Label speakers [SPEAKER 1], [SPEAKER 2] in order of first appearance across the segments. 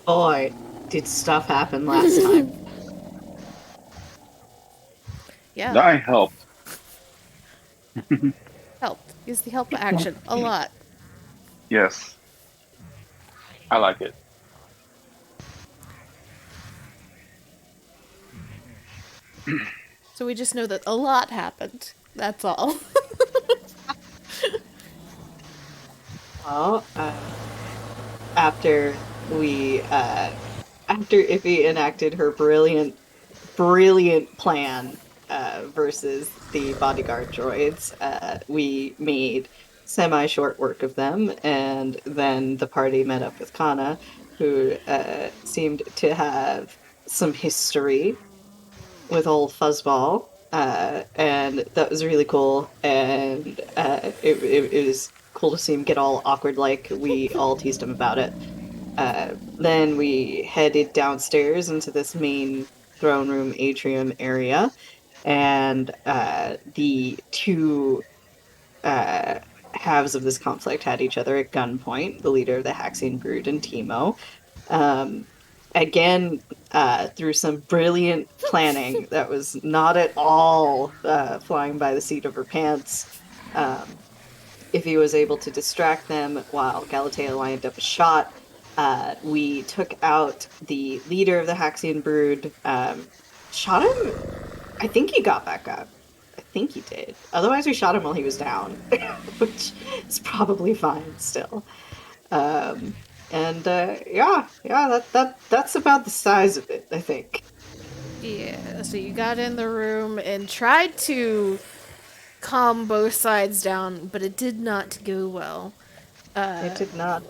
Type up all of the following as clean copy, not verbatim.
[SPEAKER 1] Boy, did stuff happen last time.
[SPEAKER 2] Yeah,
[SPEAKER 3] I helped.
[SPEAKER 2] helped. Use the help action a lot.
[SPEAKER 3] Yes, I like it.
[SPEAKER 2] So we just know that a lot happened. That's all.
[SPEAKER 1] Well, after we, after Iffy enacted her brilliant plan versus the bodyguard droids, we made semi-short work of them, and then the party met up with Kana, who seemed to have some history with old Fuzzball, and that was really cool. And it was cool to see him get all awkward, like we all teased him about it. Then we headed downstairs into this main throne room atrium area, and the two uh, halves of this conflict had each other at gunpoint, the leader of the Haxian Brood and Timo. Um, again, through some brilliant planning that was not at all flying by the seat of her pants, um, if he was able to distract them while Galatea lined up a shot, we took out the leader of the Haxian Brood, shot him. I think he got back up. I think he did. Otherwise, we shot him while he was down, which is probably fine still. Um, and yeah, that's about the size of it, I think.
[SPEAKER 2] Yeah, so you got in the room and tried to calm both sides down, but it did not go well.
[SPEAKER 1] It did not.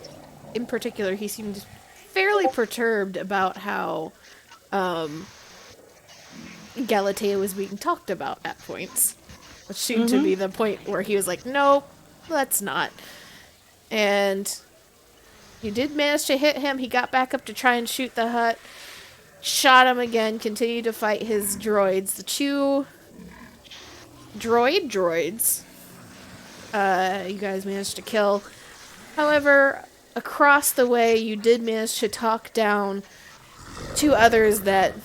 [SPEAKER 2] In particular, he seemed fairly perturbed about how Galatea was being talked about at points, which seemed to
[SPEAKER 1] Mm-hmm.
[SPEAKER 2] be the point where he was like, nope, let's not. And you did manage to hit him. He got back up to try and shoot the Hutt, shot him again, continued to fight his droids. The two droids, you guys managed to kill. However, across the way, you did manage to talk down two others that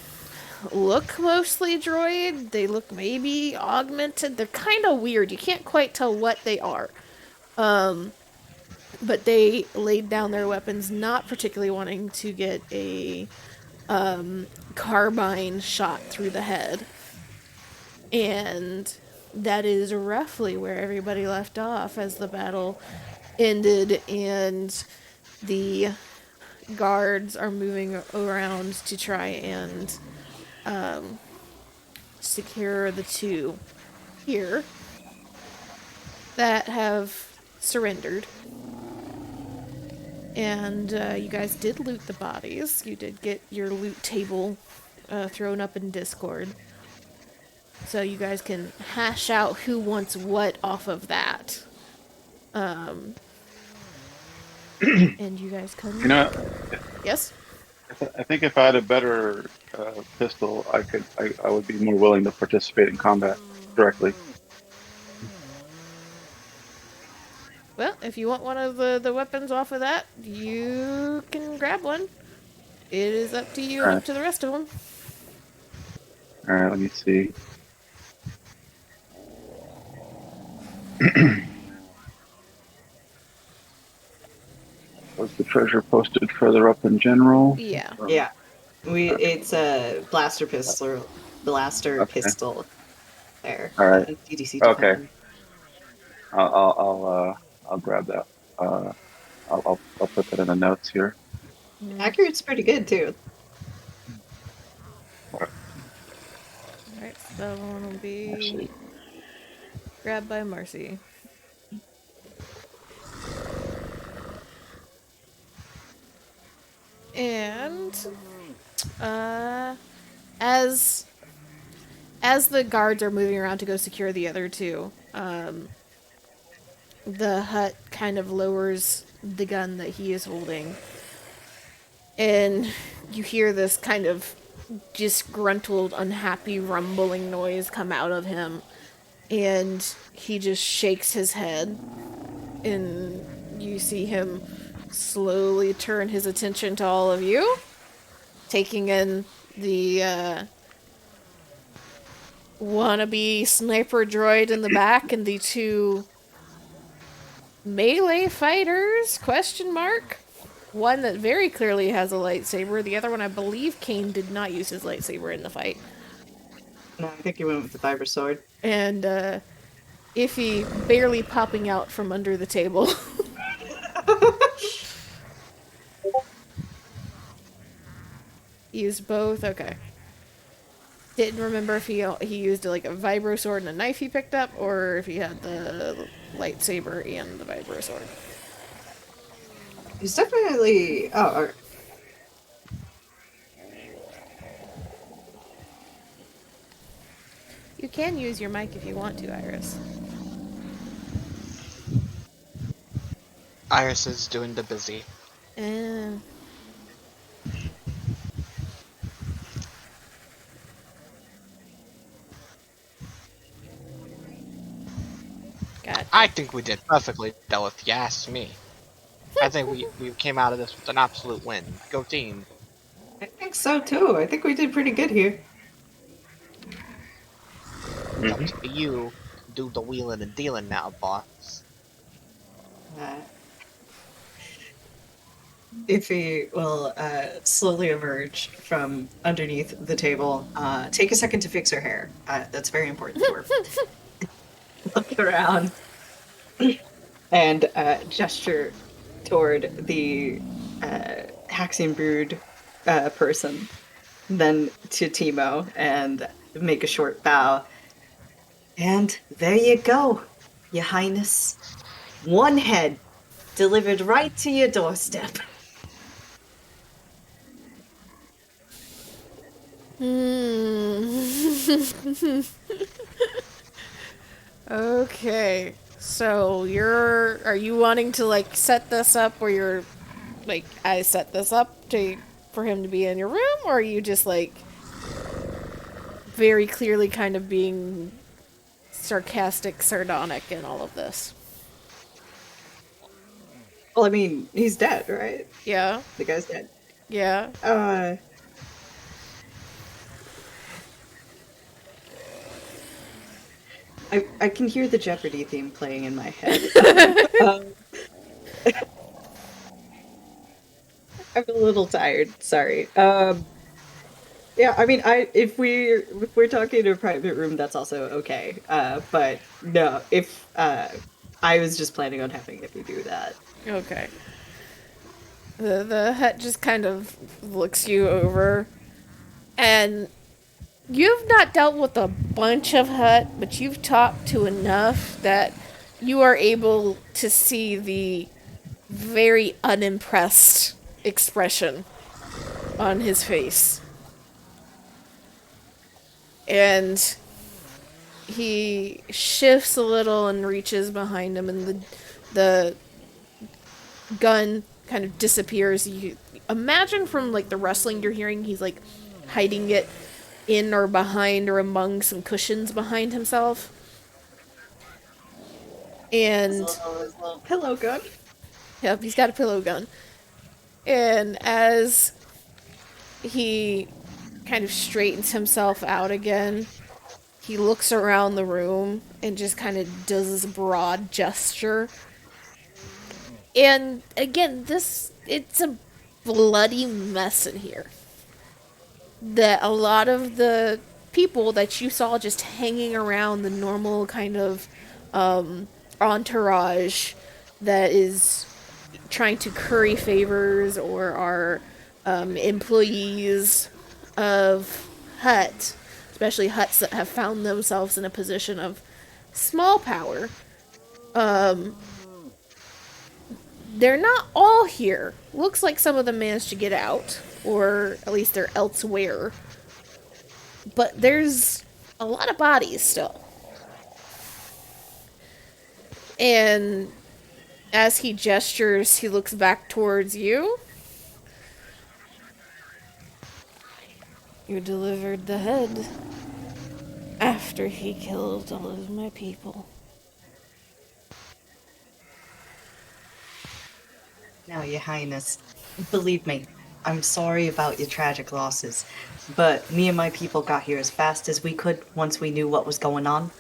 [SPEAKER 2] look mostly droid. They look maybe augmented. They're kind of weird. You can't quite tell what they are. But they laid down their weapons, not particularly wanting to get a carbine shot through the head. And that is roughly where everybody left off as the battle ended and the guards are moving around to try and secure the two here that have surrendered. And you guys did loot the bodies. You did get your loot table thrown up in Discord. So you guys can hash out who wants what off of that. And you guys
[SPEAKER 3] You
[SPEAKER 2] can.
[SPEAKER 3] know,
[SPEAKER 2] Yes?
[SPEAKER 3] I think if I had a better pistol, I would be more willing to participate in combat directly.
[SPEAKER 2] Well, if you want one of the weapons off of that, you can grab one. It is up to you
[SPEAKER 3] All
[SPEAKER 2] and
[SPEAKER 3] right,
[SPEAKER 2] up to the rest of them.
[SPEAKER 3] all right. Let me see. Was the treasure posted further up in general?
[SPEAKER 2] Yeah.
[SPEAKER 1] Yeah, we
[SPEAKER 3] Okay.
[SPEAKER 1] it's a blaster
[SPEAKER 3] Okay.
[SPEAKER 1] pistol there.
[SPEAKER 3] All right.
[SPEAKER 1] DDC
[SPEAKER 3] Okay.
[SPEAKER 1] Defender.
[SPEAKER 3] I'll grab that. Uh, I'll put that in the notes here.
[SPEAKER 1] Accurate's pretty good too.
[SPEAKER 2] Alright, so that one will be
[SPEAKER 3] Actually,
[SPEAKER 2] grabbed by Marcy. And uh as as the guards are moving around to go secure the other two, the Hut kind of lowers the gun that he is holding. And you hear this kind of disgruntled, unhappy, rumbling noise come out of him. And he just shakes his head. And you see him slowly turn his attention to all of you, taking in the wannabe sniper droid in the back and the two melee fighters? Question mark. One that very clearly has a lightsaber. The other one, I believe, Kane did not use his lightsaber in the fight.
[SPEAKER 1] No, I think you went with the fiber sword.
[SPEAKER 2] And Iffy barely popping out from under the table. Used both. Okay. Didn't remember if he used like a vibro sword and a knife he picked up, or if he had the lightsaber and the vibro sword.
[SPEAKER 1] He's definitely. Oh,
[SPEAKER 2] You can use your mic if you want to, Iris.
[SPEAKER 4] Iris is doing the busy.
[SPEAKER 2] Uh,
[SPEAKER 4] I
[SPEAKER 2] gotcha.
[SPEAKER 4] think we did perfectly, though, if you ask me. I think we came out of this with an absolute win. Go team.
[SPEAKER 1] I think so too. I think we did pretty good here.
[SPEAKER 4] It's up to you to do the wheeling and dealing now, boss.
[SPEAKER 1] Uh, Iffy will slowly emerge from underneath the table. Take a second to fix her hair. That's very important to her. Look around and gesture toward the Haxian Brood person, then to Timo and make a short bow. And there you go, Your Highness. One head delivered right to your doorstep.
[SPEAKER 2] Okay. So are you wanting to like set this up where you're like I set this up to for him to be in your room, or are you just like very clearly kind of being sarcastic, sardonic in all of this?
[SPEAKER 1] Well, I mean, he's dead, right?
[SPEAKER 2] Yeah.
[SPEAKER 1] The guy's dead.
[SPEAKER 2] Yeah.
[SPEAKER 1] Uh, I can hear the Jeopardy theme playing in my head. um, I'm a little tired. Sorry. Yeah, I mean, if we're talking in a private room, that's also okay. But no, if I was just planning on having Iffy do that.
[SPEAKER 2] Okay. The Hutt just kind of looks you over, and you've not dealt with a bunch of Hutt, but you've talked to enough that you are able to see the very unimpressed expression on his face. And he shifts a little and reaches behind him, and the gun kind of disappears. You imagine from like the rustling you're hearing, he's like hiding it in or behind or among some cushions behind himself. And
[SPEAKER 1] His little pillow gun.
[SPEAKER 2] yep, he's got a pillow gun. And as he kind of straightens himself out again, he looks around the room and just kind of does this broad gesture. And again, it's a bloody mess in here. That a lot of the people that you saw just hanging around the normal kind of entourage that is trying to curry favors or are employees of Hutt, especially Hutts that have found themselves in a position of small power, they're not all here. Looks like some of them managed to get out, or at least they're elsewhere. But there's a lot of bodies still. And as he gestures, he looks back towards you. You delivered the head after he killed all of my people.
[SPEAKER 1] Now, Your Highness, believe me, I'm sorry about your tragic losses, but me and my people got here as fast as we could once we knew what was going on.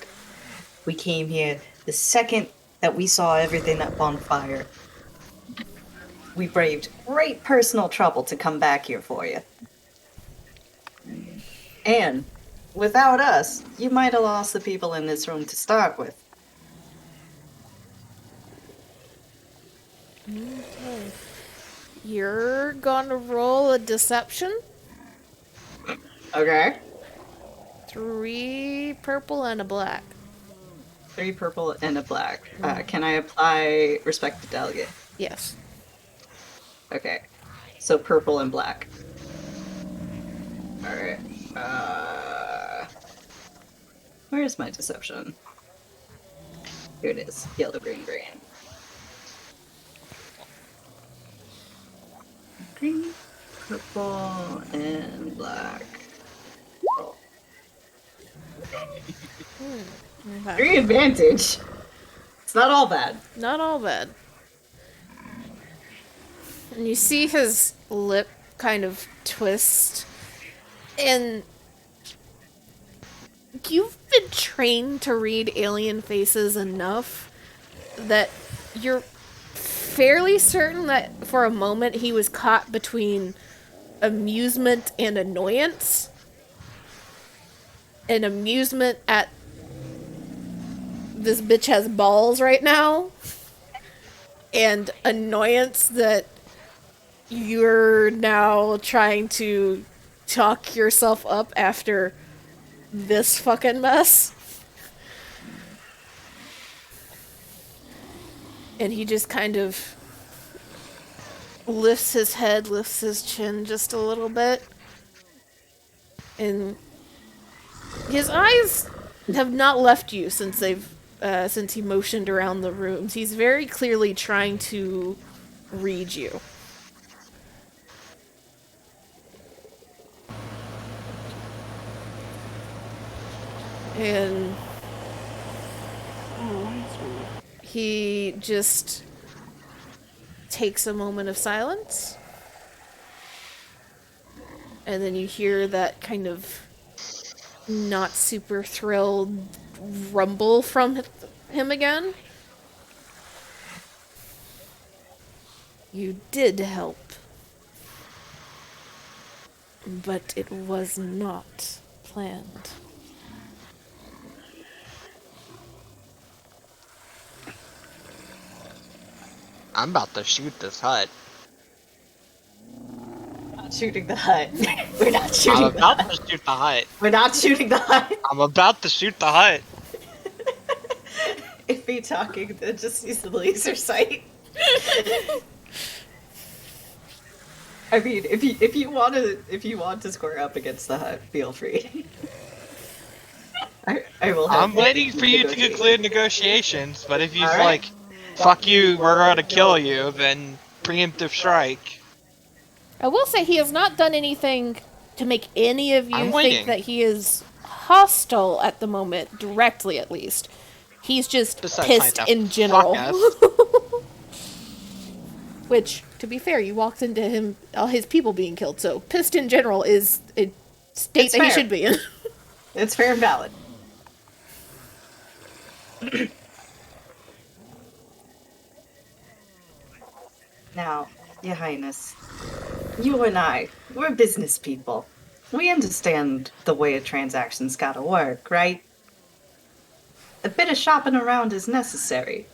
[SPEAKER 1] We came here the second that we saw everything up on fire. We braved great personal trouble to come back here for you. And without us, you might have lost the people in this room to start with.
[SPEAKER 2] Okay. You're gonna roll a deception.
[SPEAKER 1] Okay.
[SPEAKER 2] 3 purple and a black.
[SPEAKER 1] 3 purple and a black. Can I apply respect the delegate?
[SPEAKER 2] Yes.
[SPEAKER 1] Okay. So purple and black. Alright. Where's my deception? Here it is. Yellow, green, green. Green, purple, and black. Oh.
[SPEAKER 2] Okay.
[SPEAKER 1] 3 advantage. It's not all bad.
[SPEAKER 2] Not all bad. And you see his lip kind of twist. And you've been trained to read alien faces enough that you're fairly certain that for a moment he was caught between amusement and annoyance. And amusement at this bitch has balls right now. And annoyance that you're now trying to talk yourself up after this fucking mess. And he just kind of lifts his head, lifts his chin just a little bit. And his eyes have not left you since since he motioned around the rooms. He's very clearly trying to read you. And he just takes a moment of silence. And then you hear that kind of not super thrilled rumble from him again. You did help. But it was not planned.
[SPEAKER 4] I'm about to shoot this hut.
[SPEAKER 1] Not shooting the hut. We're not
[SPEAKER 4] I'm
[SPEAKER 1] shooting the
[SPEAKER 4] about
[SPEAKER 1] hut.
[SPEAKER 4] to shoot the hut.
[SPEAKER 1] We're not shooting the hut.
[SPEAKER 4] I'm about to shoot the hut.
[SPEAKER 1] If he talking, then just use the laser sight. I mean, if you want to square up against the hut, feel free. I will.
[SPEAKER 4] I'm
[SPEAKER 1] Have
[SPEAKER 4] waiting for you to
[SPEAKER 1] negotiate.
[SPEAKER 4] conclude negotiations, but if he's
[SPEAKER 1] All right.
[SPEAKER 4] like, fuck you, we're gonna kill you, then preemptive strike.
[SPEAKER 2] I will say he has not done anything to make any of you
[SPEAKER 4] I'm
[SPEAKER 2] think
[SPEAKER 4] waiting.
[SPEAKER 2] that he is hostile at the moment, directly at least. He's just
[SPEAKER 4] Besides
[SPEAKER 2] pissed
[SPEAKER 4] trying to
[SPEAKER 2] in general.
[SPEAKER 4] fuck us.
[SPEAKER 2] Which, to be fair, you walked into all his people being killed, so pissed in general is a state
[SPEAKER 1] It's
[SPEAKER 2] that he
[SPEAKER 1] fair.
[SPEAKER 2] should be in.
[SPEAKER 1] It's fair and valid. Now, Your Highness, you and I, we're business people. We understand the way a transaction's gotta work, right? A bit of shopping around is necessary.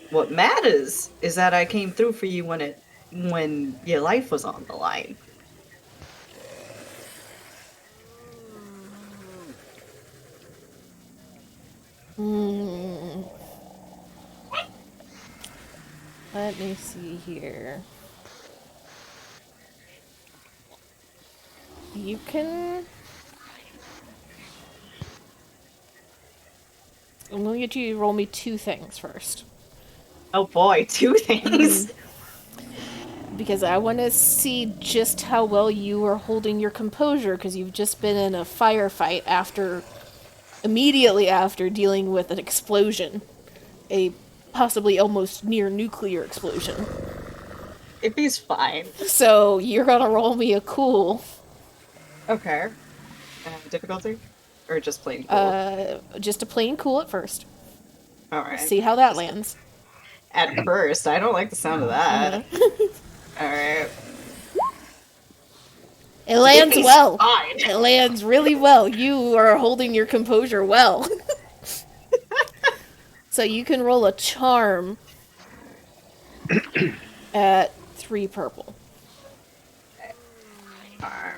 [SPEAKER 1] What matters is that I came through for you when your life was on the line.
[SPEAKER 2] Let me see here. You can... I'm going to get you to roll me 2 things first.
[SPEAKER 1] Oh boy, 2 things.
[SPEAKER 2] Because I want to see just how well you are holding your composure, because you've just been in a firefight immediately after dealing with an explosion. A possibly almost near nuclear explosion.
[SPEAKER 1] If he's fine.
[SPEAKER 2] So you're gonna roll me a cool.
[SPEAKER 1] Okay. Difficulty? Or just plain cool?
[SPEAKER 2] Just a plain cool at first.
[SPEAKER 1] Alright.
[SPEAKER 2] See how that
[SPEAKER 1] Just
[SPEAKER 2] lands.
[SPEAKER 1] at first. I don't like the sound of that. Alright.
[SPEAKER 2] It
[SPEAKER 1] If
[SPEAKER 2] lands
[SPEAKER 1] he's
[SPEAKER 2] well.
[SPEAKER 1] fine.
[SPEAKER 2] It lands really well. You are holding your composure well. So you can roll a charm at 3 purple.
[SPEAKER 1] Alright.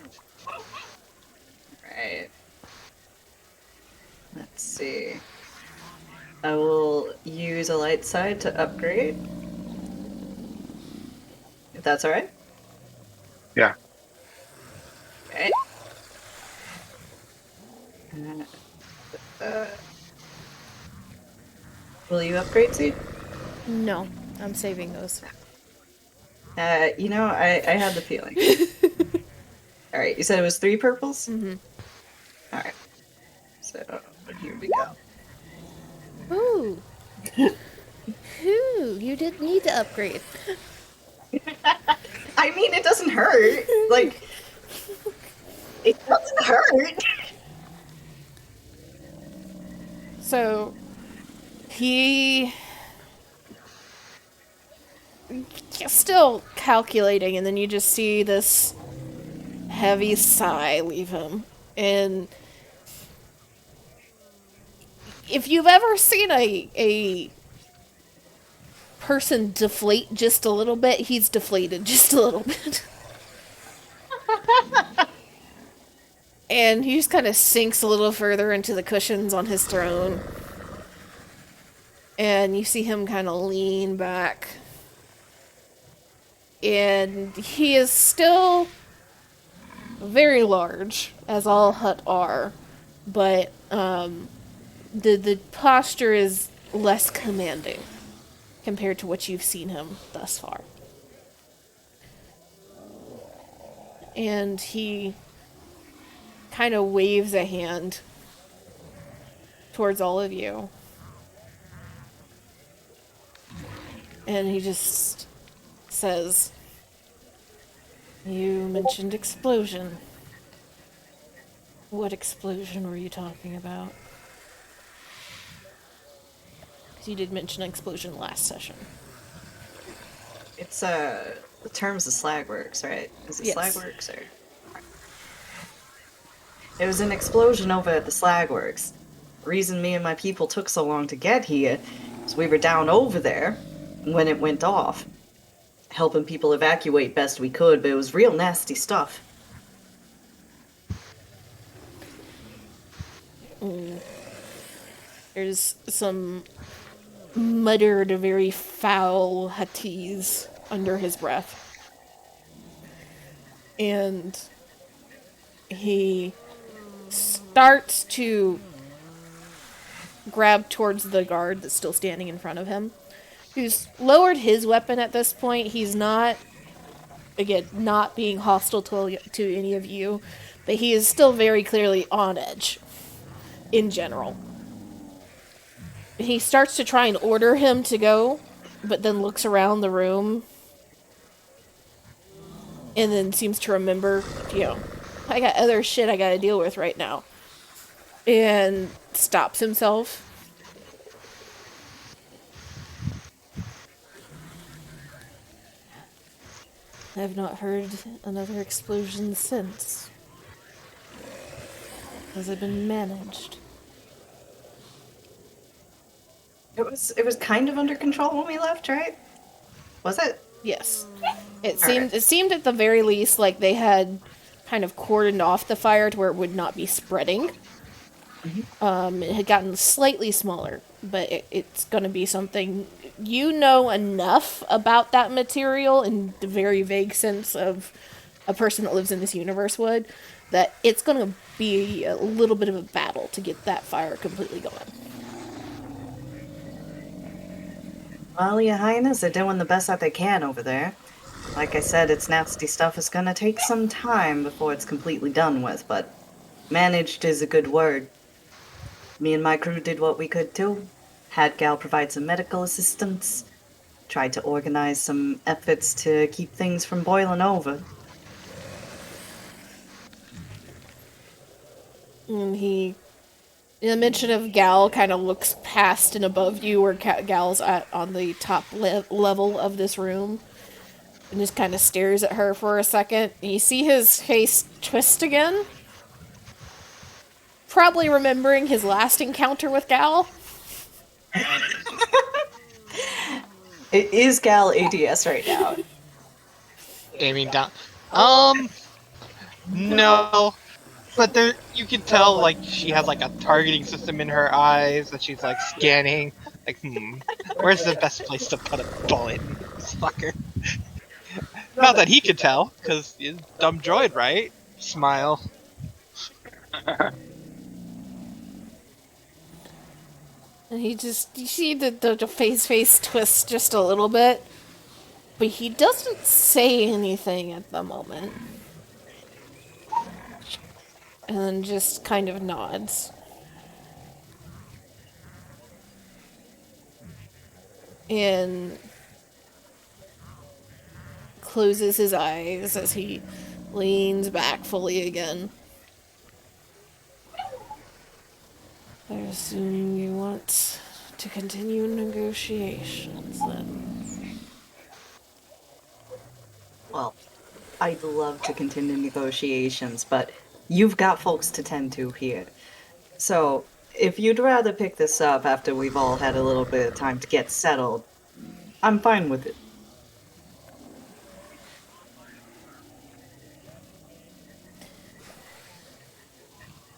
[SPEAKER 1] Let's see. I will use a light side to upgrade. If that's alright.
[SPEAKER 3] Yeah.
[SPEAKER 1] Okay. Uh, will you upgrade, Seed?
[SPEAKER 2] No, I'm saving those.
[SPEAKER 1] I had the feeling. Alright, you said it was 3 purples?
[SPEAKER 2] Mm-hmm.
[SPEAKER 1] Alright. So, here we go.
[SPEAKER 2] Ooh. Ooh, you didn't need to upgrade.
[SPEAKER 1] I mean, it doesn't hurt. Like, it doesn't hurt.
[SPEAKER 2] So, he... still calculating, and then you just see this heavy sigh leave him. And if you've ever seen a person deflate just a little bit, he's deflated just a little bit. And he just kind of sinks a little further into the cushions on his throne. And you see him kind of lean back. And he is still very large, as all Hutt are, but the posture is less commanding compared to what you've seen him thus far. And he kind of waves a hand towards all of you. And he just says, "You mentioned explosion. What explosion were you talking about?" Because you did mention explosion last session.
[SPEAKER 1] It's, the terms of Slagworks, right? Is it
[SPEAKER 2] Yes.
[SPEAKER 1] Slagworks or... It was an explosion over at the Slagworks. The reason me and my people took so long to get here is we were down over there when it went off, helping people evacuate best we could, but it was real nasty stuff.
[SPEAKER 2] There's some muttered, very foul Huttese under his breath. And he starts to grab towards the guard that's still standing in front of him, who's lowered his weapon at this point. He's not, again, not being hostile to any of you, but he is still very clearly on edge in general. He starts to try and order him to go, but then looks around the room and then seems to remember, I got other shit I gotta deal with right now. And stops himself. I've not heard another explosion since. Has it been managed?
[SPEAKER 1] It was kind of under control when we left, right? Was it?
[SPEAKER 2] Yes. It
[SPEAKER 1] Alright.
[SPEAKER 2] seemed at the very least like they had kind of cordoned off the fire to where it would not be spreading. It had gotten slightly smaller, but it's going to be something... You know enough about that material in the very vague sense of a person that lives in this universe would, that it's going to be a little bit of a battle to get that fire completely going.
[SPEAKER 1] Well, Your Highness, they're doing the best that they can over there. Like I said, it's nasty stuff. It's gonna take some time before it's completely done with, but managed is a good word. Me and my crew did what we could too. Had Gal provide some medical assistance. tried to organize some efforts to keep things from boiling over.
[SPEAKER 2] And the mention of Gal kind of looks past and above you where Gal's at on the top level of this room. And just kind of stares at her for a second. And you see his face twist again. Probably remembering his last encounter with Gal.
[SPEAKER 1] It is Gal ADS right now.
[SPEAKER 4] Aiming down. No. But there, you can tell, like, she has, like, a targeting system in her eyes that she's, like, scanning. Like, where's the best place to put a bullet in this fucker? Not that he could tell, because he's a dumb droid, right? Smile.
[SPEAKER 2] And you see the face twist just a little bit. But he doesn't say anything at the moment. And then just kind of nods. And closes his eyes as he leans back fully again. I assume you want to continue negotiations then.
[SPEAKER 1] Well, I'd love to continue negotiations, but you've got folks to tend to here. So, if you'd rather pick this up after we've all had a little bit of time to get settled, I'm fine with it.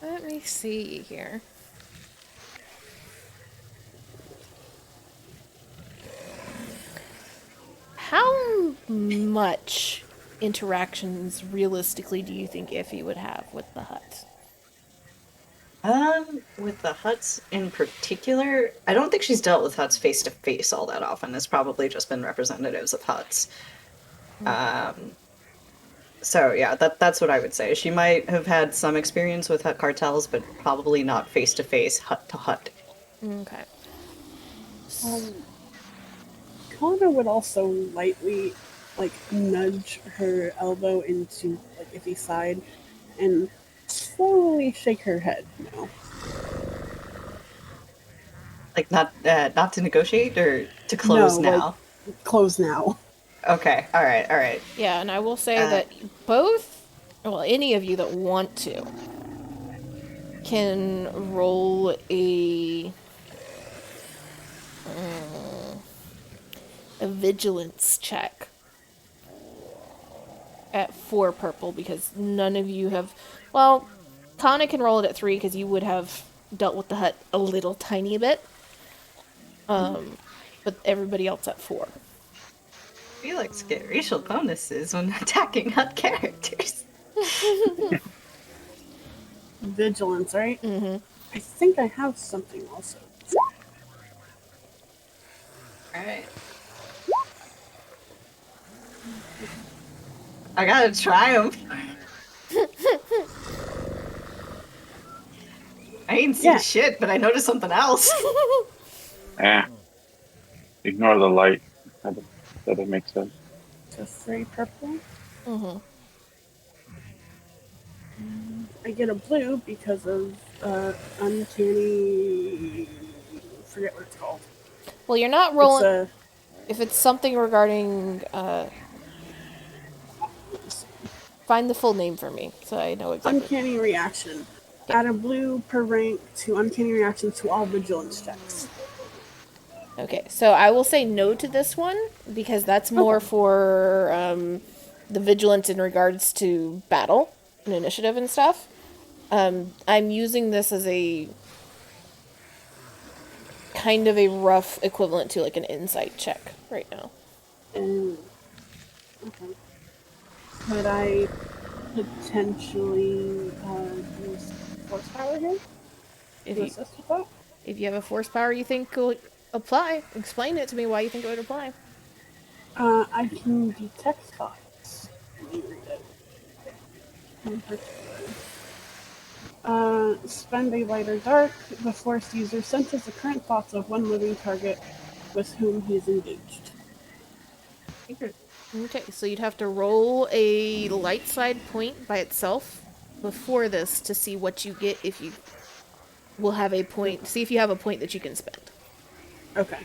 [SPEAKER 2] Let me see here. How much interactions realistically do you think Iffy would have with the Hutt?
[SPEAKER 1] With the Hutts in particular, I don't think she's dealt with Hutts face to face all that often. It's probably just been representatives of Hutts. So yeah, that's what I would say. She might have had some experience with Hutt cartels, but probably not face to face, Hutt to Hutt.
[SPEAKER 2] Okay.
[SPEAKER 5] Connor would also lightly, like, nudge her elbow into, like, Iffy's side and slowly shake her head, no.
[SPEAKER 1] Like not to negotiate or to close
[SPEAKER 5] No,
[SPEAKER 1] now.
[SPEAKER 5] like, close now.
[SPEAKER 1] Okay, all right.
[SPEAKER 2] Yeah, and I will say that both, well, any of you that want to, can roll a vigilance check at 4 purple because none of you have. Well, Kana can roll it at 3 because you would have dealt with the Hutt a little tiny bit. But everybody else at 4.
[SPEAKER 1] Felix get racial bonuses when attacking Hutt characters.
[SPEAKER 5] Vigilance, right?
[SPEAKER 2] Mm-hmm.
[SPEAKER 5] I think I have something also.
[SPEAKER 1] Alright. I got a triumph. I ain't seen shit, but I noticed something else.
[SPEAKER 3] Ignore the light. That makes sense.
[SPEAKER 5] So 3 purple.
[SPEAKER 2] Mm-hmm.
[SPEAKER 5] I get a blue because of uncanny. Forget what it's called.
[SPEAKER 2] Well, you're not rolling.
[SPEAKER 5] It's
[SPEAKER 2] if it's something regarding, find the full name for me so I know exactly.
[SPEAKER 5] Uncanny reaction. Add a blue per rank to uncanny reaction to all vigilance checks.
[SPEAKER 2] Okay, so I will say no to this one because that's more for the vigilance in regards to battle and initiative and stuff. I'm using this as a kind of a rough equivalent to like an insight check right now.
[SPEAKER 5] Okay. Could I potentially use force power here to assist with that?
[SPEAKER 2] If you have a force power you think could apply, explain it to me why you think it would apply.
[SPEAKER 5] I can detect thoughts. Let me read it. In particular. Spend a light or dark. The force user senses the current thoughts of one living target with whom he is engaged.
[SPEAKER 2] Okay, so you'd have to roll a light side point by itself before this to see what you get if you will have a point. See if you have a point that you can spend.
[SPEAKER 5] Okay.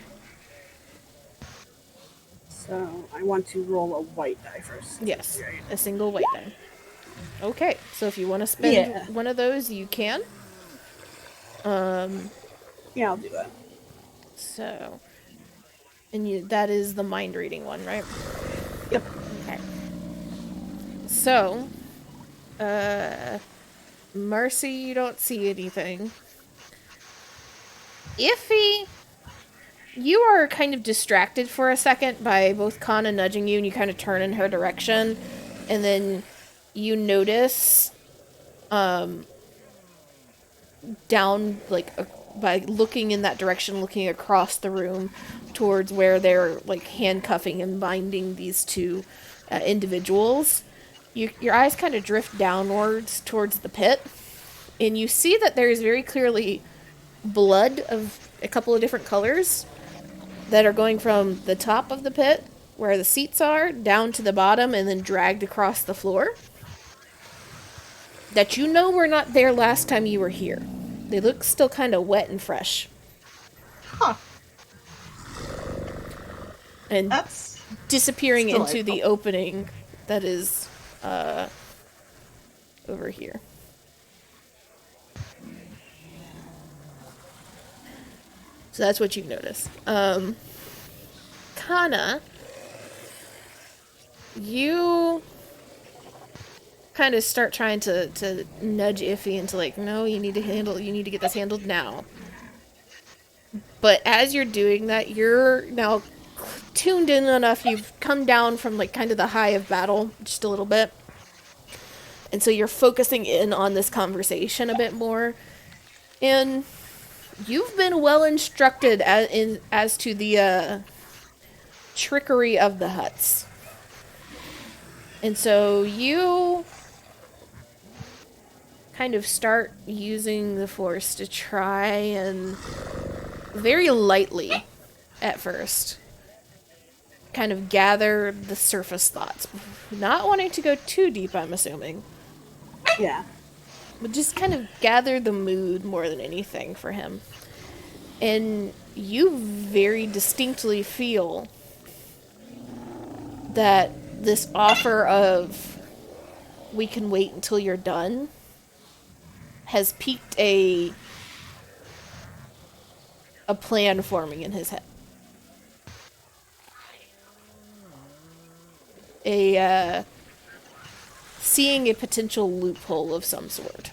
[SPEAKER 5] So I want to roll a white die first.
[SPEAKER 2] Yes,
[SPEAKER 5] Right.
[SPEAKER 2] a single white die. Okay, so if you want to spend
[SPEAKER 5] Yeah.
[SPEAKER 2] one of those, you can.
[SPEAKER 5] Yeah, I'll do that.
[SPEAKER 2] So, and that is the mind reading one, right?
[SPEAKER 5] Yep.
[SPEAKER 2] Okay. So, Mercy, you don't see anything. Iffy, you are kind of distracted for a second by both Kana nudging you, and you kind of turn in her direction, and then you notice, down, like, by looking in that direction, looking across the room towards where they're, like, handcuffing and binding these two individuals, your eyes kind of drift downwards towards the pit, and you see that there is very clearly blood of a couple of different colors that are going from the top of the pit, where the seats are, down to the bottom and then dragged across the floor. That you know were not there last time you were here. They look still kind of wet and fresh.
[SPEAKER 1] Huh.
[SPEAKER 2] And
[SPEAKER 1] That's
[SPEAKER 2] disappearing into the
[SPEAKER 1] delightful.
[SPEAKER 2] opening that is over here. So that's what you notice. Kana, you kind of start trying to nudge Iffy into, like, no, you need to get this handled now. But as you're doing that, you're now tuned in enough, you've come down from, like, kind of the high of battle just a little bit. And so you're focusing in on this conversation a bit more. And you've been well instructed as to the trickery of the Hutts. And so you kind of start using the Force to try and, very lightly at first, kind of gather the surface thoughts. Not wanting to go too deep, I'm assuming.
[SPEAKER 5] Yeah.
[SPEAKER 2] But just kind of gather the mood more than anything for him. And you very distinctly feel that this offer of we can wait until you're done has piqued a plan forming in his head. Seeing a potential loophole of some sort.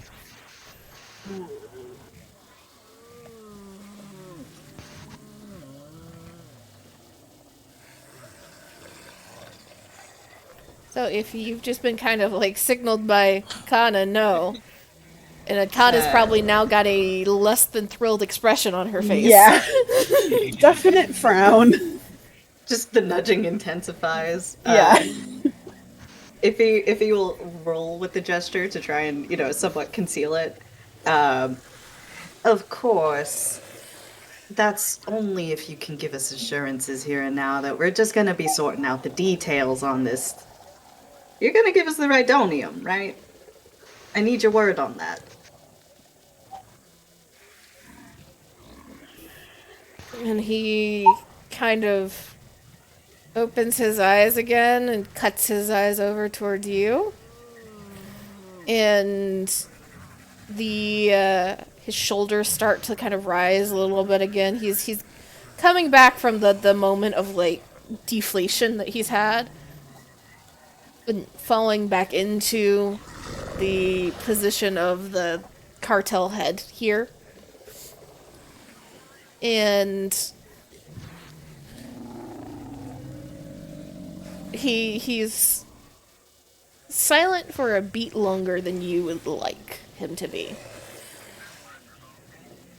[SPEAKER 2] So if you've just been kind of, like, signaled by Kana, no. And Kana's probably now got a less than thrilled expression on her face.
[SPEAKER 5] Yeah. Definite frown.
[SPEAKER 1] Just the nudging intensifies.
[SPEAKER 5] Yeah.
[SPEAKER 1] If he will roll with the gesture to try and, somewhat conceal it. Of course, that's only if you can give us assurances here and now that we're just going to be sorting out the details on this. You're going to give us the Rhydonium, right? I need your word on that.
[SPEAKER 2] And he kind of opens his eyes again and cuts his eyes over toward you. And his shoulders start to kind of rise a little bit again. He's coming back from the moment of, like, deflation that he's had. And falling back into the position of the cartel head here. And he's silent for a beat longer than you would like him to be.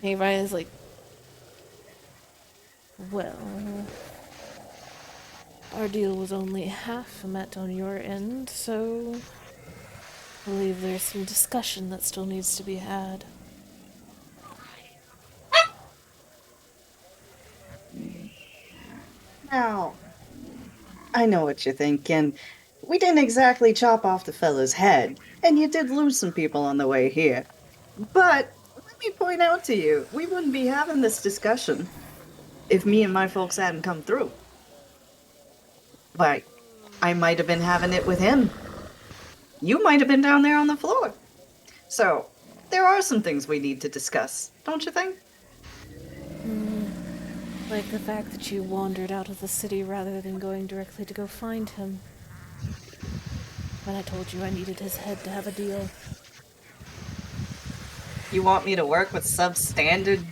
[SPEAKER 2] And Ryan's like, well, our deal was only half met on your end, so I believe there's some discussion that still needs to be had.
[SPEAKER 1] Now, I know what you're thinking. We didn't exactly chop off the fella's head, and you did lose some people on the way here. But let me point out to you, we wouldn't be having this discussion if me and my folks hadn't come through. Like, I might have been having it with him. You might have been down there on the floor. So, there are some things we need to discuss, don't you think?
[SPEAKER 2] Like the fact that you wandered out of the city rather than going directly to go find him. When I told you I needed his head to have a deal.
[SPEAKER 1] You want me to work with substandard.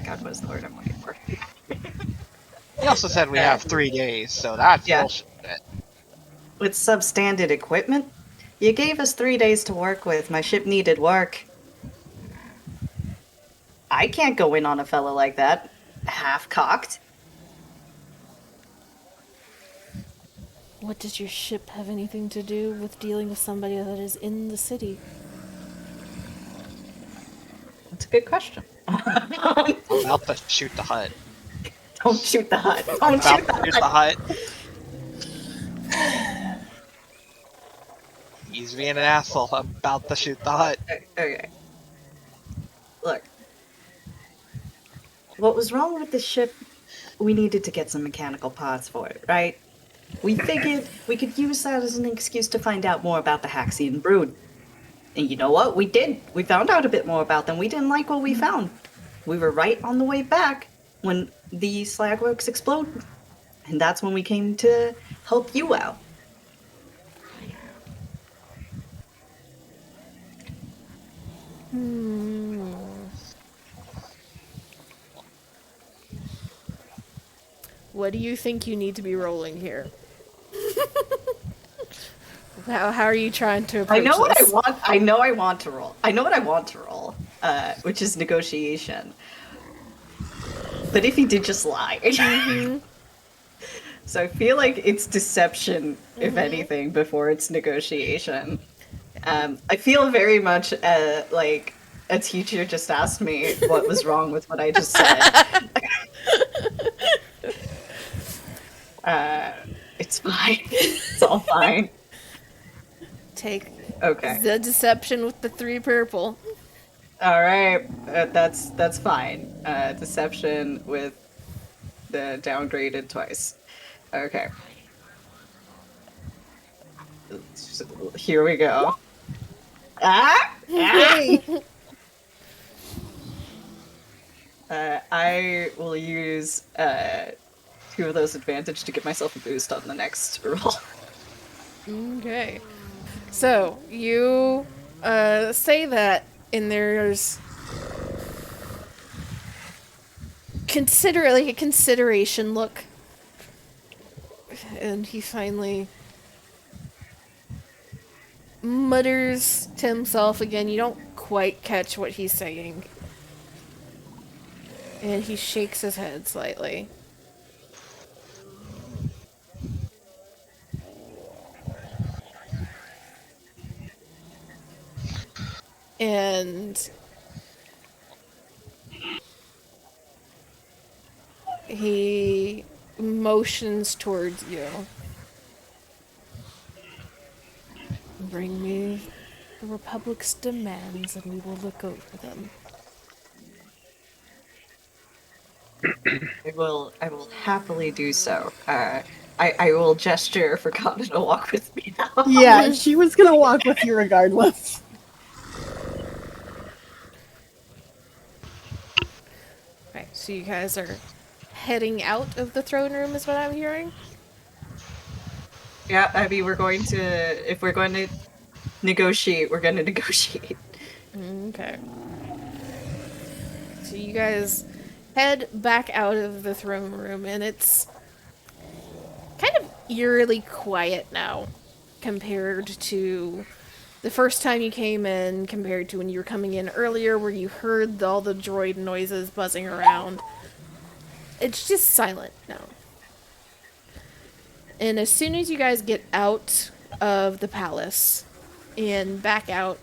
[SPEAKER 1] God, what is the word I'm looking for?
[SPEAKER 4] He also said we have 3 days, so that's
[SPEAKER 1] Yeah.
[SPEAKER 4] bullshit.
[SPEAKER 1] With substandard equipment? You gave us 3 days to work with. My ship needed work. I can't go in on a fella like that, half-cocked.
[SPEAKER 2] What does your ship have anything to do with dealing with somebody that is in the city?
[SPEAKER 1] That's a good question.
[SPEAKER 4] About to shoot the hut.
[SPEAKER 1] Don't shoot the hut. Don't
[SPEAKER 4] About
[SPEAKER 1] shoot the
[SPEAKER 4] to shoot the
[SPEAKER 1] hut.
[SPEAKER 4] hut. He's being an asshole. About to shoot the hut.
[SPEAKER 1] Okay. Look. What was wrong with the ship? We needed to get some mechanical parts for it, right? We figured we could use that as an excuse to find out more about the Haxian brood. And you know what? We did. We found out a bit more about them. We didn't like what we found. We were right on the way back when the slagworks exploded. And that's when we came to help you out.
[SPEAKER 2] What do you think you need to be rolling here? How are you trying to approach
[SPEAKER 1] I know what I
[SPEAKER 2] this?
[SPEAKER 1] want. I know I want to roll. I know what I want to roll, which is negotiation. But if he did just lie. So I feel like it's deception, if anything, before it's negotiation. I feel very much like a teacher just asked me what was wrong with what I just said. It's fine. It's all fine.
[SPEAKER 2] Take
[SPEAKER 1] Okay.
[SPEAKER 2] the deception with the 3 purple.
[SPEAKER 1] All right. That's fine. Deception with the downgraded twice. Okay. Here we go. Ah!
[SPEAKER 2] Hey!
[SPEAKER 1] I will use 2 of those advantage to give myself a boost on the next roll.
[SPEAKER 2] Okay. So, you say that, and there's a consideration look. And he finally mutters to himself again. You don't quite catch what he's saying. And he shakes his head slightly. And he motions towards you. Bring me the Republic's demands and we will look over them.
[SPEAKER 1] I will happily do so. I will gesture for Kana to walk with me now.
[SPEAKER 5] Yeah, she was gonna walk with you regardless.
[SPEAKER 2] Right, so you guys are heading out of the throne room is what I'm hearing?
[SPEAKER 1] Yeah, I mean, if we're going to negotiate, we're going to negotiate.
[SPEAKER 2] Okay. So you guys head back out of the throne room, and it's kind of eerily quiet now compared to the first time you came in, compared to when you were coming in earlier where you heard all the droid noises buzzing around. It's just silent now. And as soon as you guys get out of the palace and back out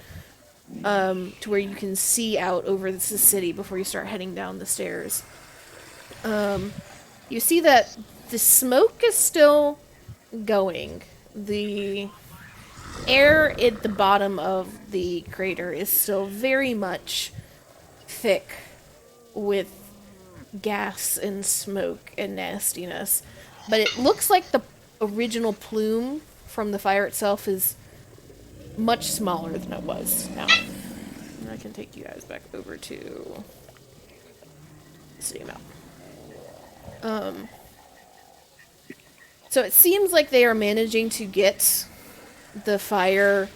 [SPEAKER 2] to where you can see out over the city before you start heading down the stairs, you see that The smoke is still going. The air at the bottom of the crater is still very much thick with gas and smoke and nastiness. But it looks like the original plume from the fire itself is much smaller than it was now. And I can take you guys back over to the city map. So it seems like they are managing to get the fire,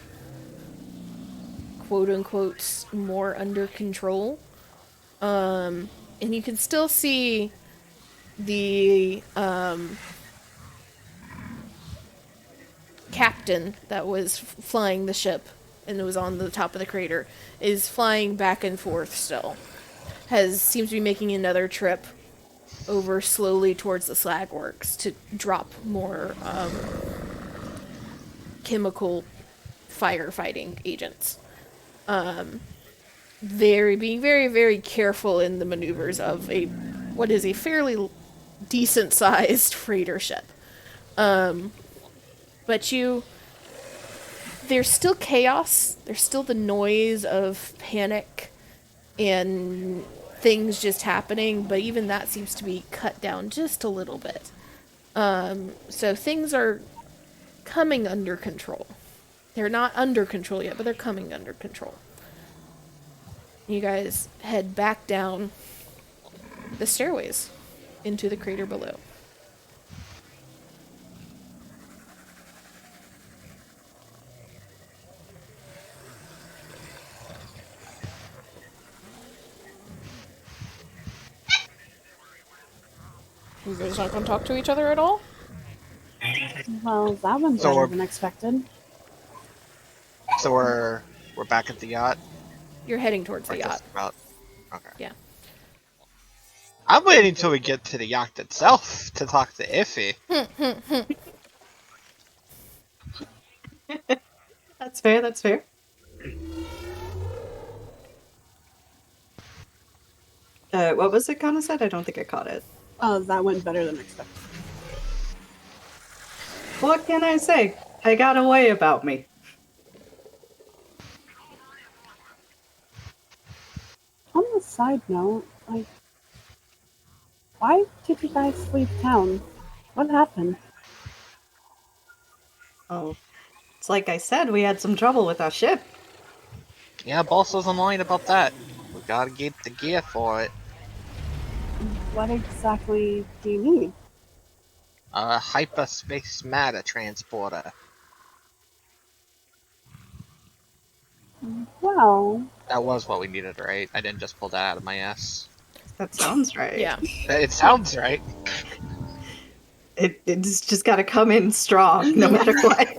[SPEAKER 2] quote unquote, more under control. And you can still see the captain that was flying the ship and it was on the top of the crater is flying back and forth still. Seems to be making another trip over slowly towards the slag works to drop more chemical firefighting agents. Being very, very careful in the maneuvers of what is a fairly decent sized freighter ship. But there's still chaos. There's still the noise of panic and things just happening, but even that seems to be cut down just a little bit. So things are coming under control. They're not under control yet, but they're coming under control. You guys head back down the stairways into the crater below. You guys not gonna talk to each other at all?
[SPEAKER 5] Well, that one's
[SPEAKER 4] So
[SPEAKER 5] better
[SPEAKER 4] we're-
[SPEAKER 5] than expected.
[SPEAKER 4] So we're back at the yacht.
[SPEAKER 2] You're heading towards
[SPEAKER 4] Or
[SPEAKER 2] the yacht.
[SPEAKER 4] just about. Okay.
[SPEAKER 2] Yeah.
[SPEAKER 4] I'm waiting until we get to the yacht itself to talk to Iffy.
[SPEAKER 1] That's fair, that's fair. What was it Kana said? I don't think I caught it.
[SPEAKER 5] That went better than expected.
[SPEAKER 1] What can I say? I got a way about me.
[SPEAKER 5] On the side note, why did you guys leave town? What happened?
[SPEAKER 1] Oh, it's like I said, we had some trouble with our ship.
[SPEAKER 4] Yeah, boss wasn't lying about that. We gotta get the gear for it.
[SPEAKER 5] What exactly do you need?
[SPEAKER 4] A hyperspace matter transporter.
[SPEAKER 5] Well,
[SPEAKER 4] That was what we needed, right? I didn't just pull that out of my ass.
[SPEAKER 1] That sounds right.
[SPEAKER 2] Yeah.
[SPEAKER 4] It sounds right.
[SPEAKER 1] It's just gotta come in strong, no matter what.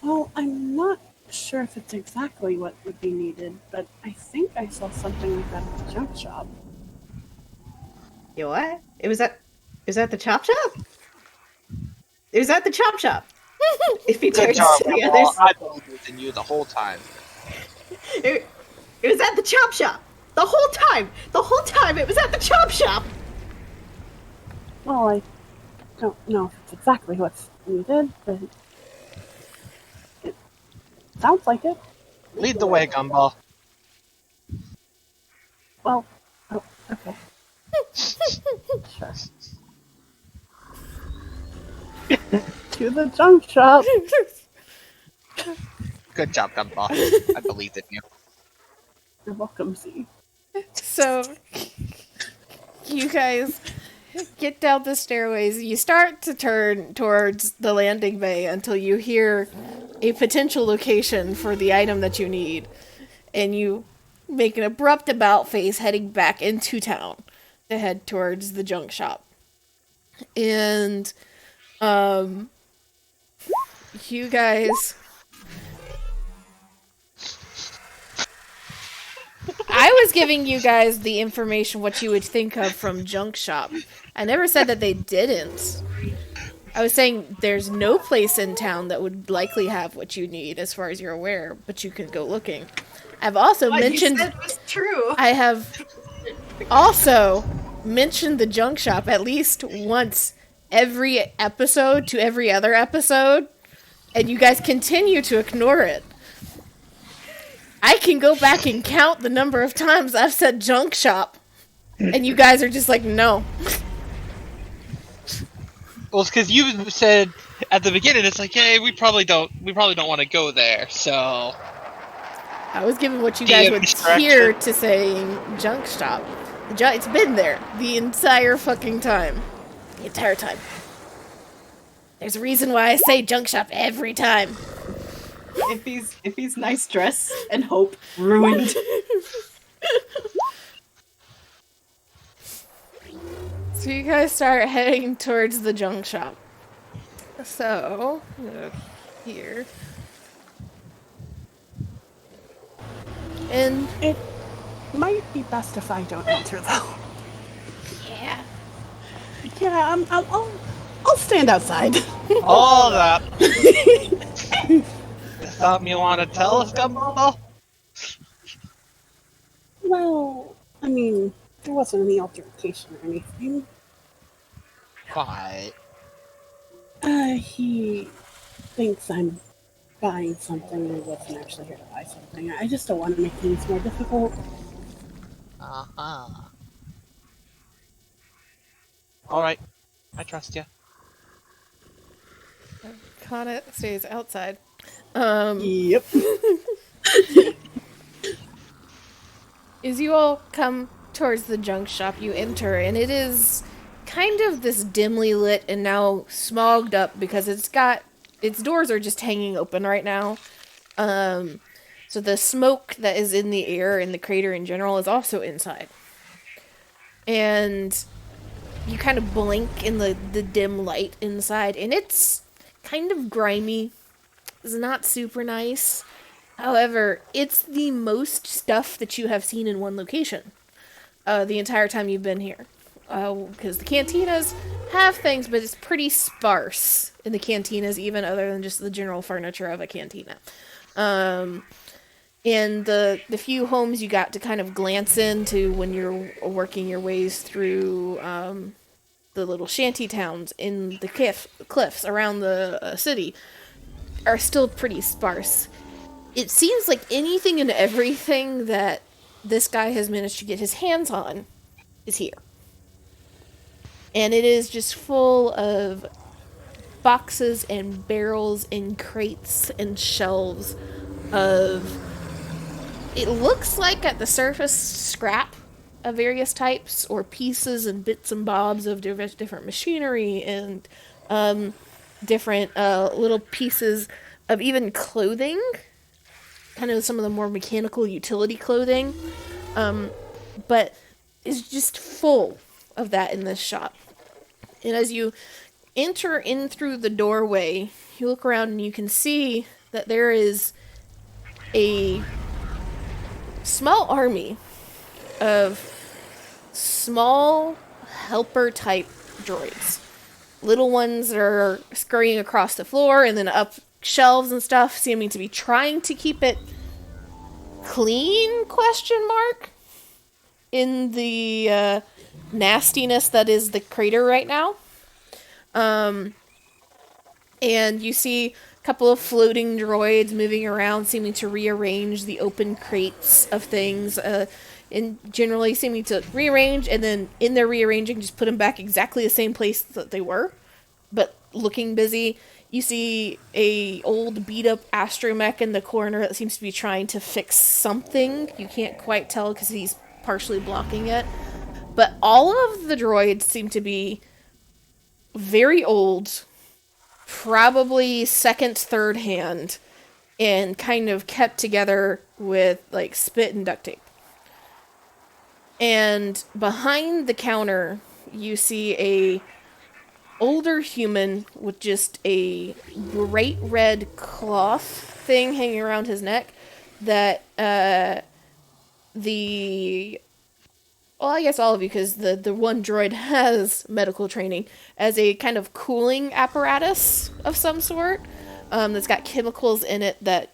[SPEAKER 5] well, I'm not sure if it's exactly what would be needed, but I think I saw something like that at the junk shop.
[SPEAKER 1] You what? It was at the chop shop? It was at the chop shop. If he
[SPEAKER 4] Good
[SPEAKER 1] turns
[SPEAKER 4] job,
[SPEAKER 1] to the
[SPEAKER 4] Gumball.
[SPEAKER 1] other side.
[SPEAKER 4] I believed in you the whole time.
[SPEAKER 1] It was at the chop shop. The whole time. The whole time it was at the chop shop.
[SPEAKER 5] Well, I don't know if it's exactly what's needed, but it sounds like it.
[SPEAKER 4] Lead the way, Gumball.
[SPEAKER 5] Well, oh, okay. Sure. To the junk shop.
[SPEAKER 4] Good job, Gumball. I believed in you.
[SPEAKER 5] You're welcome, Z.
[SPEAKER 2] So, you guys get down the stairways. You start to turn towards the landing bay until you hear a potential location for the item that you need. And you make an abrupt about face heading back into town to head towards the junk shop. And, you guys... I was giving you guys the information what you would think of from junk shop. I never said that they didn't. I was saying there's no place in town that would likely have what you need as far as you're aware, but you can go looking. I've also
[SPEAKER 1] What
[SPEAKER 2] mentioned
[SPEAKER 1] you said was true.
[SPEAKER 2] I have also mention the junk shop at least once every episode to every other episode, and you guys continue to ignore it. I can go back and count the number of times I've said junk shop, and you guys are just like, no.
[SPEAKER 4] Well, it's because you said at the beginning, it's like, hey, we probably don't want to go there. So
[SPEAKER 2] I was given what you guys would
[SPEAKER 4] Distraction.
[SPEAKER 2] hear to saying junk shop. It's been there the entire fucking time. The entire time. There's a reason why I say junk shop every time.
[SPEAKER 1] If he's nice dress and hope ruined.
[SPEAKER 2] So you guys start heading towards the junk shop. So, here. And
[SPEAKER 5] It might be best if I don't enter, though.
[SPEAKER 2] yeah.
[SPEAKER 5] Yeah, I'll stand outside.
[SPEAKER 4] hold up. Something you want to tell us, Gumball?
[SPEAKER 5] Well, I mean, there wasn't any altercation or anything.
[SPEAKER 4] Why?
[SPEAKER 5] He thinks I'm buying something and wasn't actually here to buy something. I just don't want to make things more difficult.
[SPEAKER 4] Uh-huh. Alright. I trust you.
[SPEAKER 2] Kana stays outside.
[SPEAKER 5] Yep.
[SPEAKER 2] As you all come towards the junk shop, you enter, and it is kind of this dimly lit and now smogged up because its doors are just hanging open right now. So the smoke that is in the air in the crater in general is also inside. And you kind of blink in the dim light inside, and it's kind of grimy. It's not super nice. However, it's the most stuff that you have seen in one location the entire time you've been here. Because the cantinas have things, but it's pretty sparse in the cantinas, even other than just the general furniture of a cantina. And the few homes you got to kind of glance into when you're working your ways through the little shanty towns in the cliffs around the city are still pretty sparse. It seems like anything and everything that this guy has managed to get his hands on is here. And it is just full of boxes and barrels and crates and shelves of, it looks like at the surface, scrap of various types or pieces and bits and bobs of different machinery and different little pieces of even clothing, kind of some of the more mechanical utility clothing, but it's just full of that in this shop. And as you enter in through the doorway, you look around and you can see that there is a small army of small helper type droids. Little ones are scurrying across the floor and then up shelves and stuff, seeming to be trying to keep it clean, question mark, in the nastiness that is the crater right now. And you see a couple of floating droids moving around, seeming to rearrange the open crates of things, and generally seeming to rearrange, and then in their rearranging, just put them back exactly the same place that they were, but looking busy. You see a old beat-up astromech in the corner that seems to be trying to fix something. You can't quite tell because he's partially blocking it. But all of the droids seem to be very old, probably second, third hand, and kind of kept together with, like, spit and duct tape. And behind the counter, you see a older human with just a bright red cloth thing hanging around his neck that well, I guess all of you, because the one droid has medical training, as a kind of cooling apparatus of some sort that's got chemicals in it that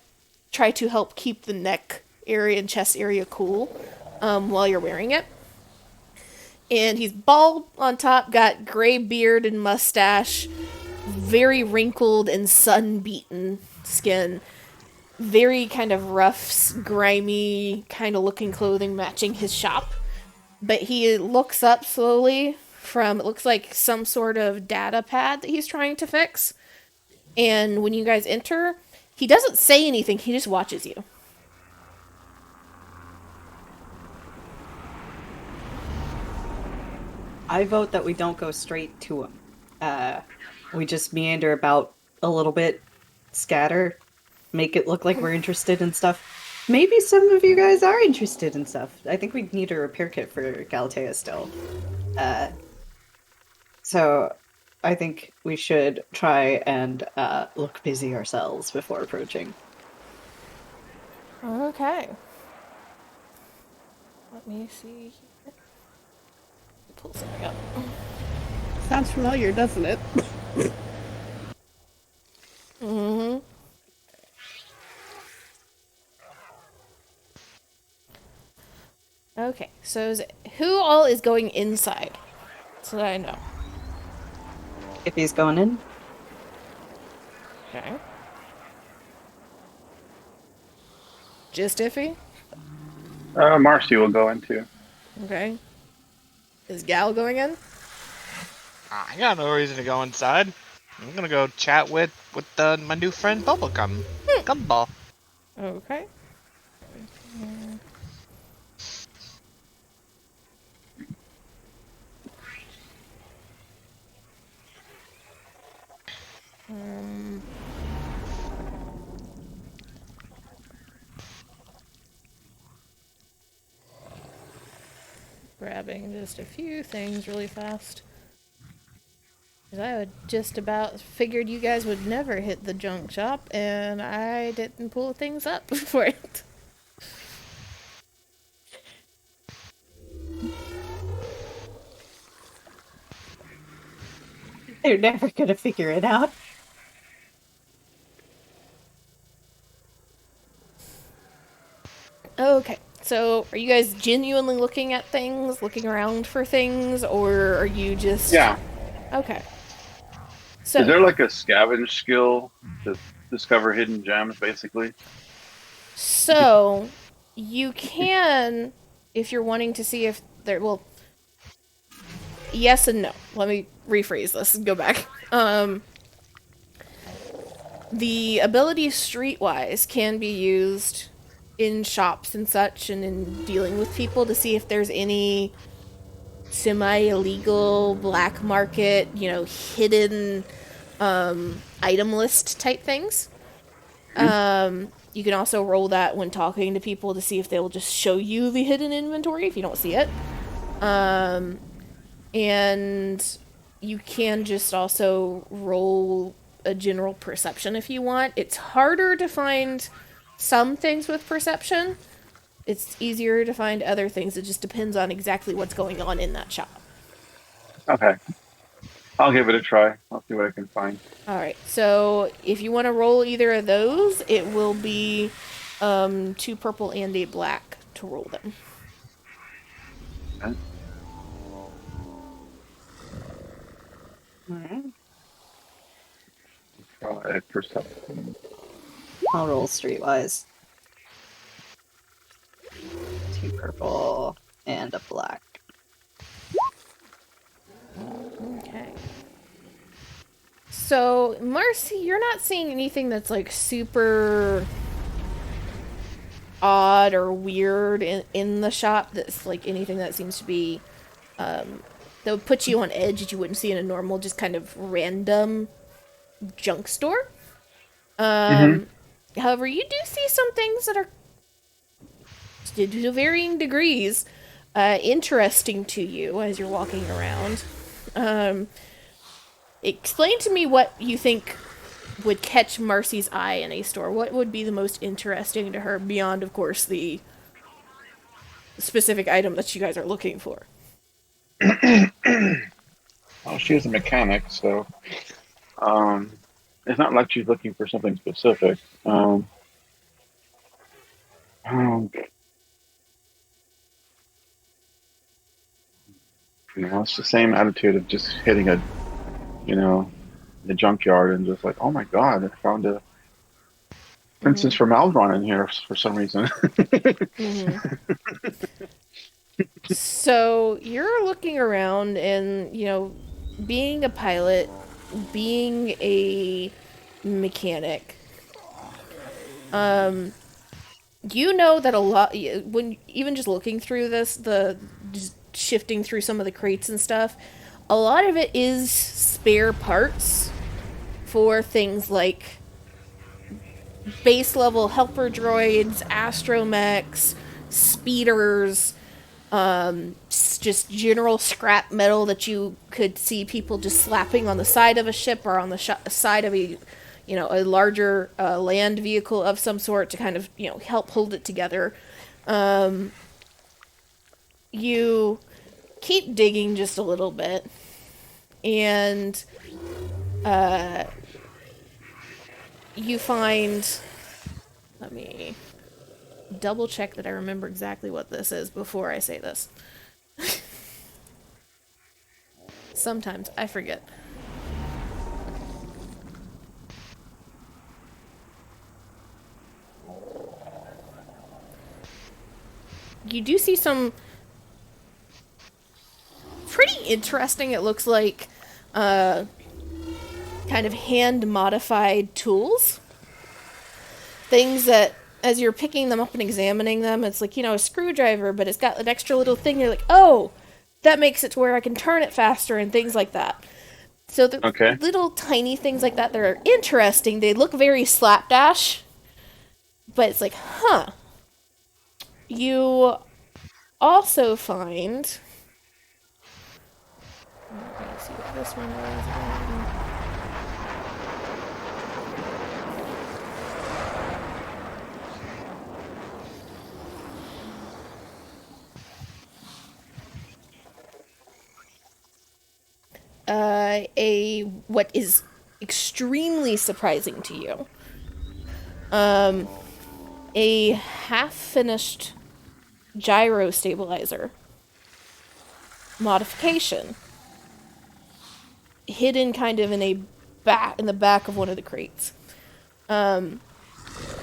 [SPEAKER 2] try to help keep the neck area and chest area cool while you're wearing it. And he's bald on top, got gray beard and mustache, very wrinkled and sun-beaten skin, very kind of rough, grimy kind of looking clothing matching his shop. But he looks up slowly from, it looks like some sort of data pad that he's trying to fix. And when you guys enter, he doesn't say anything, he just watches you.
[SPEAKER 1] I vote that we don't go straight to him. We just meander about a little bit, scatter, make it look like we're interested in stuff. Maybe some of you guys are interested in stuff. I think we need a repair kit for Galatea still. So I think we should try and look busy ourselves before approaching.
[SPEAKER 2] Okay. Let me see here. Pull something up.
[SPEAKER 5] Sounds familiar, doesn't it?
[SPEAKER 2] Mm-hmm. Okay, so who all is going inside? So that I know.
[SPEAKER 1] If he's going in,
[SPEAKER 2] Okay. Just Iffy?
[SPEAKER 3] Marcy will go into.
[SPEAKER 2] Okay. Is Gal going in?
[SPEAKER 4] I got no reason to go inside. I'm gonna go chat with my new friend Bubblegum. Gumball.
[SPEAKER 2] Okay. Um, Grabbing just a few things really fast. 'Cause I would just about figured you guys would never hit the junk shop, and I didn't pull things up for it.
[SPEAKER 1] they're never gonna figure it out.
[SPEAKER 2] Okay, so are you guys genuinely looking at things, looking around for things, or are you just...
[SPEAKER 3] Yeah.
[SPEAKER 2] Okay.
[SPEAKER 3] Is
[SPEAKER 2] So,
[SPEAKER 3] there like a scavenge skill to discover hidden gems, basically?
[SPEAKER 2] so you can, if you're wanting to see if there... Well, yes and no. Let me rephrase this and go back. The ability Streetwise can be used in shops and such and in dealing with people to see if there's any semi-illegal black market, hidden item list type things. You can also roll that when talking to people to see if they will just show you the hidden inventory if you don't see it. And you can just also roll a general perception if you want. It's harder to find some things with perception. It's easier to find other things. It just depends on exactly what's going on in that shop.
[SPEAKER 3] Okay. I'll give it a try. I'll see what I can find.
[SPEAKER 2] Alright, so if you want to roll either of those, it will be 2 purple and a black to roll them.
[SPEAKER 3] Okay.
[SPEAKER 1] Alright.
[SPEAKER 3] Try perception.
[SPEAKER 1] I'll roll streetwise. 2 purple and a black.
[SPEAKER 2] Okay. So, Marcy, you're not seeing anything that's like super odd or weird in the shop that's like anything that seems to be that would put you on edge that you wouldn't see in a normal just kind of random junk store. However, you do see some things that are to varying degrees interesting to you as you're walking around. Explain to me what you think would catch Marcy's eye in a store. What would be the most interesting to her beyond, of course, the specific item that you guys are looking for?
[SPEAKER 3] Well, she is a mechanic, so it's not like she's looking for something specific. It's the same attitude of just hitting you know, the junkyard and just like, oh my God, I found a Princess
[SPEAKER 2] Mm-hmm.
[SPEAKER 3] from Aldron in here for some reason.
[SPEAKER 2] Mm-hmm. So you're looking around, and being a pilot, being a mechanic, you know that a lot when even just looking through this, the just shifting through some of the crates and stuff, a lot of it is spare parts for things like base level helper droids, astromechs, speeders, just general scrap metal that you could see people just slapping on the side of a ship or on the side of a larger land vehicle of some sort to kind of help hold it together. You keep digging just a little bit, and you find. Let me double check that I remember exactly what this is before I say this. Sometimes I forget. You do see some pretty interesting, it looks like, kind of hand modified tools. Things that, as you're picking them up and examining them, it's like, a screwdriver, but it's got an extra little thing. You're like, oh, that makes it to where I can turn it faster and things like that. So the
[SPEAKER 3] Okay.
[SPEAKER 2] little tiny things like that are interesting. They look very slapdash, but it's like, huh. You also find. Let me see what this one was again. A what is extremely surprising to you. A half-finished gyro stabilizer modification, hidden kind of in the back of one of the crates. And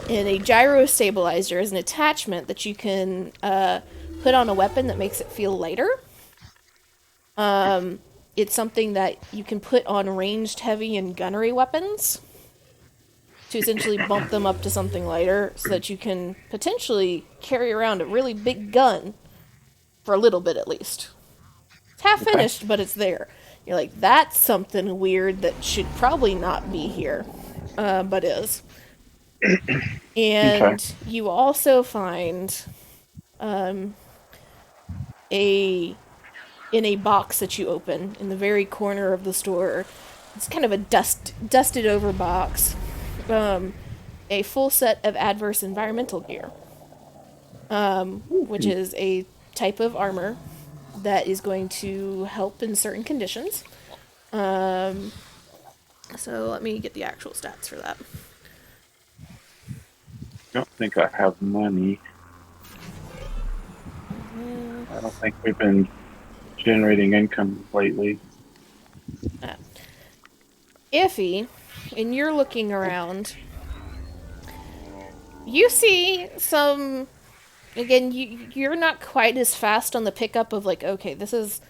[SPEAKER 2] a gyro stabilizer is an attachment that you can put on a weapon that makes it feel lighter. It's something that you can put on ranged heavy and gunnery weapons to essentially bump them up to something lighter so that you can potentially carry around a really big gun for a little bit at least. It's half
[SPEAKER 3] Okay.
[SPEAKER 2] finished, but it's there. You're like, that's something weird that should probably not be here, but is.
[SPEAKER 3] Okay.
[SPEAKER 2] And you also find a in a box that you open in the very corner of the store. It's kind of a dusted over box. A full set of adverse environmental gear, which is a type of armor that is going to help in certain conditions. So let me get the actual stats for that.
[SPEAKER 3] Don't think I have money. I don't think we've been generating income lately.
[SPEAKER 2] Iffy, and you're looking around, you see some. Again, you're not quite as fast on the pickup of like, okay, this is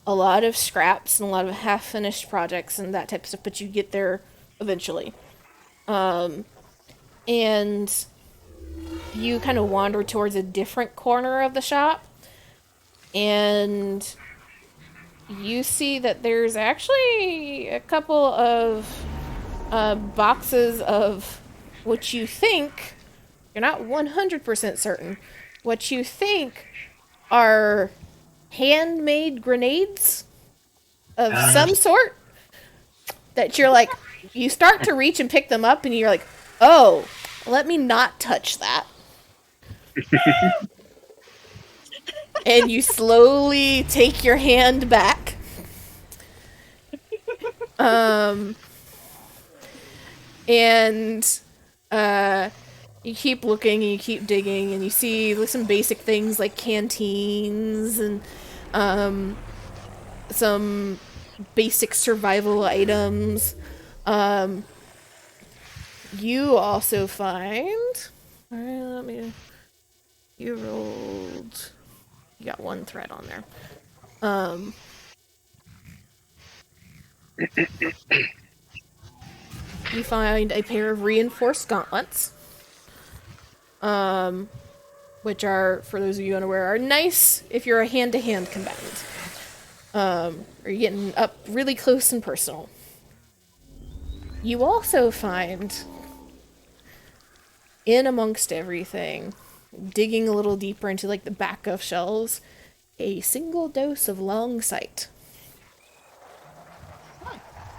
[SPEAKER 2] a lot of scraps and a lot of half-finished projects and that type of stuff, but you get there eventually. And you kind of wander towards a different corner of the shop, and you see that there's actually a couple of boxes of what you think, you're not 100% certain, what you think are handmade grenades of some sort that you're like, you start to reach and pick them up and you're like, oh, let me not touch that. And you slowly take your hand back. And you keep looking and you keep digging and you see some basic things like canteens and some basic survival items. You also find. Alright, let me. You rolled. You got one thread on there. You find a pair of reinforced gauntlets. Which are, for those of you unaware, are nice if you're a hand-to-hand combatant. Or you're getting up really close and personal. You also find, in amongst everything, digging a little deeper into like the back of shelves, a single dose of long sight.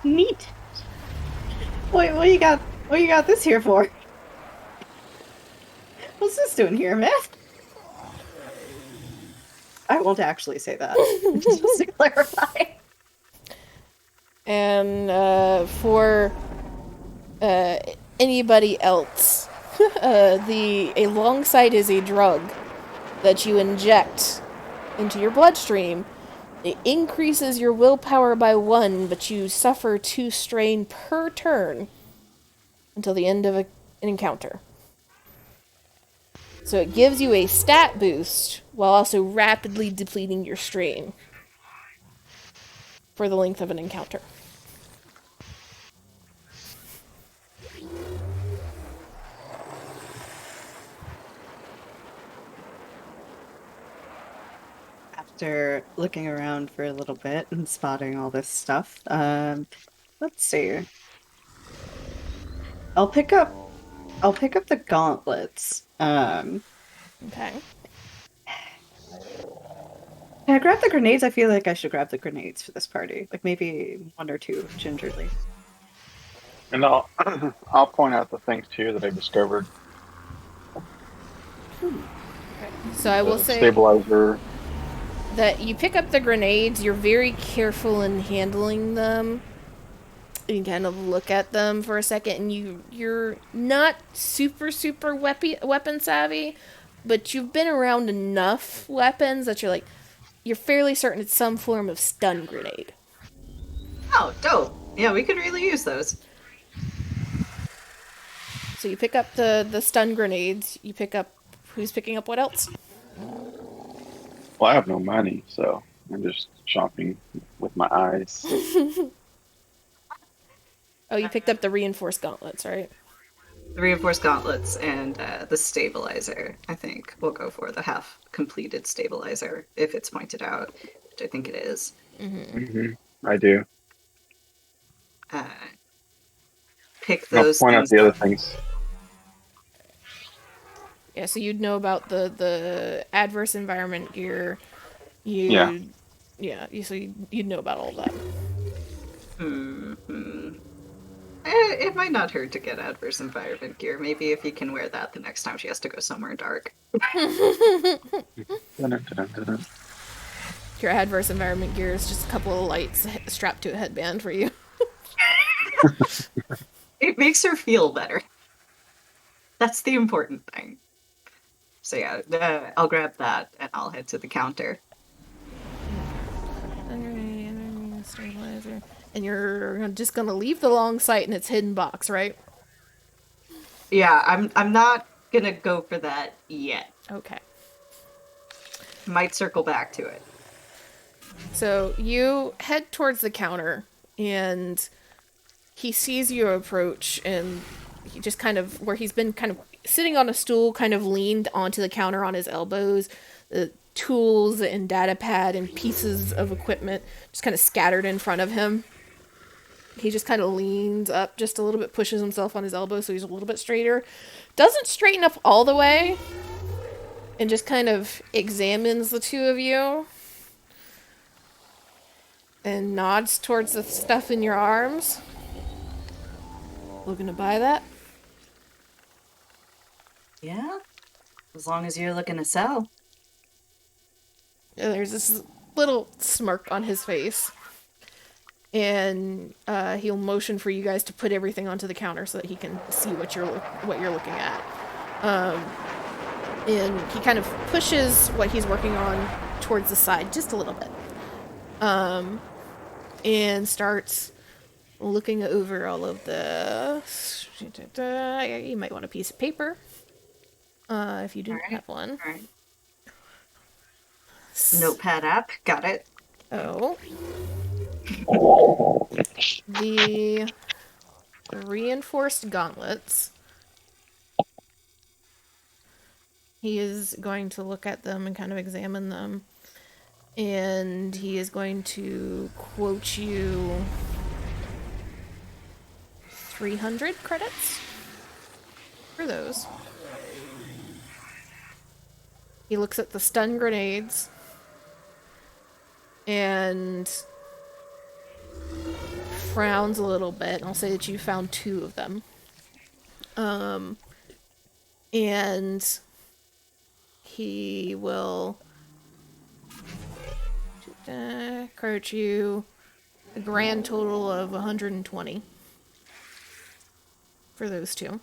[SPEAKER 1] Neat. What you got? What you got this here for? What's this doing here, man? I won't actually say that. Just to clarify.
[SPEAKER 2] And for anybody else, a long sight is a drug that you inject into your bloodstream. It increases your willpower by 1, but you suffer 2 strain per turn until the end of an encounter. So it gives you a stat boost while also rapidly depleting your strain for the length of an encounter.
[SPEAKER 1] After looking around for a little bit and spotting all this stuff, let's see. I'll pick up the gauntlets.
[SPEAKER 2] Okay.
[SPEAKER 1] Can I grab the grenades? I feel like I should grab the grenades for this party. Like maybe 1 or 2 gingerly.
[SPEAKER 3] And I'll point out the things too that I discovered.
[SPEAKER 2] So I will
[SPEAKER 3] The
[SPEAKER 2] say
[SPEAKER 3] stabilizer.
[SPEAKER 2] that you pick up the grenades, you're very careful in handling them. You kind of look at them for a second, and you're not super weapon savvy, but you've been around enough weapons that you're fairly certain it's some form of stun grenade.
[SPEAKER 1] Oh, dope. Yeah, we could really use those.
[SPEAKER 2] So you pick up the stun grenades. You pick up who's picking up what else?
[SPEAKER 3] Well, I have no money, so I'm just shopping with my eyes.
[SPEAKER 2] Oh, you picked up the reinforced gauntlets, right?
[SPEAKER 1] The reinforced gauntlets and the stabilizer, I think we'll go for the half completed stabilizer if it's pointed out, which I think it is.
[SPEAKER 3] I do.
[SPEAKER 1] Pick
[SPEAKER 3] And I'll
[SPEAKER 1] those
[SPEAKER 3] point out
[SPEAKER 1] things
[SPEAKER 3] the other
[SPEAKER 1] up.
[SPEAKER 3] things.
[SPEAKER 2] Yeah, so you'd know about the adverse environment gear.
[SPEAKER 3] Yeah.
[SPEAKER 2] So you'd know about all that.
[SPEAKER 1] It might not hurt to get adverse environment gear. Maybe if you can wear that the next time she has to go somewhere dark.
[SPEAKER 3] Dun-dun-dun-dun-dun.
[SPEAKER 2] Your adverse environment gear is just a couple of lights strapped to a headband for you.
[SPEAKER 1] It makes her feel better. That's the important thing. So yeah, I'll grab that and I'll head to the counter.
[SPEAKER 2] Stabilizer. And you're just gonna leave the long sight in its hidden box, right?
[SPEAKER 1] Yeah, I'm not gonna go for that yet.
[SPEAKER 2] Okay.
[SPEAKER 1] Might circle back to it.
[SPEAKER 2] So you head towards the counter, and he sees you approach, and he just kind of, where he's been kind of sitting on a stool, kind of leaned onto the counter on his elbows, the tools and data pad and pieces of equipment just kind of scattered in front of him. He just kind of leans up just a little bit, pushes himself on his elbow so he's a little bit straighter. Doesn't straighten up all the way, and just kind of examines the two of you. And nods towards the stuff in your arms. Looking to buy that?
[SPEAKER 1] Yeah, as long as you're looking to sell.
[SPEAKER 2] And there's this little smirk on his face. And he'll motion for you guys to put everything onto the counter so that he can see what you're looking at. And he kind of pushes what he's working on towards the side just a little bit. and starts looking over all of the... You might want a piece of paper, if you didn't have one.
[SPEAKER 1] All right. Notepad app. Got it.
[SPEAKER 2] Oh. The reinforced gauntlets. He is going to look at them and kind of examine them. And he is going to quote you 300 credits for those. He looks at the stun grenades and frowns a little bit, and I'll say that you found 2 of them. And he will credit you a grand total of 120 for those 2.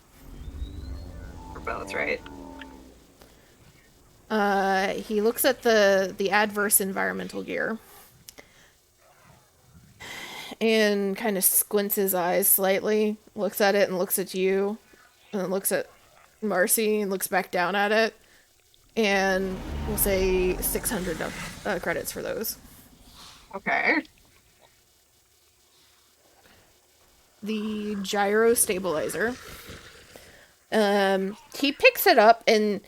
[SPEAKER 1] For both, right?
[SPEAKER 2] He looks at the adverse environmental gear and kind of squints his eyes slightly, looks at it and looks at you, and then looks at Marcy and looks back down at it, and we'll say 600 credits for those.
[SPEAKER 1] Okay.
[SPEAKER 2] The gyro stabilizer. He picks it up, and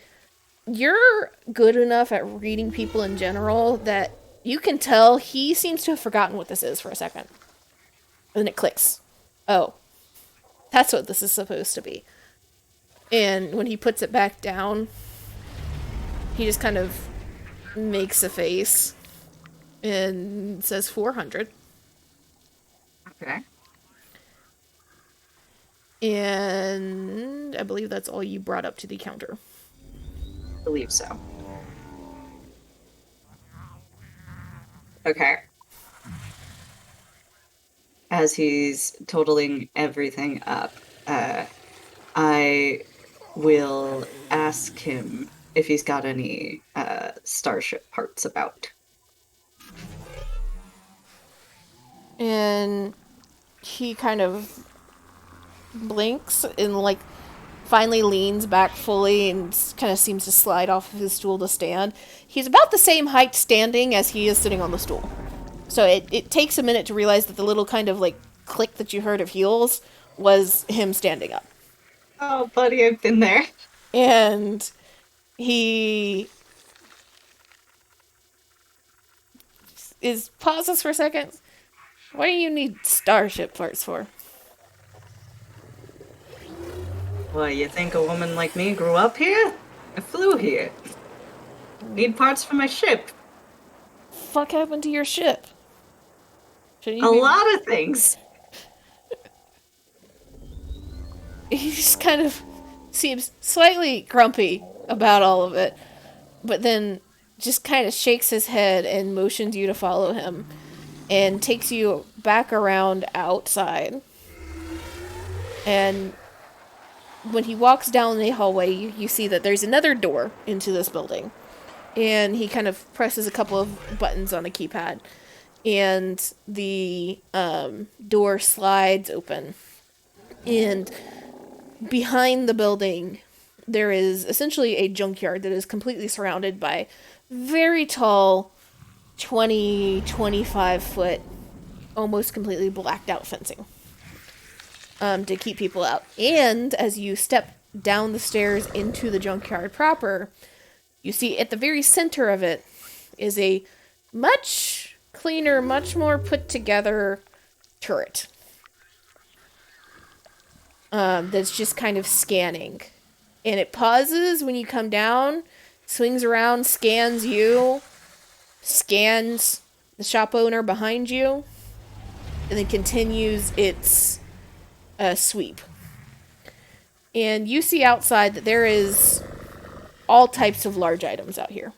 [SPEAKER 2] you're good enough at reading people in general that you can tell he seems to have forgotten what this is for a second. And then it clicks. Oh, that's what this is supposed to be. And when he puts it back down, he just kind of makes a face and says 400.
[SPEAKER 1] Okay.
[SPEAKER 2] And I believe that's all you brought up to the counter.
[SPEAKER 1] I believe so. Okay. As he's totaling everything up, I will ask him if he's got any starship parts about.
[SPEAKER 2] And he kind of blinks and, like, finally leans back fully and kind of seems to slide off of his stool to stand. He's about the same height standing as he is sitting on the stool. So it takes a minute to realize that the little kind of, like, click that you heard of heels was him standing up.
[SPEAKER 1] Oh, buddy, I've been there.
[SPEAKER 2] And he pauses for a second. What do you need starship parts for?
[SPEAKER 1] Well, you think a woman like me grew up here? I flew here. Need parts for my ship.
[SPEAKER 2] Fuck happened to your ship?
[SPEAKER 1] A lot of things.
[SPEAKER 2] He just kind of seems slightly grumpy about all of it, but then just kind of shakes his head and motions you to follow him and takes you back around outside. And when he walks down the hallway, you see that there's another door into this building. And he kind of presses a couple of buttons on a keypad. And the door slides open. And behind the building, there is essentially a junkyard that is completely surrounded by very tall, 25 foot, almost completely blacked out fencing. To keep people out. And as you step down the stairs into the junkyard proper, you see at the very center of it is a much cleaner, much more put together turret. That's just kind of scanning. And it pauses when you come down, swings around, scans you, scans the shop owner behind you, and then continues its sweep. And you see outside that there is all types of large items out here.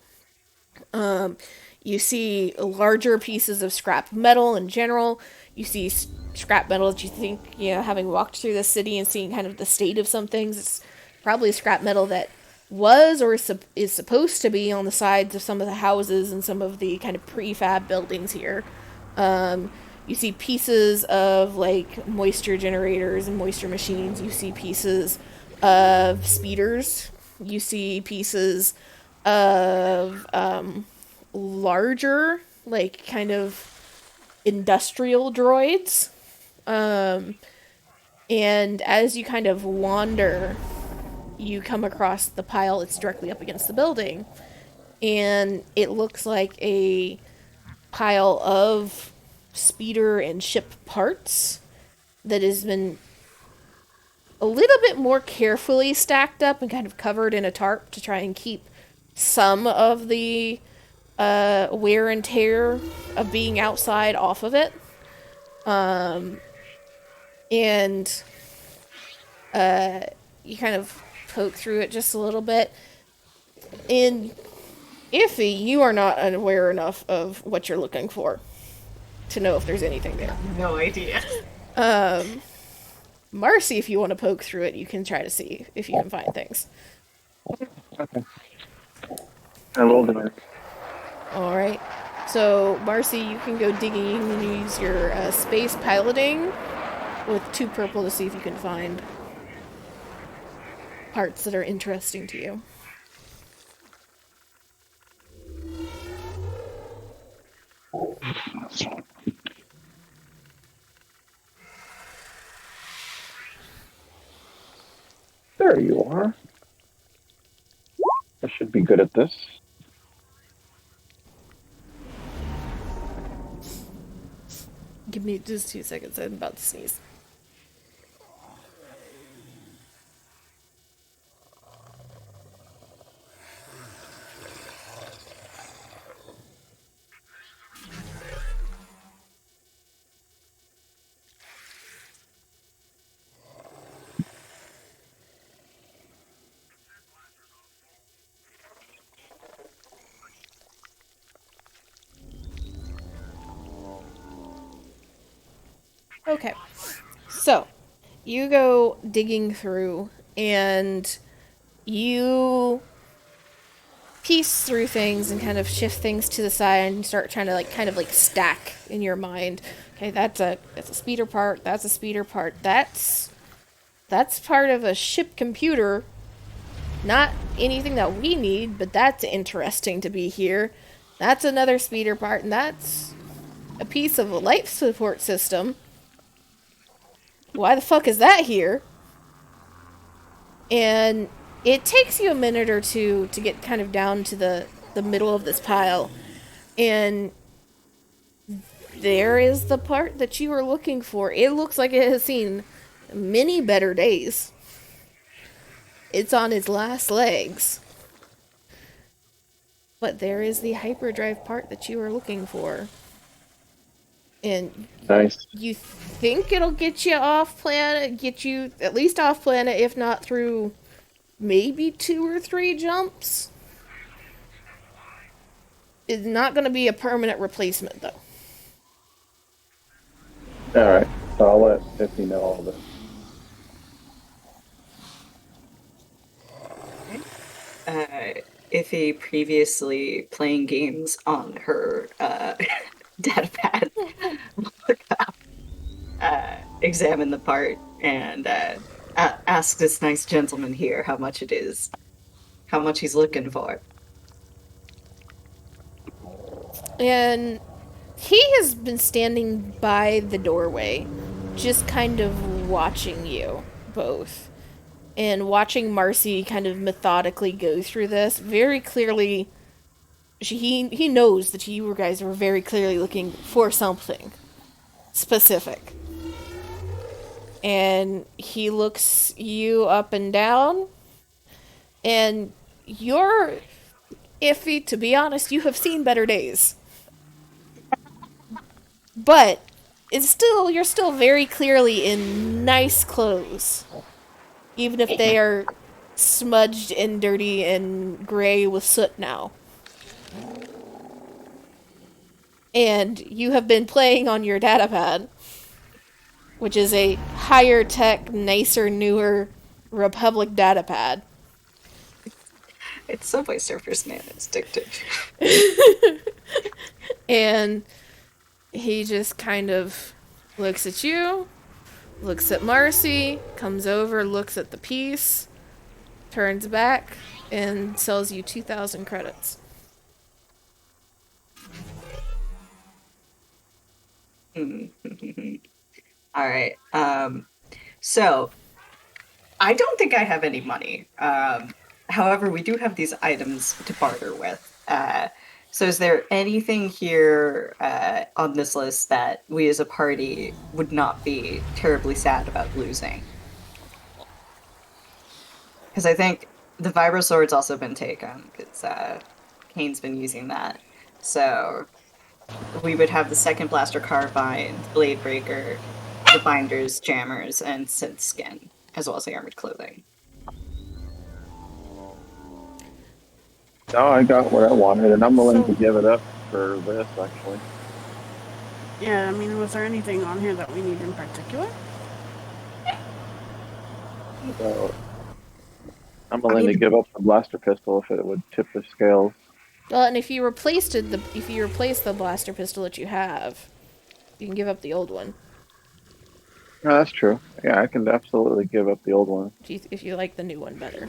[SPEAKER 2] You see larger pieces of scrap metal in general. You see scrap metal that you think, having walked through the city and seeing kind of the state of some things, it's probably scrap metal that was or is supposed to be on the sides of some of the houses and some of the kind of prefab buildings here. You see pieces of like moisture generators and moisture machines. You see pieces of speeders. You see pieces of larger, like kind of industrial droids. Um, and as you kind of wander, you come across the pile that's directly up against the building. And it looks like a pile of speeder and ship parts that has been a little bit more carefully stacked up and kind of covered in a tarp to try and keep some of the wear and tear of being outside off of it. And you kind of poke through it just a little bit. And Iffy, you are not aware enough of what you're looking for to know if there's anything there.
[SPEAKER 1] No idea.
[SPEAKER 2] Marcy, if you want to poke through it, you can try to see if you can find things.
[SPEAKER 3] Okay. I will do it.
[SPEAKER 2] All right. So, Marcy, you can go digging. You can use your space piloting with 2 purple to see if you can find parts that are interesting to you.
[SPEAKER 3] There you are. I should be good at this.
[SPEAKER 2] Give me just 2 seconds. I'm about to sneeze. Okay. So, you go digging through and you piece through things and kind of shift things to the side and start trying to like kind of like stack in your mind. Okay, that's a speeder part, that's a speeder part. That's part of a ship computer. Not anything that we need, but that's interesting to be here. That's another speeder part, and that's a piece of a life support system. Why the fuck is that here? And it takes you a minute or two to get kind of down to the middle of this pile. And there is the part that you were looking for. It looks like it has seen many better days. It's on its last legs. But there is the hyperdrive part that you were looking for. And
[SPEAKER 3] Nice.
[SPEAKER 2] you think it'll get you off planet, get you at least off planet, if not through maybe 2 or 3 jumps. It's not going to be a permanent replacement, though.
[SPEAKER 3] Alright. So I'll let Tiffany know all this.
[SPEAKER 1] Iffy previously playing games on her datapad examine the part and ask this nice gentleman here how much it is, how much he's looking for.
[SPEAKER 2] And he has been standing by the doorway, just kind of watching you both. And watching Marcy kind of methodically go through this. Very clearly, he knows that you guys were very clearly looking for something specific. And he looks you up and down. And you're iffy, to be honest, you have seen better days. But you're still very clearly in nice clothes. Even if they are smudged and dirty and gray with soot now. And you have been playing on your datapad, which is a higher tech, nicer, newer Republic datapad.
[SPEAKER 1] It's Subway Surfers, man. It's addictive.
[SPEAKER 2] And He just kind of looks at you, looks at Marcy, comes over, looks at the piece, turns back, and sells you 2,000 credits.
[SPEAKER 1] All right. So I don't think I have any money. However, we do have these items to barter with. So is there anything here on this list that we as a party would not be terribly sad about losing? Because I think the vibro sword's also been taken, because Kane's been using that. So we would have the second blaster carbine, the blade breaker, the binders, jammers, and synth skin, as well as the armored clothing.
[SPEAKER 3] No, I got what I wanted, and I'm willing
[SPEAKER 5] So-
[SPEAKER 3] to give it up for this, actually.
[SPEAKER 5] Yeah, I mean, was there anything on here that we need in particular?
[SPEAKER 3] So I'm willing to give up the blaster pistol if it would tip the scales.
[SPEAKER 2] Well, and if you replace the blaster pistol that you have, you can give up the old one
[SPEAKER 3] No, that's true. Yeah, I can absolutely give up the old one.
[SPEAKER 2] if you like the new one better.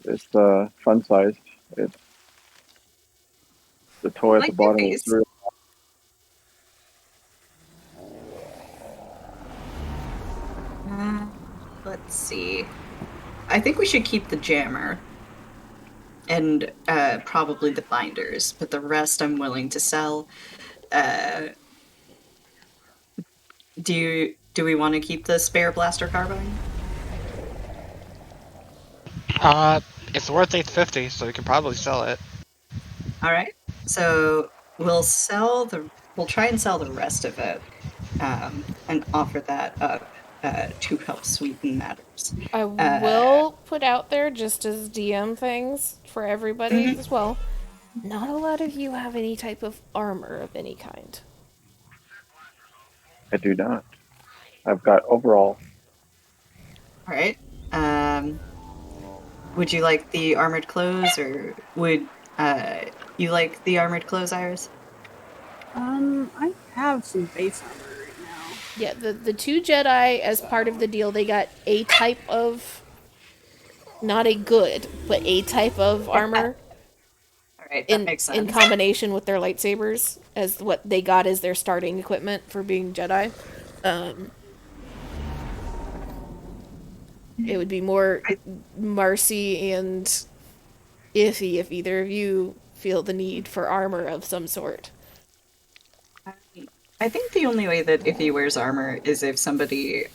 [SPEAKER 3] It's fun sized. It's the toy at
[SPEAKER 1] Like
[SPEAKER 3] the bottom
[SPEAKER 1] movies.
[SPEAKER 3] is real.
[SPEAKER 1] Let's see. I think we should keep the jammer and probably the binders, but the rest I'm willing to sell. Uh, do we want to keep the spare blaster carbine?
[SPEAKER 4] It's worth 850, so we can probably sell it.
[SPEAKER 1] All right. So we'll try and sell the rest of it, and offer that up to help sweeten matters.
[SPEAKER 2] I will put out there, just as DM things for everybody as well. Not a lot of you have any type of armor of any kind.
[SPEAKER 3] I do not. I've got overall.
[SPEAKER 1] All right. Would you like the armored clothes, or would you like the armored clothes, Iris?
[SPEAKER 5] I have some base armor right now.
[SPEAKER 2] Yeah, the two Jedi, as part of the deal, they got a type of, not a good, but a type of armor
[SPEAKER 1] All right, that
[SPEAKER 2] in
[SPEAKER 1] makes sense.
[SPEAKER 2] in combination with their lightsabers as what they got as their starting equipment for being Jedi. It would be more Marcy and Iffy if either of you feel the need for armor of some sort.
[SPEAKER 1] I think the only way that if he wears armor is if somebody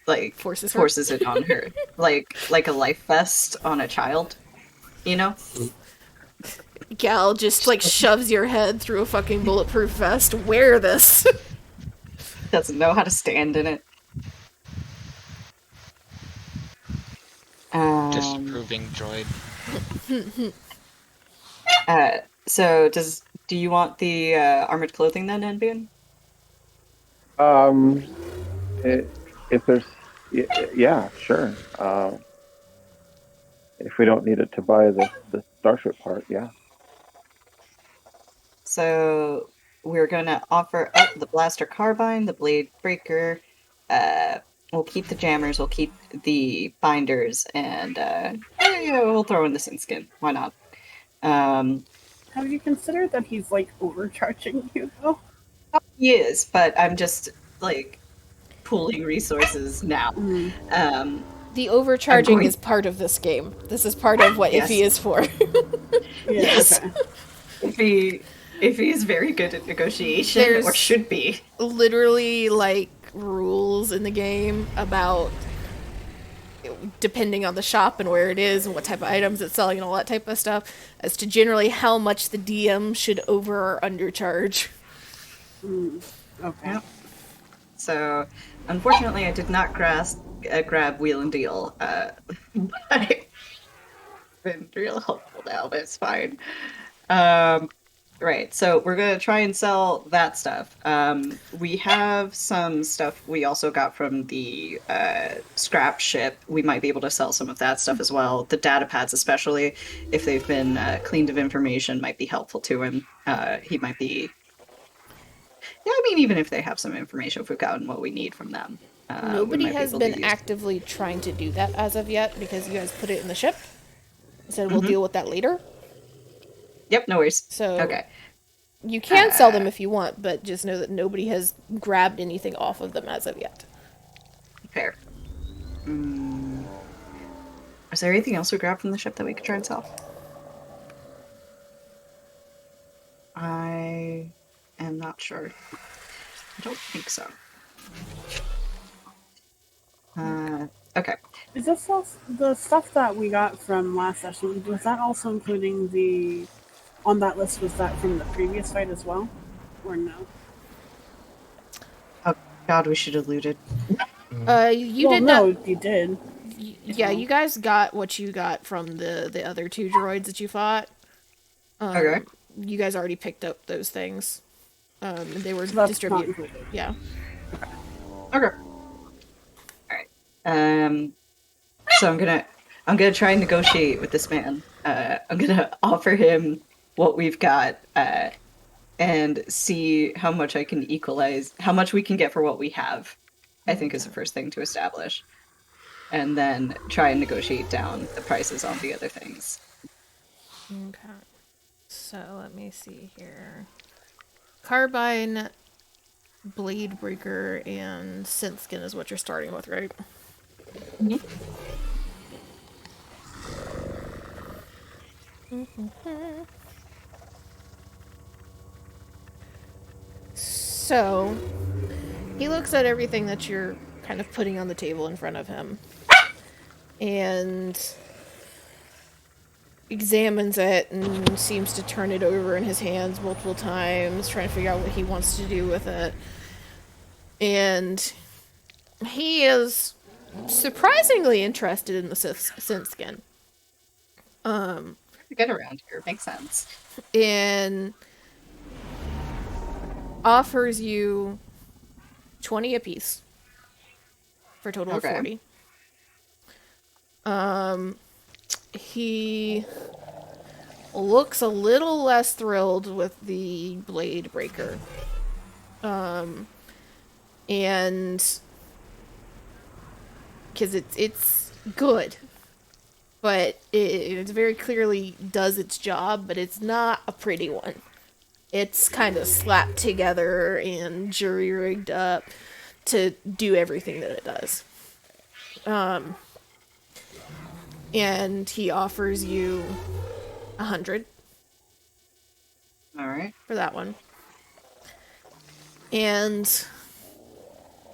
[SPEAKER 1] like
[SPEAKER 2] Forces her?
[SPEAKER 1] forces it on her, like a life vest on a child, you know?
[SPEAKER 2] Gal just like shoves your head through a fucking bulletproof vest. Wear this.
[SPEAKER 1] Doesn't know how to stand in it.
[SPEAKER 4] Disapproving droid.
[SPEAKER 1] So do you want the armored clothing then, Enbian?
[SPEAKER 3] If there's, yeah, sure. If we don't need it to buy the starship part, yeah.
[SPEAKER 1] So we're gonna offer up the blaster carbine, the blade breaker. We'll keep the jammers. We'll keep the binders, and we'll throw in the sin skin. Why not?
[SPEAKER 5] Have you considered that he's like overcharging you though?
[SPEAKER 1] He is, but I'm just like pooling resources now.
[SPEAKER 2] The overcharging
[SPEAKER 1] going-
[SPEAKER 2] is part of this game. This is part of what
[SPEAKER 1] Yes.
[SPEAKER 2] Iffy is for.
[SPEAKER 5] Yeah,
[SPEAKER 1] Yes.
[SPEAKER 5] okay.
[SPEAKER 1] If he is very good at negotiation,
[SPEAKER 2] There's-
[SPEAKER 1] or should be.
[SPEAKER 2] Literally, like, rules in the game about, depending on the shop and where it is and what type of items it's selling and all that type of stuff, as to generally how much the DM should over or undercharge.
[SPEAKER 5] Okay.
[SPEAKER 1] So, unfortunately, I did not grab Wheel and Deal. But it's been real helpful now, but it's fine. Right, so we're gonna try and sell that stuff. We have some stuff we also got from the scrap ship. We might be able to sell some of that stuff as well. The data pads, especially if they've been cleaned of information, might be helpful to him. He might be Yeah, I mean, even if they have some information, if we've gotten what we need from them, we
[SPEAKER 2] Nobody
[SPEAKER 1] might be
[SPEAKER 2] has
[SPEAKER 1] able to
[SPEAKER 2] been
[SPEAKER 1] use.
[SPEAKER 2] actively trying to do that as of yet because you guys put it in the ship. Said we'll
[SPEAKER 1] Mm-hmm.
[SPEAKER 2] deal with that later.
[SPEAKER 1] Yep, no worries.
[SPEAKER 2] So
[SPEAKER 1] Okay.
[SPEAKER 2] you can sell them
[SPEAKER 1] Uh,
[SPEAKER 2] if you want, but just know that nobody has grabbed anything off of them as of yet.
[SPEAKER 1] fair. Is there anything else we grabbed from the ship that we could try and sell? I am not sure. I don't think so. Okay.
[SPEAKER 5] Is this the stuff that we got from last session? Was that also including the on that list? Was that from the previous fight as well, or no?
[SPEAKER 1] Oh God, we should have looted.
[SPEAKER 2] You
[SPEAKER 5] Well,
[SPEAKER 2] did not.
[SPEAKER 5] no, you did.
[SPEAKER 2] Yeah, you guys got what you got from the other two droids that you fought.
[SPEAKER 1] Okay.
[SPEAKER 2] You guys already picked up those things. And they were
[SPEAKER 5] So that's not
[SPEAKER 2] distributed.
[SPEAKER 5] included.
[SPEAKER 2] Yeah.
[SPEAKER 1] Okay. All right. So I'm gonna try and negotiate with this man. I'm gonna offer him what we've got, and see how much I can equalize, how much we can get for what we have. I think is the first thing to establish, and then try and negotiate down the prices on the other things.
[SPEAKER 2] Okay. So let me see here. Carbine, Blade Breaker, and Synthskin is what you're starting with, right? So he looks at everything that you're kind of putting on the table in front of him and examines it and seems to turn it over in his hands multiple times, trying to figure out what he wants to do with it. And he is surprisingly interested in the synth
[SPEAKER 1] Get around here makes sense.
[SPEAKER 2] and offers you 20 apiece for a total of
[SPEAKER 1] Okay.
[SPEAKER 2] 40. He looks a little less thrilled with the Blade Breaker. And because it's good, but it very clearly does its job, but it's not a pretty one. It's kind of slapped together and jury rigged up to do everything that it does. And he offers you 100
[SPEAKER 1] All right.
[SPEAKER 2] for that one. And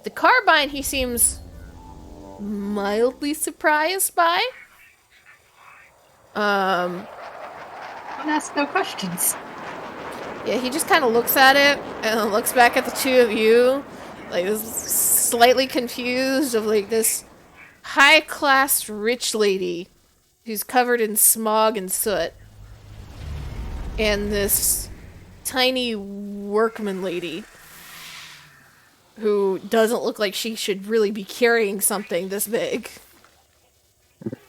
[SPEAKER 2] the carbine he seems mildly surprised by.
[SPEAKER 1] Don't ask no questions.
[SPEAKER 2] Yeah, he just kind of looks at it and then looks back at the two of you, like this slightly confused of like this high-class rich lady who's covered in smog and soot, and this tiny workman lady who doesn't look like she should really be carrying something this big.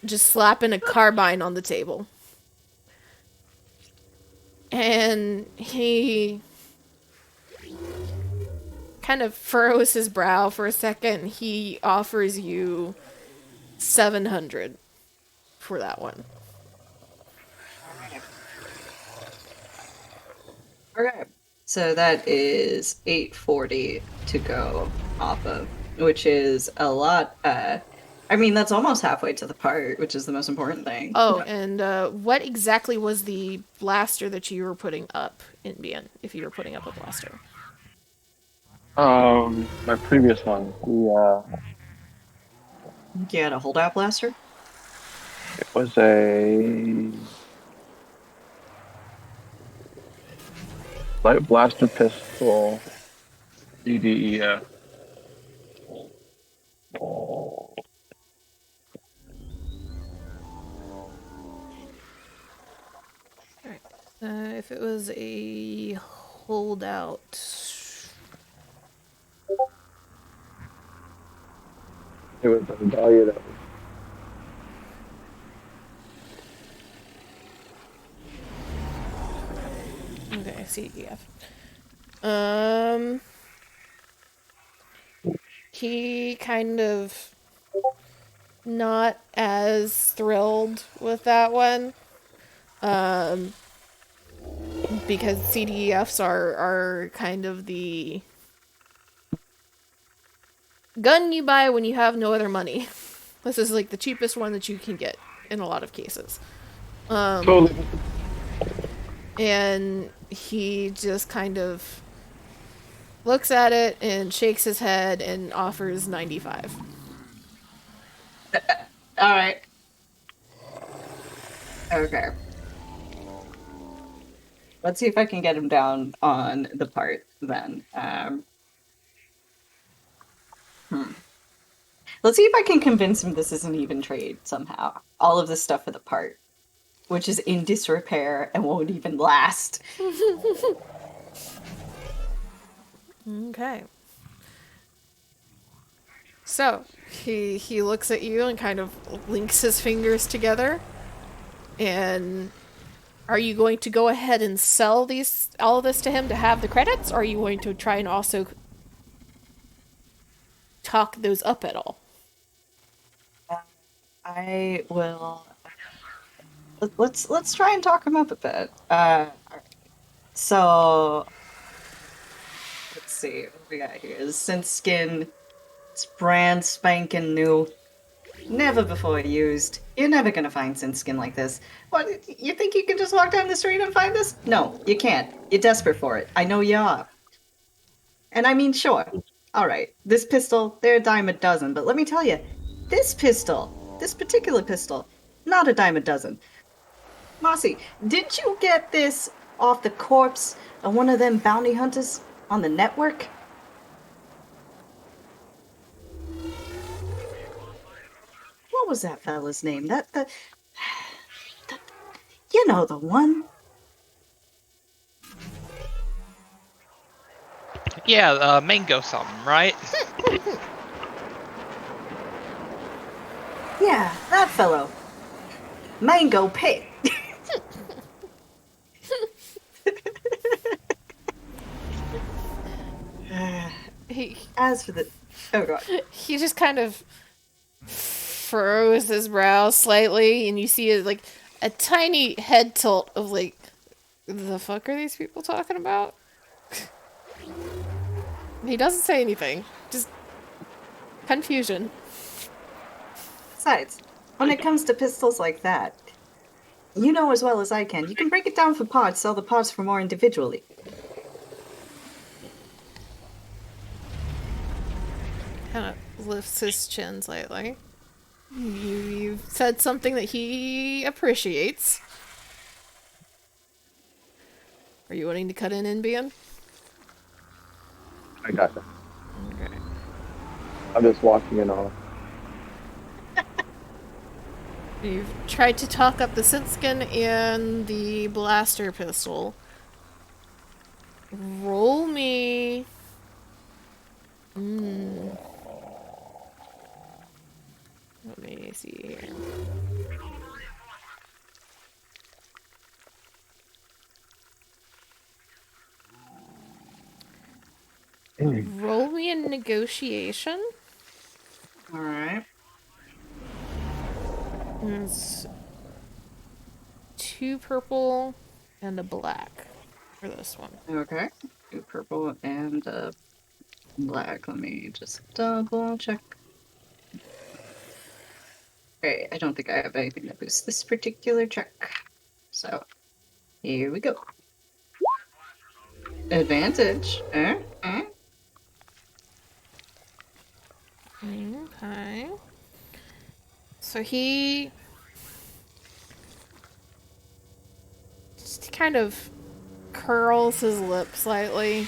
[SPEAKER 2] Just slapping a carbine on the table. And he kind of furrows his brow for a second. He offers you 700 for that one.
[SPEAKER 1] Okay. So that is 840 to go off of, which is a lot. I mean, that's almost halfway to the part, which is the most important thing.
[SPEAKER 2] Oh, and what exactly was the blaster that you were putting up in Bien, if you were putting up a blaster?
[SPEAKER 3] My previous one,
[SPEAKER 1] You had a holdout blaster?
[SPEAKER 3] it was a light blaster pistol, EDEF.
[SPEAKER 2] If it was a holdout...
[SPEAKER 3] It was a value that was
[SPEAKER 2] Okay, CDF. Um, he kind of not as thrilled with that one. Um, because CDEFs are kind of the gun you buy when you have no other money. This is like the cheapest one that you can get in a lot of cases.
[SPEAKER 3] Totally.
[SPEAKER 2] And he just kind of looks at it and shakes his head and offers 95.
[SPEAKER 1] All right. Okay. Let's see if I can get him down on the part then. Let's see if I can convince him this is an even trade somehow. All of this stuff for the part, which is in disrepair and won't even last.
[SPEAKER 2] Okay. So he looks at you and kind of links his fingers together. And are you going to go ahead and sell all of this to him to have the credits, or are you going to try and also talk those up at all?
[SPEAKER 1] I will. Let's try and talk him up a bit. All right. So let's see what we got here. The Synth skin. It's brand spanking new. Never before used. You're never gonna find synth skin like this. What, you think you can just walk down the street and find this? No, you can't. You're desperate for it. I know you are. And I mean, sure. Alright, this pistol, they're a dime a dozen, but let me tell you, this particular pistol, not a dime a dozen. Mossy, did you get this off the corpse of one of them bounty hunters on the network? What was that fella's name? You know the one.
[SPEAKER 4] Yeah, mango something, right?
[SPEAKER 1] Yeah, that fellow. Mango Pit.
[SPEAKER 2] He
[SPEAKER 1] As for the... Oh, God.
[SPEAKER 2] he just kind of furrows his brow slightly, and you see like a tiny head tilt of like, the fuck are these people talking about? He doesn't say anything, just confusion.
[SPEAKER 1] Besides, when it comes to pistols like that, you know as well as I can, you can break it down for parts, sell the parts for more individually.
[SPEAKER 2] Kind of lifts his chin slightly. You've said something that he appreciates. Are you wanting to cut in, Bian?
[SPEAKER 3] I got it.
[SPEAKER 2] Okay.
[SPEAKER 3] I'm just watching it all.
[SPEAKER 2] You've tried to talk up the synthskin and the blaster pistol. Roll me. Let me see here. Roll me a negotiation.
[SPEAKER 1] Alright.
[SPEAKER 2] It's 2 purple and a black for this one.
[SPEAKER 1] Okay. 2 purple and black. Let me just double check. Okay, I don't think I have anything that boosts this particular check. So, here we go. Advantage.
[SPEAKER 2] Okay. So he just kind of curls his lip slightly.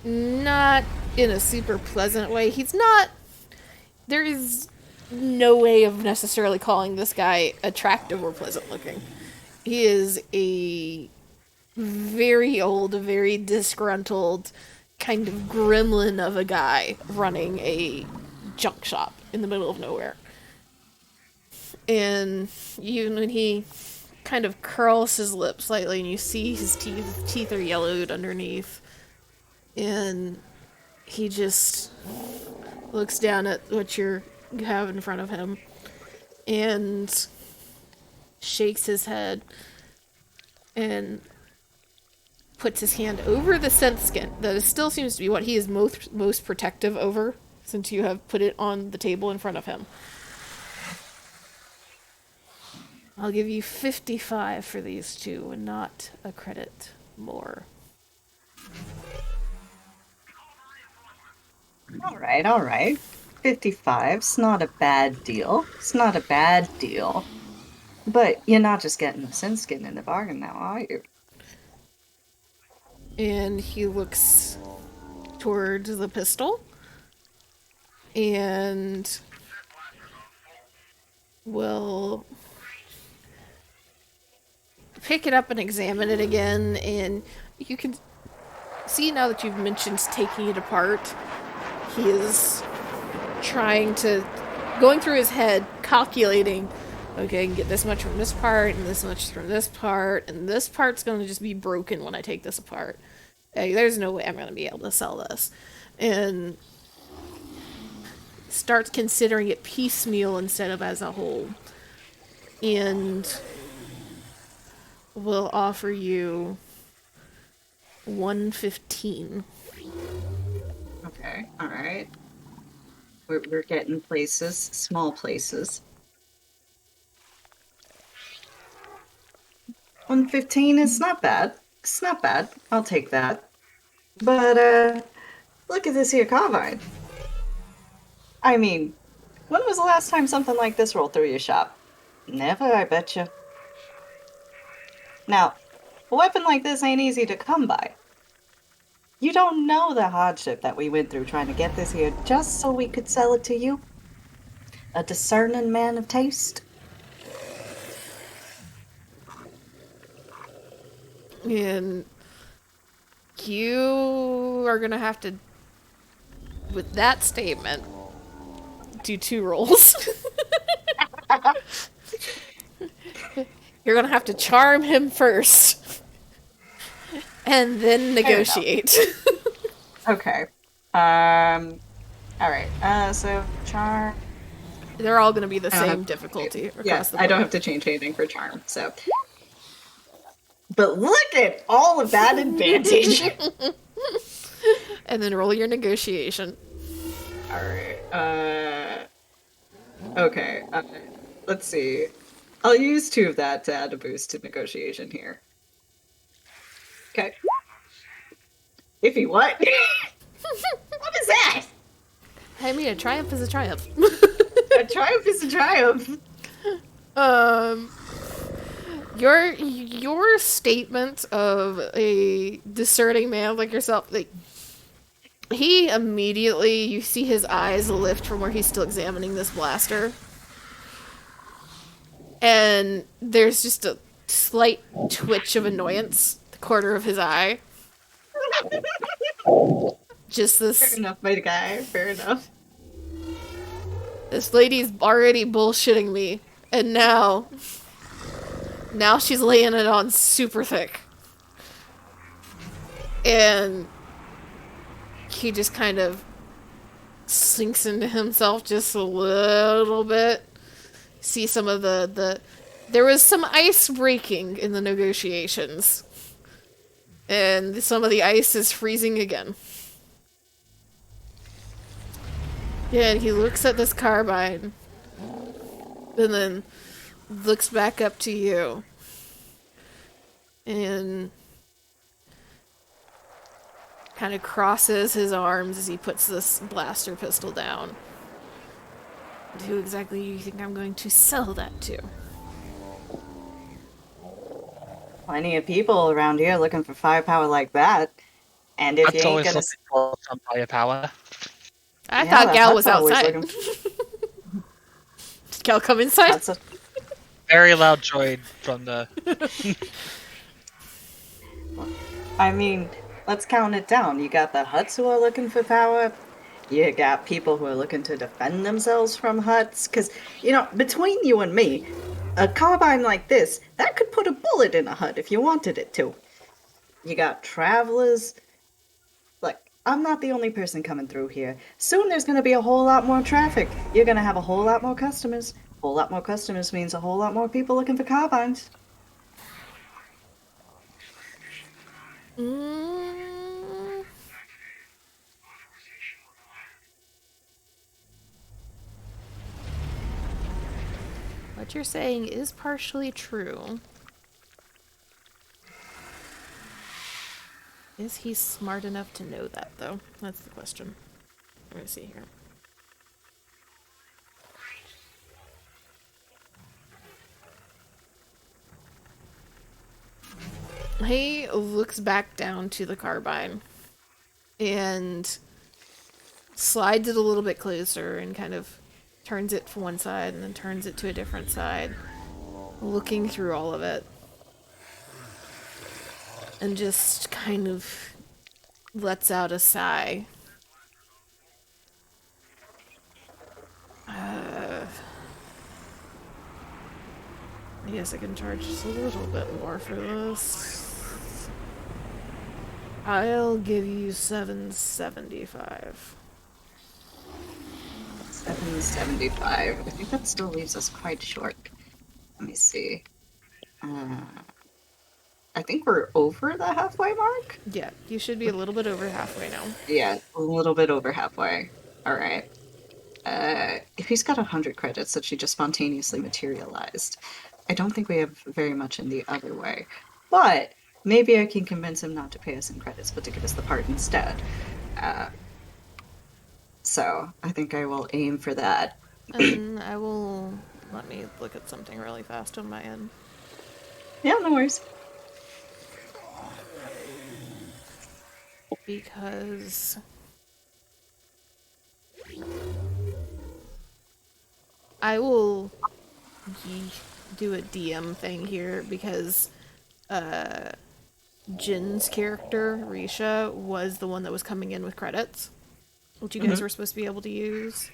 [SPEAKER 2] Not in a super pleasant way. He's not. There is no way of necessarily calling this guy attractive or pleasant looking. He is a very old, very disgruntled, kind of gremlin of a guy running a junk shop in the middle of nowhere. And even when he kind of curls his lips slightly and you see his teeth are yellowed underneath, And he just looks down at what you have in front of him and shakes his head and puts his hand over the scent skin. That still seems to be what he is most protective over, since you have put it on the table in front of him. I'll give you 55 for these two and not a credit more.
[SPEAKER 1] All right. 55's not a bad deal. It's not a bad deal. But you're not just getting the sin skin in the bargain now, are you?
[SPEAKER 2] And he looks towards the pistol and will pick it up and examine it again. And you can see, now that you've mentioned taking it apart, he is going through his head, calculating, okay, I can get this much from this part, and this much from this part, and this part's going to just be broken when I take this apart. Hey, there's no way I'm going to be able to sell this. And starts considering it piecemeal instead of as a whole. And will offer you 115.
[SPEAKER 1] Okay, all right. We're getting places, small places. 115 is not bad. It's not bad. I'll take that. But, look at this here carbine. I mean, when was the last time something like this rolled through your shop? Never, I betcha. Now, a weapon like this ain't easy to come by. You don't know the hardship that we went through trying to get this here just so we could sell it to you. A discerning man of taste.
[SPEAKER 2] And you are going to have to, with that statement, do 2 rolls. You're going to have to charm him first. And then negotiate.
[SPEAKER 1] Okay. Alright. So charm.
[SPEAKER 2] They're all going to be the same difficulty across the board.
[SPEAKER 1] I don't have to change anything for charm, so. But look at all of that advantage.
[SPEAKER 2] And then roll your negotiation.
[SPEAKER 1] Alright. Okay. Let's see. I'll use 2 of that to add a boost to negotiation here. Okay. Iffy, what? What is that?
[SPEAKER 2] I mean, a triumph is a triumph.
[SPEAKER 1] A triumph is a triumph.
[SPEAKER 2] Your statement of a discerning man like yourself, like, he immediately, you see his eyes lift from where he's still examining this blaster. And there's just a slight twitch of annoyance at the corner of his eye. Just this.
[SPEAKER 1] Fair enough, my guy. Fair enough.
[SPEAKER 2] This lady's already bullshitting me, and now she's laying it on super thick. And he just kind of sinks into himself just a little bit. See some of there was some ice breaking in the negotiations. And some of the ice is freezing again. Yeah, and he looks at this carbine. And then looks back up to you. And kind of crosses his arms as he puts this blaster pistol down. Who exactly do you think I'm going to sell that to?
[SPEAKER 1] Plenty of people around here looking for firepower like that. And if
[SPEAKER 4] That's
[SPEAKER 1] you ain't
[SPEAKER 4] always
[SPEAKER 1] gonna...
[SPEAKER 4] looking for some firepower.
[SPEAKER 2] I thought Gal was
[SPEAKER 1] Hutt's always
[SPEAKER 2] outside.
[SPEAKER 1] looking
[SPEAKER 2] Did Gal come inside?
[SPEAKER 1] That's a...
[SPEAKER 4] Very loud droid from the...
[SPEAKER 1] I mean, let's count it down. You got the Hutts who are looking for power. You got people who are looking to defend themselves from Hutts. Because, you know, between you and me, a carbine like this, that could put a bullet in a Hutt if you wanted it to. You got travelers. Like, I'm not the only person coming through here. Soon there's going to be a whole lot more traffic. You're going to have a whole lot more customers. A whole lot more customers means a whole lot more people looking for carbines.
[SPEAKER 2] Mm, what you're saying is partially true. Is he smart enough to know that, though? That's the question. Let me see here. He looks back down to the carbine and slides it a little bit closer and kind of turns it to one side and then turns it to a different side, looking through all of it. And just kind of lets out a sigh. I guess I can charge just a little bit more for this. I'll give you $7.75.
[SPEAKER 1] 775. I think that still leaves us quite short. Let me see. I think we're over the halfway mark.
[SPEAKER 2] Yeah, you should be a little bit over halfway now.
[SPEAKER 1] Yeah, a little bit over halfway. All right. If he's got 100 credits that she just spontaneously materialized, I don't think we have very much in the other way. But maybe I can convince him not to pay us in credits, but to give us the part instead. So I think I will aim for that.
[SPEAKER 2] And I will... Let me look at something really fast on my end.
[SPEAKER 1] Yeah, no worries.
[SPEAKER 2] Because... I will do a DM thing here because Jin's character, Risha, was the one that was coming in with credits, which you guys were supposed to be able to use.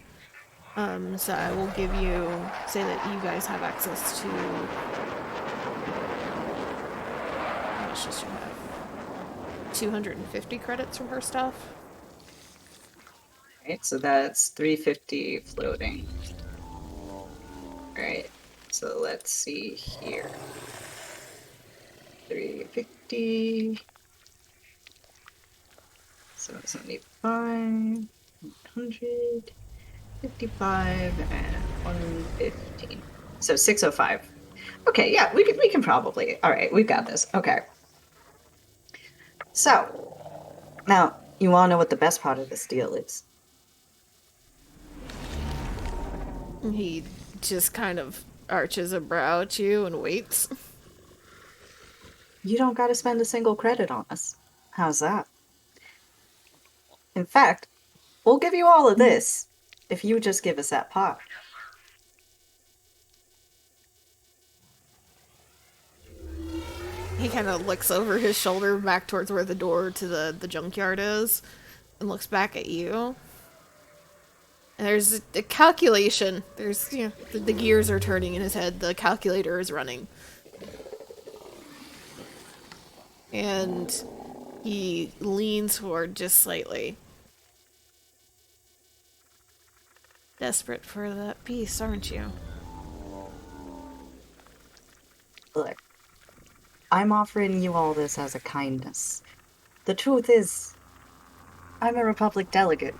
[SPEAKER 2] So I will give you, say that you guys have access to, how much does she have? 250 credits from her stuff.
[SPEAKER 1] Right, so that's 350 floating. Right, so let's see here. 350, 775, 100, 55, and 115. So 605. Okay, yeah, we can probably. All right, we've got this. Okay. So, now, you want to know what the best part of this deal is?
[SPEAKER 2] He just kind of arches a brow at you and waits.
[SPEAKER 1] You don't got to spend a single credit on us. How's that? In fact, we'll give you all of this if you just give us that pot.
[SPEAKER 2] He kind of looks over his shoulder back towards where the door to the junkyard is and looks back at you. And there's a calculation. There's, you know, the gears are turning in his head. The calculator is running. And he leans forward just slightly. Desperate for that piece, aren't you?
[SPEAKER 1] Look, I'm offering you all this as a kindness. The truth is, I'm a Republic delegate.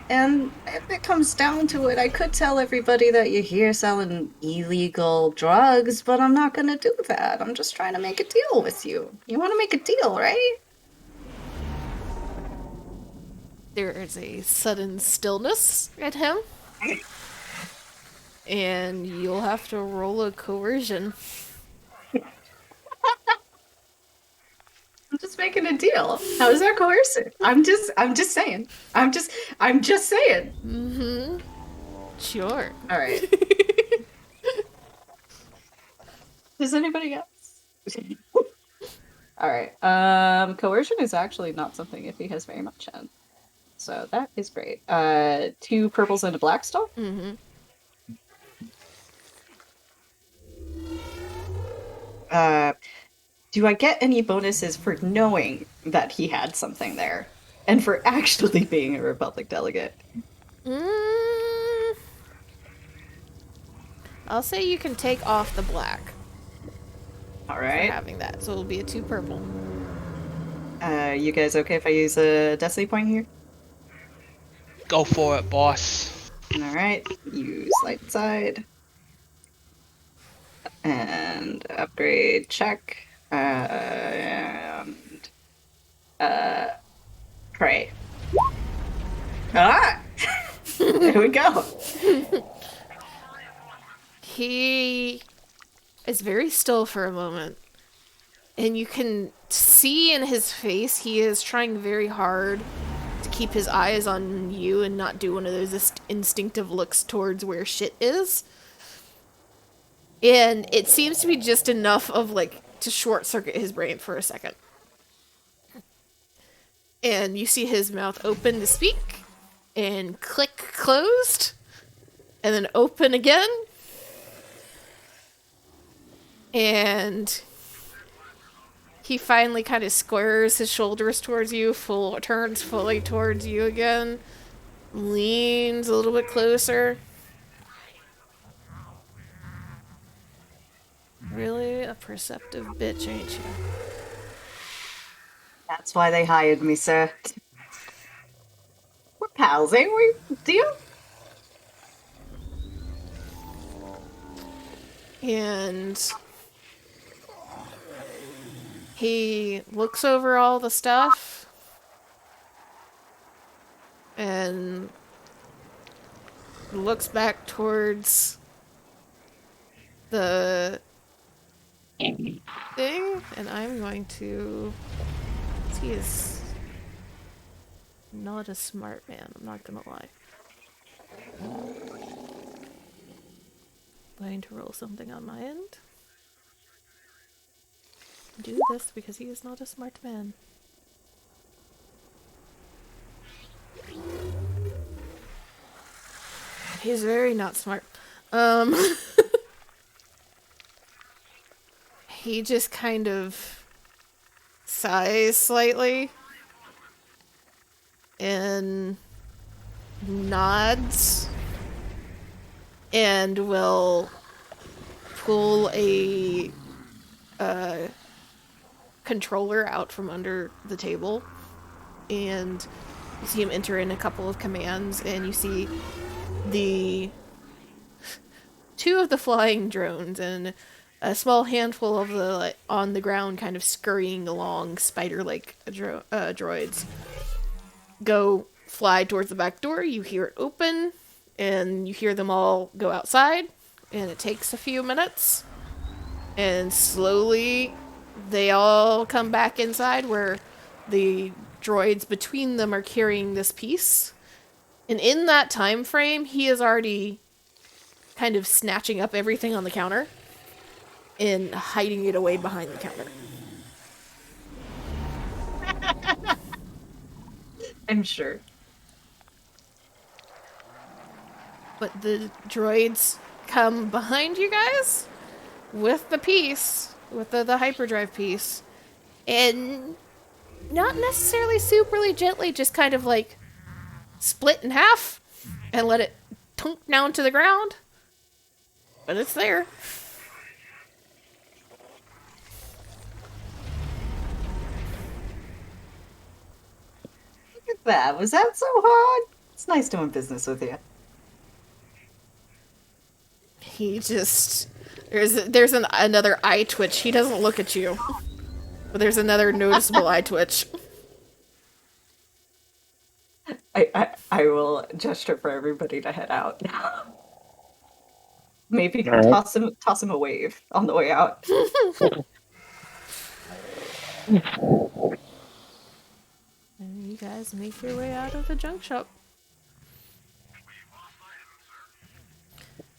[SPEAKER 1] And if it comes down to it, I could tell everybody that you're here selling illegal drugs, but I'm not gonna do that. I'm just trying to make a deal with you. You want to make a deal, right?
[SPEAKER 2] There is a sudden stillness at him. And you'll have to roll a coercion.
[SPEAKER 1] I'm just making a deal. How is that coercive? I'm just saying. I'm just saying.
[SPEAKER 2] Mm-hmm. Sure.
[SPEAKER 1] All right. Does anybody else? All right. Coercion is actually not something Iffy has very much in. So that is great. 2 purples and a black still?
[SPEAKER 2] Mm-hmm.
[SPEAKER 1] Do I get any bonuses for knowing that he had something there? and for actually being a Republic delegate.
[SPEAKER 2] Mm, I'll say you can take off the black
[SPEAKER 1] All
[SPEAKER 2] for
[SPEAKER 1] right.
[SPEAKER 2] having that, so it'll be a 2 purple.
[SPEAKER 1] You guys okay if I use a Destiny point here?
[SPEAKER 4] Go for it, boss.
[SPEAKER 1] All right. Use light side and upgrade check. And pray. Ah! There we go.
[SPEAKER 2] He is very still for a moment, and you can see in his face he is trying very hard to keep his eyes on you and not do one of those instinctive looks towards where shit is. And it seems to be just enough of like to short circuit his brain for a second. And you see his mouth open to speak and click closed and then open again. And he finally kind of squares his shoulders towards you, turns fully towards you again, leans a little bit closer. Really a perceptive bitch, ain't you?
[SPEAKER 1] That's why they hired me, sir. We're pals, ain't we? Deal?
[SPEAKER 2] And he looks over all the stuff and looks back towards the thing, and I'm going to. He is not a smart man, I'm not gonna lie. Going to roll something on my end. Do this because he is not a smart man. He's very not smart. He just kind of sighs slightly and nods and will pull a controller out from under the table, and you see him enter in a couple of commands, and you see the 2 of the flying drones and a small handful of the on the ground kind of scurrying along spider-like droids go fly towards the back door. You hear it open, and you hear them all go outside, and it takes a few minutes, and slowly they all come back inside where the droids between them are carrying this piece. And in that time frame, he is already kind of snatching up everything on the counter and hiding it away behind the counter.
[SPEAKER 1] I'm sure.
[SPEAKER 2] But the droids come behind you guys with the piece, with the hyperdrive piece, and not necessarily superly gently, just kind of like split in half and let it tunk down to the ground. But it's there.
[SPEAKER 1] Look at that. Was that so hard? It's nice doing business with you.
[SPEAKER 2] He just there's another eye twitch. He doesn't look at you, but there's another noticeable eye twitch.
[SPEAKER 1] I will gesture for everybody to head out. Maybe
[SPEAKER 3] All right.
[SPEAKER 1] toss him a wave on the way out.
[SPEAKER 2] And you guys make your way out of the junk shop.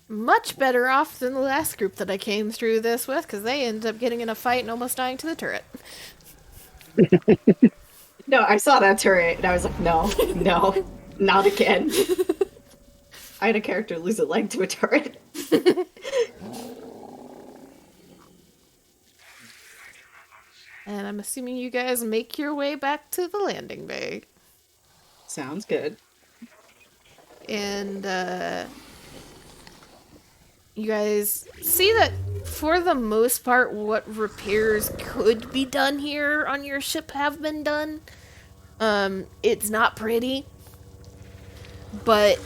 [SPEAKER 2] Much better off than the last group that I came through this with, because they ended up getting in a fight and almost dying to the turret.
[SPEAKER 1] No, I saw that turret and I was like, no, not again. I had a character lose a leg to a turret.
[SPEAKER 2] And I'm assuming you guys make your way back to the landing bay.
[SPEAKER 1] Sounds good.
[SPEAKER 2] And you guys see that for the most part, what repairs could be done here on your ship have been done. It's not pretty, but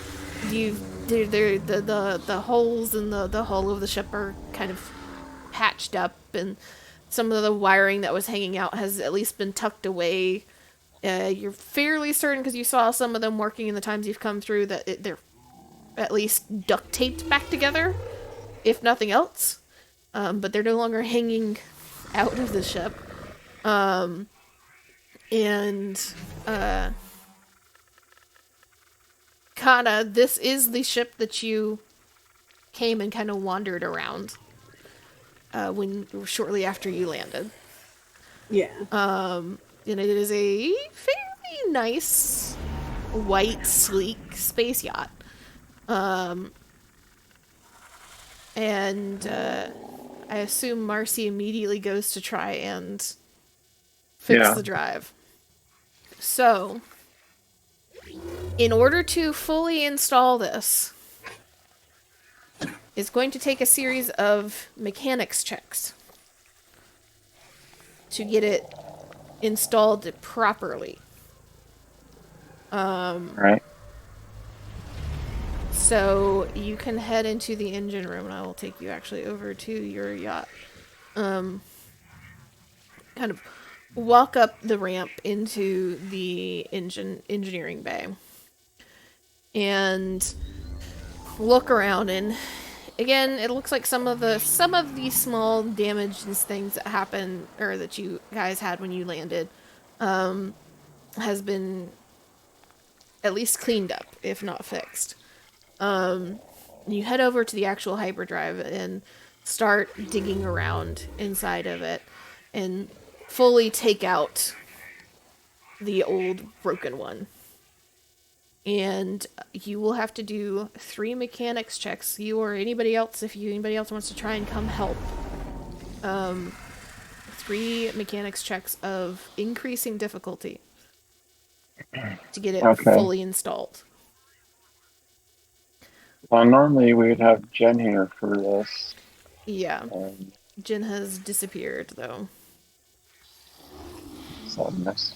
[SPEAKER 2] the holes in the hull of the ship are kind of patched up, and some of the wiring that was hanging out has at least been tucked away. You're fairly certain, because you saw some of them working in the times you've come through, that they're at least duct taped back together, if nothing else. But they're no longer hanging out of the ship. Kana, this is the ship that you came and kind of wandered around when shortly after you landed.
[SPEAKER 5] Yeah.
[SPEAKER 2] And it is a fairly nice, white, sleek space yacht. And I assume Marcy immediately goes to try and fix the drive. So, in order to fully install this, it's going to take a series of mechanics checks to get it installed properly.
[SPEAKER 3] Right.
[SPEAKER 2] So you can head into the engine room, and I will take you actually over to your yacht. Kind of walk up the ramp into the engineering bay, and look around. And again, it looks like some of the small damages things that happened, or that you guys had when you landed, has been at least cleaned up, if not fixed. You head over to the actual hyperdrive and start digging around inside of it and fully take out the old broken one. And you will have to do 3 mechanics checks. You or anybody else, if anybody else wants to try and come help. 3 mechanics checks of increasing difficulty to get it fully installed.
[SPEAKER 3] Well, normally we'd have Jen here for this.
[SPEAKER 2] Yeah. Jen has disappeared, though.
[SPEAKER 3] Sadness.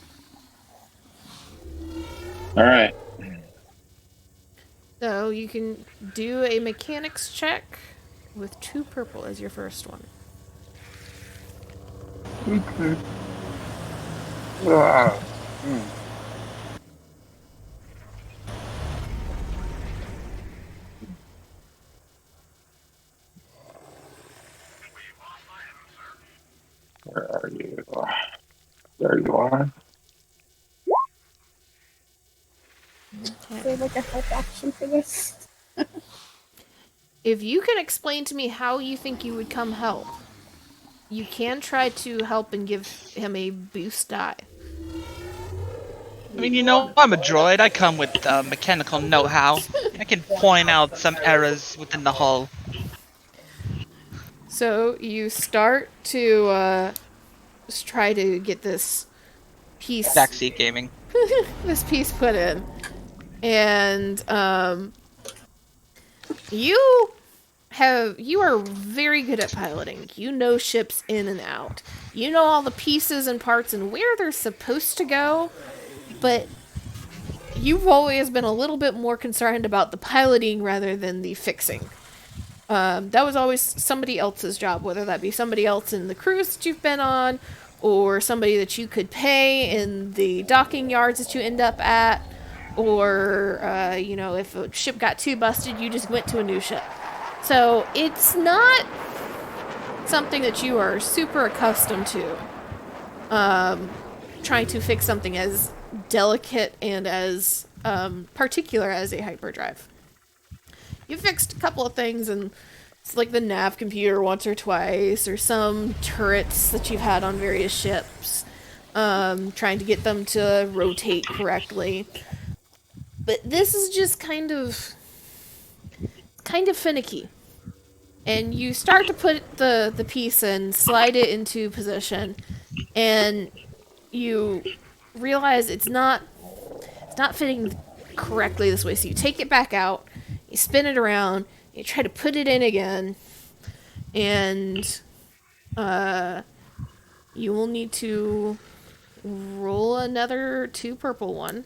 [SPEAKER 3] Alright.
[SPEAKER 2] So you can do a mechanics check with 2 purple as your first one.
[SPEAKER 3] Okay. Where are you? There you are.
[SPEAKER 5] Is there like a help action for this?
[SPEAKER 2] If you can explain to me how you think you would come help, you can try to help and give him a boost die.
[SPEAKER 6] I mean, I'm a droid. I come with mechanical know-how. I can point out some errors within the hull.
[SPEAKER 2] So you start to try to get this piece...
[SPEAKER 6] Backseat gaming.
[SPEAKER 2] this piece put in. And you are very good at piloting. You know ships in and out. You know all the pieces and parts and where they're supposed to go, but you've always been a little bit more concerned about the piloting rather than the fixing. That was always somebody else's job, whether that be somebody else in the cruise that you've been on, or somebody that you could pay in the docking yards that you end up at, or, if a ship got too busted, you just went to a new ship. So it's not something that you are super accustomed to, trying to fix something as delicate and as particular as a hyperdrive. You fixed a couple of things, and it's like the nav computer once or twice, or some turrets that you've had on various ships, trying to get them to rotate correctly. But this is just kind of finicky. And you start to put the piece in, slide it into position, and you realize it's not it's not fitting correctly this way. So you take it back out, you spin it around, you try to put it in again, and you will need to roll another 2 purple one.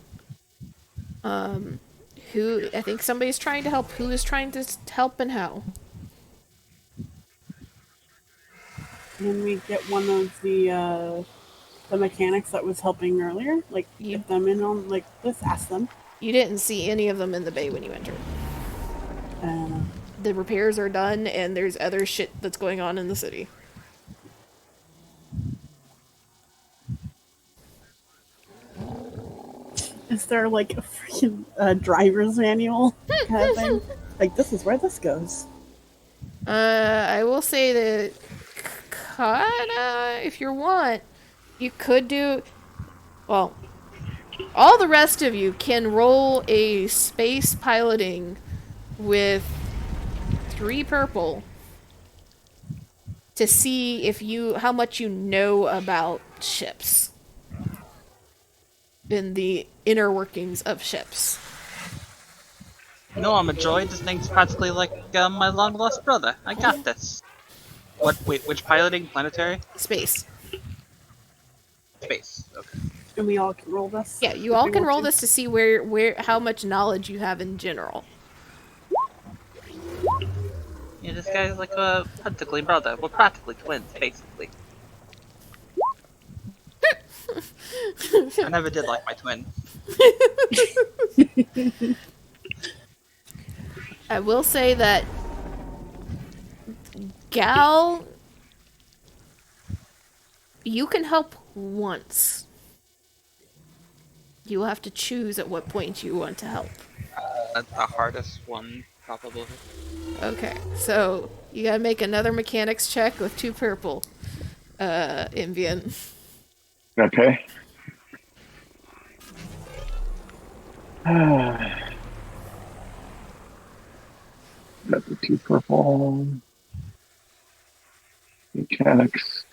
[SPEAKER 2] Who, I think somebody's trying to help. Who is trying to help and how?
[SPEAKER 5] Can we get one of the mechanics that was helping earlier? Like,
[SPEAKER 2] You
[SPEAKER 5] get them in on, like, let's ask them.
[SPEAKER 2] you didn't see any of them in the bay when you entered.
[SPEAKER 5] Uh,
[SPEAKER 2] The repairs are done, and there's other shit that's going on in the city.
[SPEAKER 5] is there, like, a freaking driver's manual kind of thing? Like, this is where this goes.
[SPEAKER 2] I will say that kinda, if you want, you could do. Well, all the rest of you can roll a space piloting with 3 purple to see if you how much you know about ships in the inner workings of ships.
[SPEAKER 6] No, I'm a droid. This thing's practically like my long lost brother. I got this. What? Wait, which piloting? Planetary?
[SPEAKER 2] Space.
[SPEAKER 6] Space. Okay.
[SPEAKER 5] And we all can roll this?
[SPEAKER 2] Yeah, you
[SPEAKER 5] if
[SPEAKER 2] all
[SPEAKER 5] we
[SPEAKER 2] can
[SPEAKER 5] want
[SPEAKER 2] roll
[SPEAKER 5] to?
[SPEAKER 2] this to see how much knowledge you have in general.
[SPEAKER 6] Yeah, this guy's like a practically brother. We're practically twins, basically. I never did like my twin.
[SPEAKER 2] I will say that Gal, you can help once. You will have to choose at what point you want to help.
[SPEAKER 6] The hardest one, probably.
[SPEAKER 2] Okay, so you gotta make another mechanics check with 2 purple, Invian.
[SPEAKER 3] Okay. Got the 2 purple. Mechanics.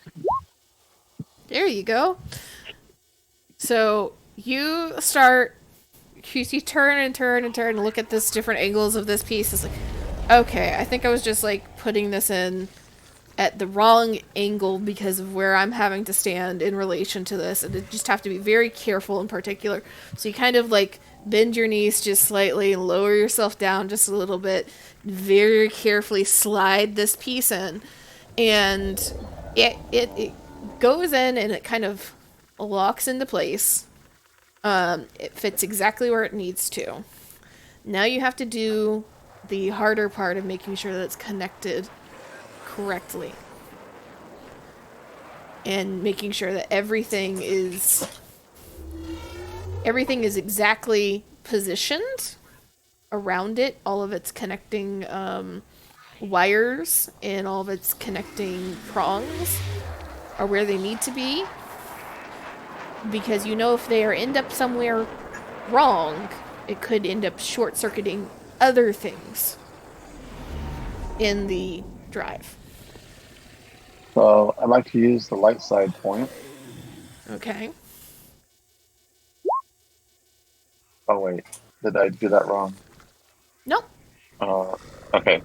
[SPEAKER 2] There you go. So you start, you turn and turn and turn and look at this different angles of this piece. It's like, okay, I think I was just like putting this in at the wrong angle because of where I'm having to stand in relation to this, and you just have to be very careful in particular. So you kind of like bend your knees just slightly and lower yourself down just a little bit, very carefully slide this piece in, and it goes in and it kind of locks into place. It fits exactly where it needs to. Now you have to do the harder part of making sure that it's connected correctly. And making sure that everything is exactly positioned around it. All of its connecting wires and all of its connecting prongs are where they need to be. Because you know if they end up somewhere wrong, it could end up short-circuiting other things in the drive.
[SPEAKER 3] So I'd like to use the light side point.
[SPEAKER 2] Okay.
[SPEAKER 3] Oh wait, did I do that wrong?
[SPEAKER 2] Nope.
[SPEAKER 3] Okay.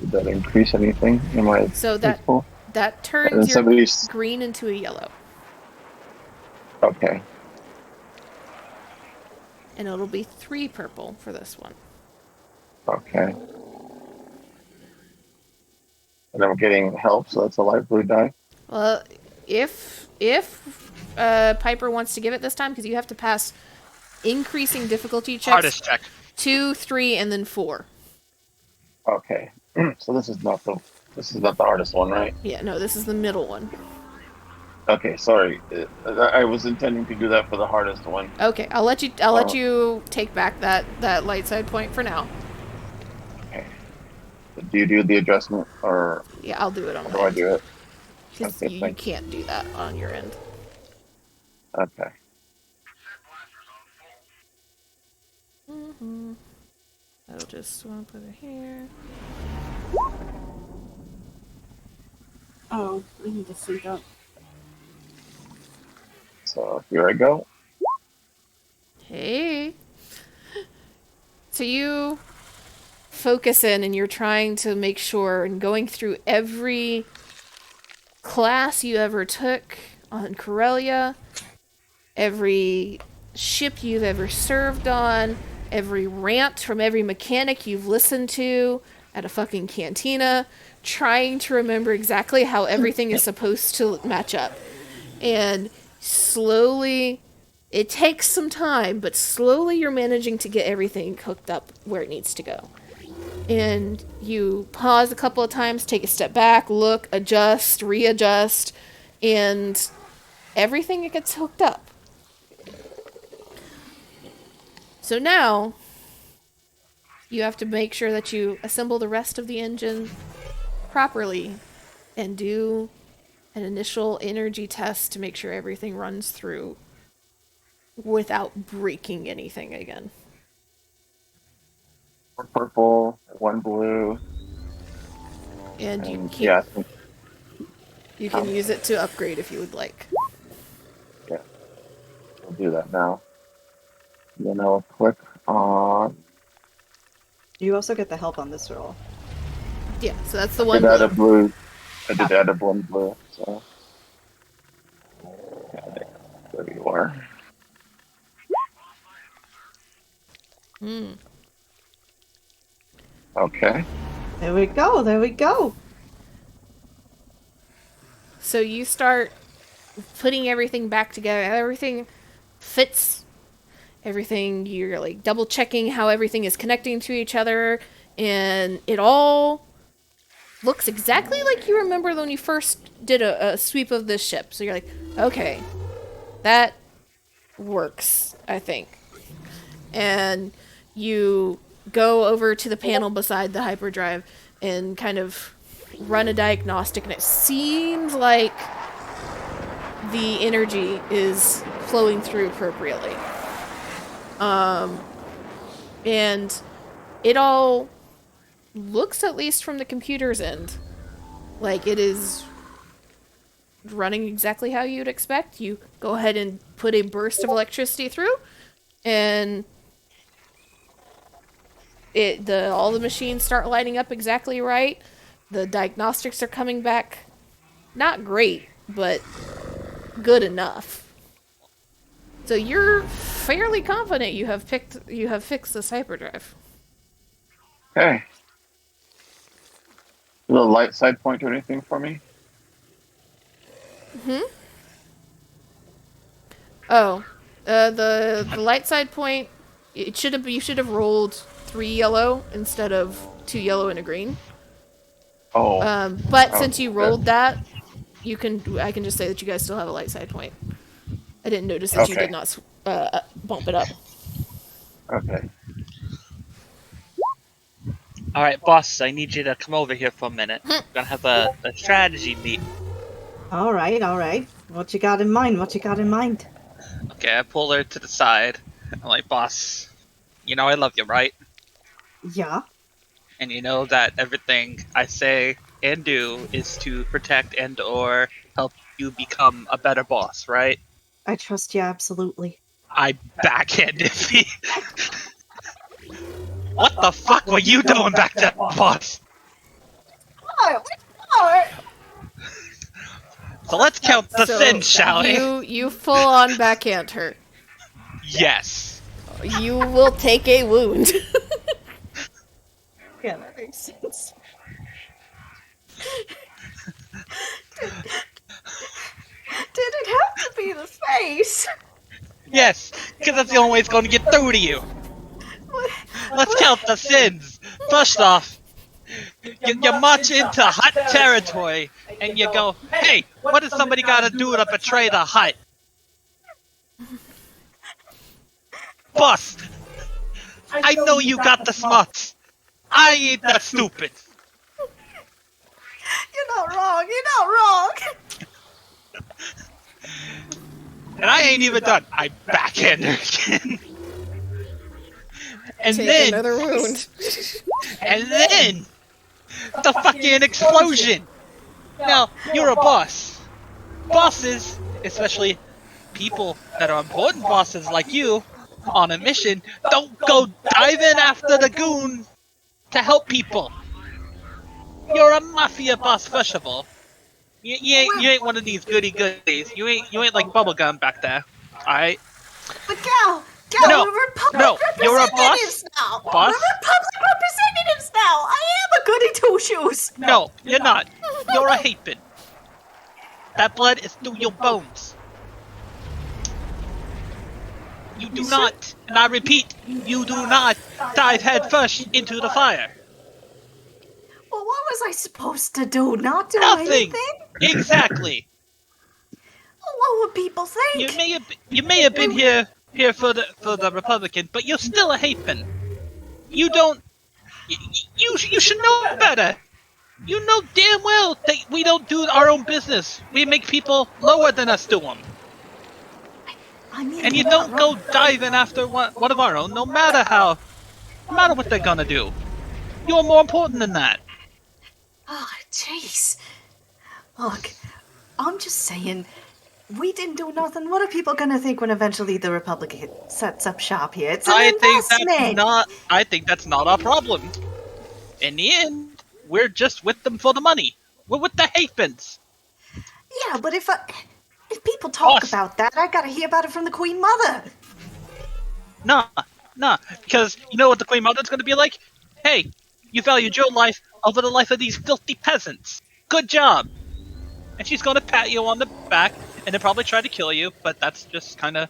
[SPEAKER 3] Did that increase anything in my
[SPEAKER 2] So that
[SPEAKER 3] peaceful?
[SPEAKER 2] that
[SPEAKER 3] And
[SPEAKER 2] turns
[SPEAKER 3] then
[SPEAKER 2] your
[SPEAKER 3] somebody's
[SPEAKER 2] green into a yellow.
[SPEAKER 3] okay.
[SPEAKER 2] And it'll be 3 purple for this one.
[SPEAKER 3] Okay. And I'm getting help, so that's a light blue die.
[SPEAKER 2] Well, if Piper wants to give it this time, because you have to pass increasing difficulty checks.
[SPEAKER 4] Hardest check.
[SPEAKER 2] 2, 3, and then 4.
[SPEAKER 3] Okay. So this is not the hardest one, right?
[SPEAKER 2] Yeah, no, this is the middle one.
[SPEAKER 3] Okay, sorry. I was intending to do that for the hardest one.
[SPEAKER 2] Okay, I'll let you take back that light side point for now.
[SPEAKER 3] Okay. Do you do the adjustment, or
[SPEAKER 2] Yeah, I'll do it on
[SPEAKER 3] how
[SPEAKER 2] my
[SPEAKER 3] do I
[SPEAKER 2] end.
[SPEAKER 3] do it?
[SPEAKER 2] Because
[SPEAKER 3] Okay,
[SPEAKER 2] you
[SPEAKER 3] thanks.
[SPEAKER 2] can't do that on your end.
[SPEAKER 3] Okay.
[SPEAKER 2] I'll just want to put it here.
[SPEAKER 5] Oh, I need to sync up.
[SPEAKER 3] So here I go.
[SPEAKER 2] Hey. So you focus in and you're trying to make sure and going through every class you ever took on Corellia, every ship you've ever served on, every rant from every mechanic you've listened to at a fucking cantina, trying to remember exactly how everything is supposed to match up. And slowly, it takes some time, but slowly you're managing to get everything hooked up where it needs to go. And you pause a couple of times, take a step back, look, adjust, readjust, and everything gets hooked up. So now, you have to make sure that you assemble the rest of the engine properly and do an initial energy test to make sure everything runs through without breaking anything again.
[SPEAKER 3] One purple, one blue,
[SPEAKER 2] And you
[SPEAKER 3] and
[SPEAKER 2] can
[SPEAKER 3] yeah, I think,
[SPEAKER 2] you can use it to upgrade if you would like.
[SPEAKER 3] yeah, we'll do that now. Then I'll click on.
[SPEAKER 1] You also get the help on this roll.
[SPEAKER 2] Yeah, so that's the
[SPEAKER 3] I
[SPEAKER 2] one
[SPEAKER 3] did add a
[SPEAKER 2] blue.
[SPEAKER 3] blue. I did add a one blue. So okay, there you are.
[SPEAKER 2] Hmm.
[SPEAKER 3] Okay.
[SPEAKER 1] There we go. There we go.
[SPEAKER 2] So you start putting everything back together. Everything fits. Everything, you're like double checking how everything is connecting to each other, and it all looks exactly like you remember when you first did a sweep of this ship. So you're like, okay, that works, I think. And you go over to the panel beside the hyperdrive and kind of run a diagnostic, and it seems like the energy is flowing through appropriately. And it all looks, at least from the computer's end, like it is running exactly how you'd expect. You go ahead and put a burst of electricity through, and all the machines start lighting up exactly right. The diagnostics are coming back not great, but good enough. So you're fairly confident you have fixed this hyperdrive.
[SPEAKER 3] Okay. Will the light side point do anything for me?
[SPEAKER 2] Oh, the light side point. You should have rolled 3 yellow instead of 2 yellow and a green.
[SPEAKER 3] Oh.
[SPEAKER 2] But
[SPEAKER 3] Oh,
[SPEAKER 2] since you rolled that, I can just say that you guys still have a light side point. I didn't notice that you
[SPEAKER 3] Okay.
[SPEAKER 2] did not bump it up.
[SPEAKER 3] Okay.
[SPEAKER 6] Alright, boss, I need you to come over here for a minute. We're gonna have a strategy meet.
[SPEAKER 1] All right, all right. What you got in mind? What you got in mind?
[SPEAKER 6] Okay, I pull her to the side. I'm like, boss, you know I love you, right?
[SPEAKER 1] Yeah,
[SPEAKER 6] And you know that everything I say and do is to protect and or help you become a better boss, right?
[SPEAKER 1] I trust you absolutely.
[SPEAKER 6] I backhanded me. What the fuck were you doing back there, boss? So let's count the sins, shall we?
[SPEAKER 2] You full on backhand her.
[SPEAKER 6] Yes.
[SPEAKER 2] You will take a wound.
[SPEAKER 1] Yeah, that makes sense. Did it have to be the face?
[SPEAKER 6] Yes, because that's the only way it's going to get through to you. Let's count the sins. First off, you march into Hutt territory and you go, hey, what does somebody got to do to betray the Hutt? Boss, I know you got the smarts. I ain't that stupid.
[SPEAKER 1] You're not wrong. You're not wrong.
[SPEAKER 6] And I ain't even done. I backhand her again. And
[SPEAKER 2] Take
[SPEAKER 6] then,
[SPEAKER 2] another wound.
[SPEAKER 6] and then, the fucking explosion. Now, you're a boss. Bosses, especially people that are important bosses like you, on a mission, don't go diving after the goon to help people. You're a mafia boss, first of all. You ain't one of these goody goodies. You ain't like bubblegum back there. Alright?
[SPEAKER 1] But Gal,
[SPEAKER 6] No,
[SPEAKER 1] we're public
[SPEAKER 6] no, you're a boss.
[SPEAKER 1] representatives now.
[SPEAKER 6] Boss?
[SPEAKER 1] We're public representatives now. I am a goody two shoes.
[SPEAKER 6] No, you're not. You're a Hapen. That blood is through your bones. You do not, and I repeat, you do not dive headfirst into the fire.
[SPEAKER 1] Well, what was I supposed to do? Not do
[SPEAKER 6] Nothing.
[SPEAKER 1] anything?
[SPEAKER 6] Exactly.
[SPEAKER 1] Well, what would people think?
[SPEAKER 6] You may have been here for the Republican, but you're still a Hapen. You don't. You should know better. You know damn well that we don't do our own business. We make people lower than us do them.
[SPEAKER 1] I mean,
[SPEAKER 6] And you don't go diving after one of our own, no matter what they're gonna do. You're more important than that.
[SPEAKER 1] Oh, jeez. Look, I'm just saying, we didn't do nothing. What are people gonna think when eventually the Republic sets up shop here? It's an investment.
[SPEAKER 6] I think that's not our problem. In the end, we're just with them for the money. We're with the Hapens.
[SPEAKER 1] Yeah, but if people talk
[SPEAKER 6] Us.
[SPEAKER 1] about that, I gotta hear about it from the Queen Mother.
[SPEAKER 6] Nah, because you know what the Queen Mother's gonna be like? Hey, you valued your life over the life of these filthy peasants. Good job. And she's gonna pat you on the back and then probably try to kill you, but that's just kind of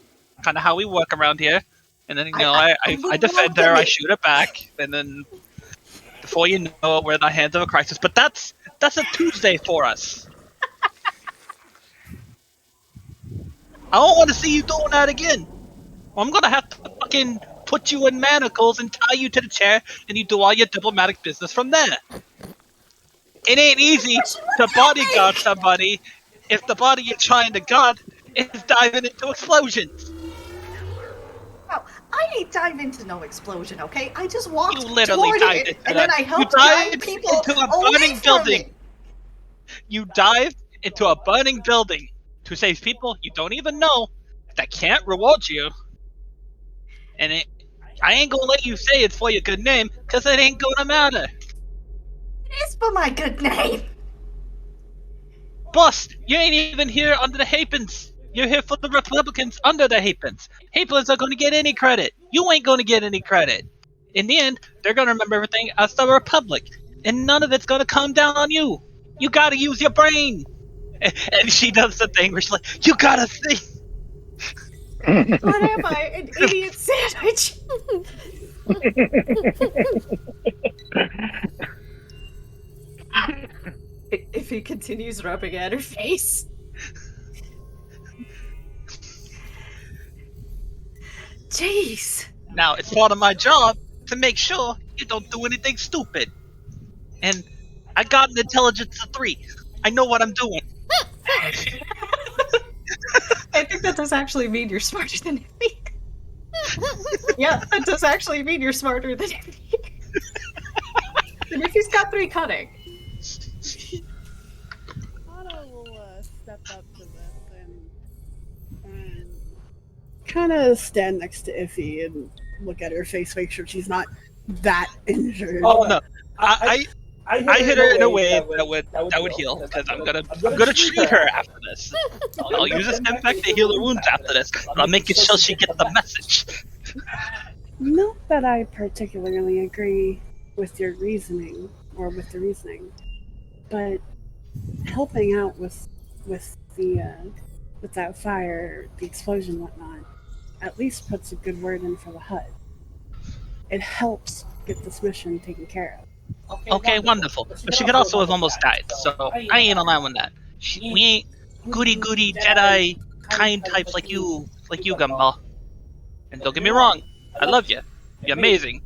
[SPEAKER 6] how we work around here. And then I defend her, I shoot her back, and then before you know it, we're in the hands of a crisis. But that's a Tuesday for us. I don't want to see you doing that again. I'm gonna have to fucking put you in manacles and tie you to the chair, and you do all your diplomatic business from there. It ain't easy to bodyguard somebody if the body you're trying to guard is diving into explosions.
[SPEAKER 1] Oh, I ain't dive into no explosion, okay? I just walked
[SPEAKER 6] You literally
[SPEAKER 1] toward
[SPEAKER 6] dived
[SPEAKER 1] it,
[SPEAKER 6] into
[SPEAKER 1] and
[SPEAKER 6] that.
[SPEAKER 1] then I
[SPEAKER 6] You
[SPEAKER 1] helped guide
[SPEAKER 6] dived
[SPEAKER 1] people
[SPEAKER 6] into a
[SPEAKER 1] away
[SPEAKER 6] burning
[SPEAKER 1] from
[SPEAKER 6] building.
[SPEAKER 1] it.
[SPEAKER 6] You dived into a burning building to save people you don't even know that can't reward you. And I ain't gonna let you say it's for your good name, cause it ain't gonna matter.
[SPEAKER 1] It is for my good name.
[SPEAKER 6] Boss, you ain't even here under the Hapens. You're here for the Republicans under the Hapens. Hapens are gonna get any credit. You ain't gonna get any credit. In the end, they're gonna remember everything as the Republic, and none of it's gonna come down on you. You gotta use your brain. And she does the thing where she's like, you gotta think.
[SPEAKER 1] What am I, an idiot sandwich? If he continues rubbing at her face. Jeez.
[SPEAKER 6] Now, it's part of my job to make sure you don't do anything stupid. And I got an intelligence of 3. I know what I'm doing.
[SPEAKER 1] I think that does actually mean you're smarter than me. Yeah, that does actually mean you're smarter than me. And if he's got 3 cunning.
[SPEAKER 5] Otto will step up to this and kind of stand next to Iffy and look at her face, make sure she's not that injured.
[SPEAKER 6] Oh no, I hit her in a way that would heal, because I'm gonna treat her after this. I'll use this impact to heal her wounds after this, but I'll make it sure she gets the message.
[SPEAKER 5] Not that I particularly agree with your reasoning, or with the reasoning, but helping out with that fire, the explosion, whatnot, at least puts a good word in for the Hutt. It helps get this mission taken care of.
[SPEAKER 6] Okay, wonderful. But she could also have almost died, so I ain't allowing that. We ain't goody Jedi kind types like you, Gumball. And don't get me wrong, I love you. You're amazing.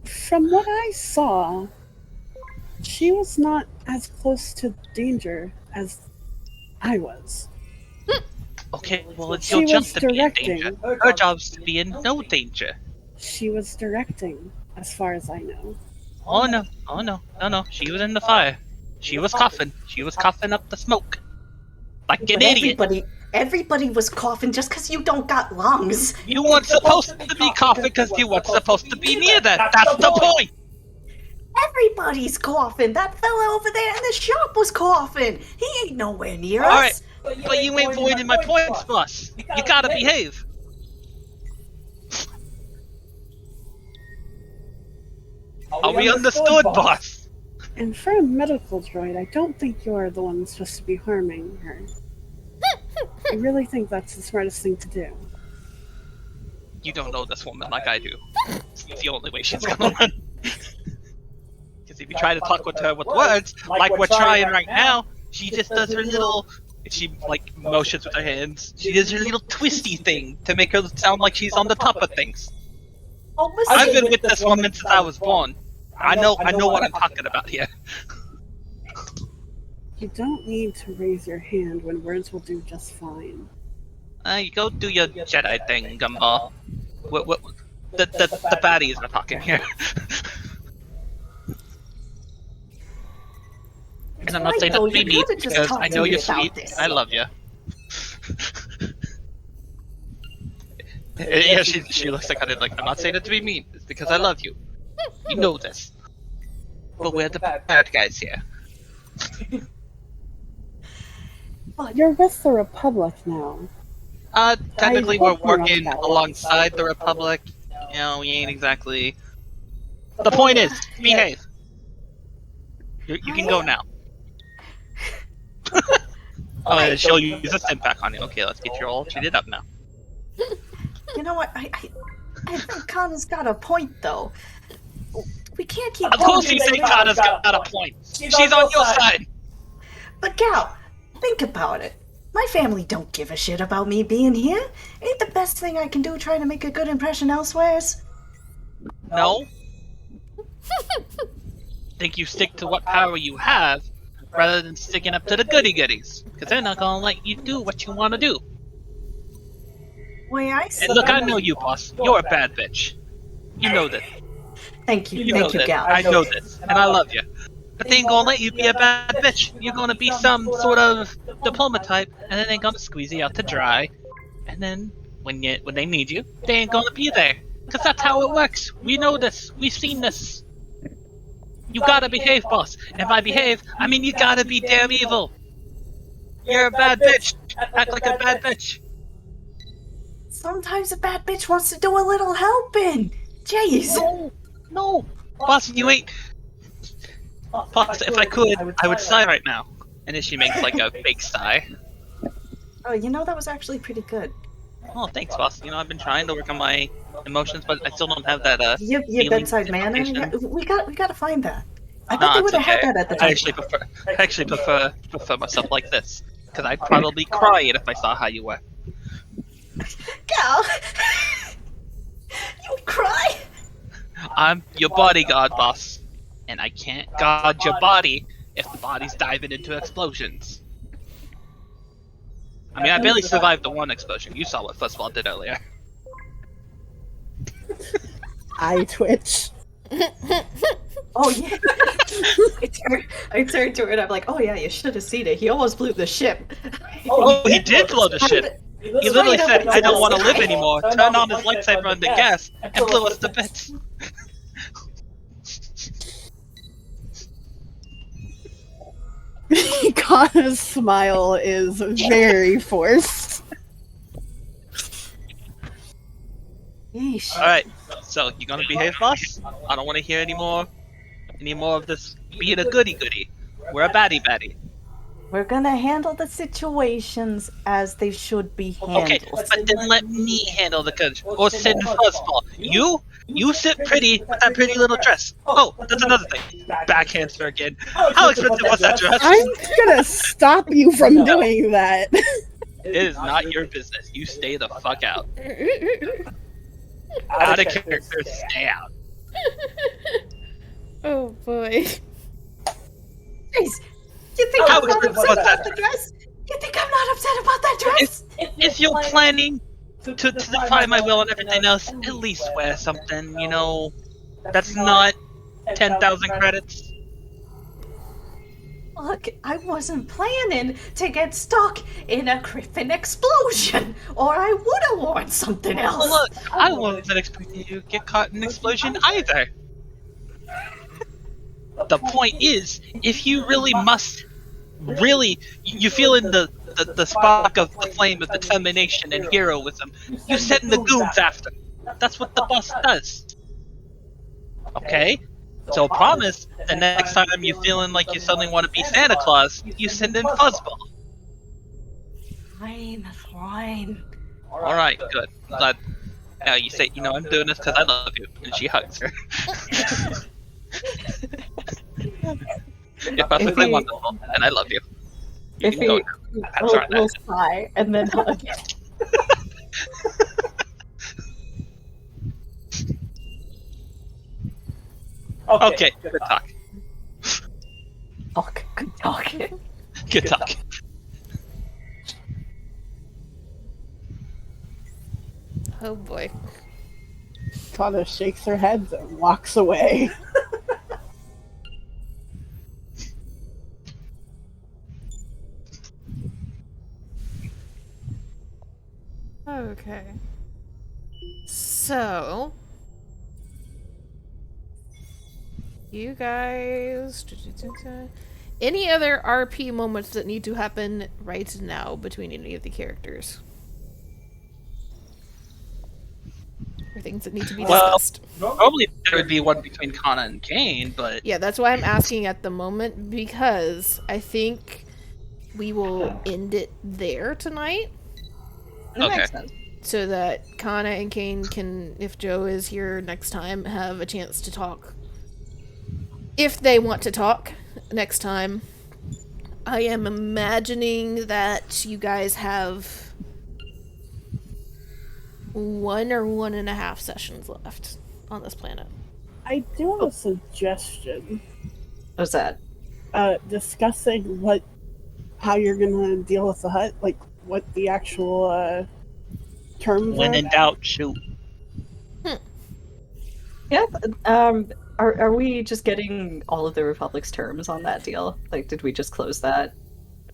[SPEAKER 5] From what I saw, she was not as close to danger as I was.
[SPEAKER 6] Okay, well it's
[SPEAKER 5] She
[SPEAKER 6] your job
[SPEAKER 5] was
[SPEAKER 6] to be in
[SPEAKER 5] directing.
[SPEAKER 6] danger. Her job's to be in no danger.
[SPEAKER 5] She was directing, as far as I know.
[SPEAKER 6] Oh no. She was in the fire. She was coughing up the smoke. Like an idiot.
[SPEAKER 1] Everybody was coughing just because you don't got lungs.
[SPEAKER 6] You weren't supposed to be coughing because you weren't supposed to be near that. That's the point.
[SPEAKER 1] Everybody's coughing. That fella over there in the shop was coughing. He ain't nowhere near us.
[SPEAKER 6] All right, but you ain't voiding my points, boss. You gotta behave. Are we understood, boss?
[SPEAKER 5] And for a medical droid, I don't think you're the one supposed to be harming her. I really think that's the smartest thing to do.
[SPEAKER 6] You don't know this woman like I do. It's the only way she's gonna learn. Because if you try to talk with her with words, like we're trying right now, she just does her little... She, like, motions with her hands. She does her little twisty thing to make her sound like she's on the top of things. I've been with this woman since I was born. I know what I'm talking about here.
[SPEAKER 5] You don't need to raise your hand when words will do just fine.
[SPEAKER 6] You go do your Jedi thing, Gumball. The baddies are talking here. And I'm not saying that to be mean, because I know you're sweet. I love you. Yeah, she looks like I'm not saying it to be mean. It's because I love you. You know this. But we're the bad guys here.
[SPEAKER 5] You're with the Republic now.
[SPEAKER 6] Technically we're working alongside the Republic. You know, we ain't exactly... The point is, behave. You can go now. Oh, and she'll use a stim pack on you. Okay, let's get you all treated up now.
[SPEAKER 1] You know what? I think Kana's got a point, though. We can't keep.
[SPEAKER 6] Of course you say Kana's got a point. She's on your side.
[SPEAKER 1] But Gal, think about it. My family don't give a shit about me being here. Ain't the best thing I can do trying to make a good impression elsewheres?
[SPEAKER 6] No. Think you stick to what power you have, rather than sticking up to the goody-goodies. Because they're not gonna let you do what you want to do.
[SPEAKER 1] Way I see.
[SPEAKER 6] And look, I know you, boss. You're a bad bitch. You know this.
[SPEAKER 1] Thank you,
[SPEAKER 6] Thank you,
[SPEAKER 1] Gal.
[SPEAKER 6] I know this, and I love you. But they ain't gonna let you be a bad bitch. You're gonna be some sort of diploma type, and then they're gonna squeeze you out to dry. And then, when they need you, they ain't gonna be there. Because that's how it works. We know this. We've seen this. You gotta behave, boss. And by behave, I mean you gotta be damn evil. You're a bad bitch. Act like a bad bitch.
[SPEAKER 1] Sometimes a bad bitch wants to do a little helping. Jeez.
[SPEAKER 6] No. Boss, you ain't... Boss, if I could, I would sigh right now. And then she makes like a fake sigh.
[SPEAKER 1] Oh, you know, that was actually pretty good.
[SPEAKER 6] Oh, thanks, boss. You know, I've been trying to work on my emotions, but I still don't have that,
[SPEAKER 1] Your bedside manner? Yeah, we gotta find that. I bet
[SPEAKER 6] Nah,
[SPEAKER 1] they
[SPEAKER 6] it's
[SPEAKER 1] would have had
[SPEAKER 6] okay.
[SPEAKER 1] that at the time.
[SPEAKER 6] I actually prefer myself like this. Because I'd probably cry it if I saw how you were.
[SPEAKER 1] Gal! You cry?
[SPEAKER 6] I'm your bodyguard, boss. And I can't guard your body if the body's diving into explosions. I mean, I barely survived the one explosion. You saw what Fuzzball did earlier.
[SPEAKER 5] I twitch.
[SPEAKER 1] Oh, yeah. I turned to her and I'm like, oh, yeah, you should have seen it. He almost blew the ship.
[SPEAKER 6] Oh, he did blow the ship. He literally said, I don't want to live anymore, turned on his lightsaber under gas, and blew us to bits.
[SPEAKER 5] Kana's smile is very forced.
[SPEAKER 1] Yeesh.
[SPEAKER 6] Alright, so you gonna behave, boss? I don't want to hear any more of this being a goody-goody. We're a baddie-baddie.
[SPEAKER 1] We're gonna handle the situations as they should be handled.
[SPEAKER 6] Okay, but then let me handle the good. Or sit in Fuzzball. You sit pretty with that pretty little dress. Oh, that's another thing. Backhands her again. How expensive was that dress?
[SPEAKER 5] I'm gonna stop you from doing that.
[SPEAKER 6] It is not your business. You stay the fuck out. Out of character, stay out.
[SPEAKER 2] Oh boy.
[SPEAKER 1] Jeez, you think
[SPEAKER 6] How
[SPEAKER 1] I'm not
[SPEAKER 6] expensive
[SPEAKER 1] upset
[SPEAKER 6] was
[SPEAKER 1] about
[SPEAKER 6] that
[SPEAKER 1] the dress? You think I'm not upset about that dress?
[SPEAKER 6] If you're planning to defy my will and everything else, at least wear something, you know, that's not 10,000 credits.
[SPEAKER 1] Look, I wasn't planning to get stuck in a Griffin explosion, or I would have worn something else.
[SPEAKER 6] Well, look, I wasn't expecting you to get caught in an explosion either. The point is, if you really must, you feel in the spark of the flame of determination and heroism, you send the goons after. That's what the boss does. Okay? So promise, the next time you're feeling like you suddenly want to be Santa Claus, you send in Fuzzball.
[SPEAKER 1] Fine.
[SPEAKER 6] Alright, good. I'm glad. Now you say, I'm doing this because I love you. And she hugs her. You're perfectly wonderful, and I love you. You
[SPEAKER 1] If
[SPEAKER 6] can go
[SPEAKER 1] he
[SPEAKER 6] now. I'm sorry.
[SPEAKER 1] will sigh and then hug it.
[SPEAKER 6] Okay, good talk.
[SPEAKER 1] Oh, good talk.
[SPEAKER 6] Good talk.
[SPEAKER 2] Oh boy.
[SPEAKER 5] Kana shakes her head and walks away.
[SPEAKER 2] Okay. So, you guys. Any other RP moments that need to happen right now between any of the characters? Or things that need to be discussed?
[SPEAKER 6] Normally there would be one between Kana and Kane, but
[SPEAKER 2] Yeah, that's why I'm asking at the moment, because I think we will end it there tonight.
[SPEAKER 1] That
[SPEAKER 6] Okay.
[SPEAKER 1] makes sense.
[SPEAKER 2] So that Kana and Kane can, if Joe is here next time, have a chance to talk. If they want to talk next time. I am imagining that you guys have 1 or 1.5 sessions left on this planet.
[SPEAKER 5] I do have a suggestion.
[SPEAKER 1] What's that?
[SPEAKER 5] Discussing how you're gonna deal with the Hutt, like what the actual terms
[SPEAKER 6] when
[SPEAKER 5] are.
[SPEAKER 6] in doubt, shoot.
[SPEAKER 1] Yeah. Are we just getting all of the Republic's terms on that deal? Like, did we just close that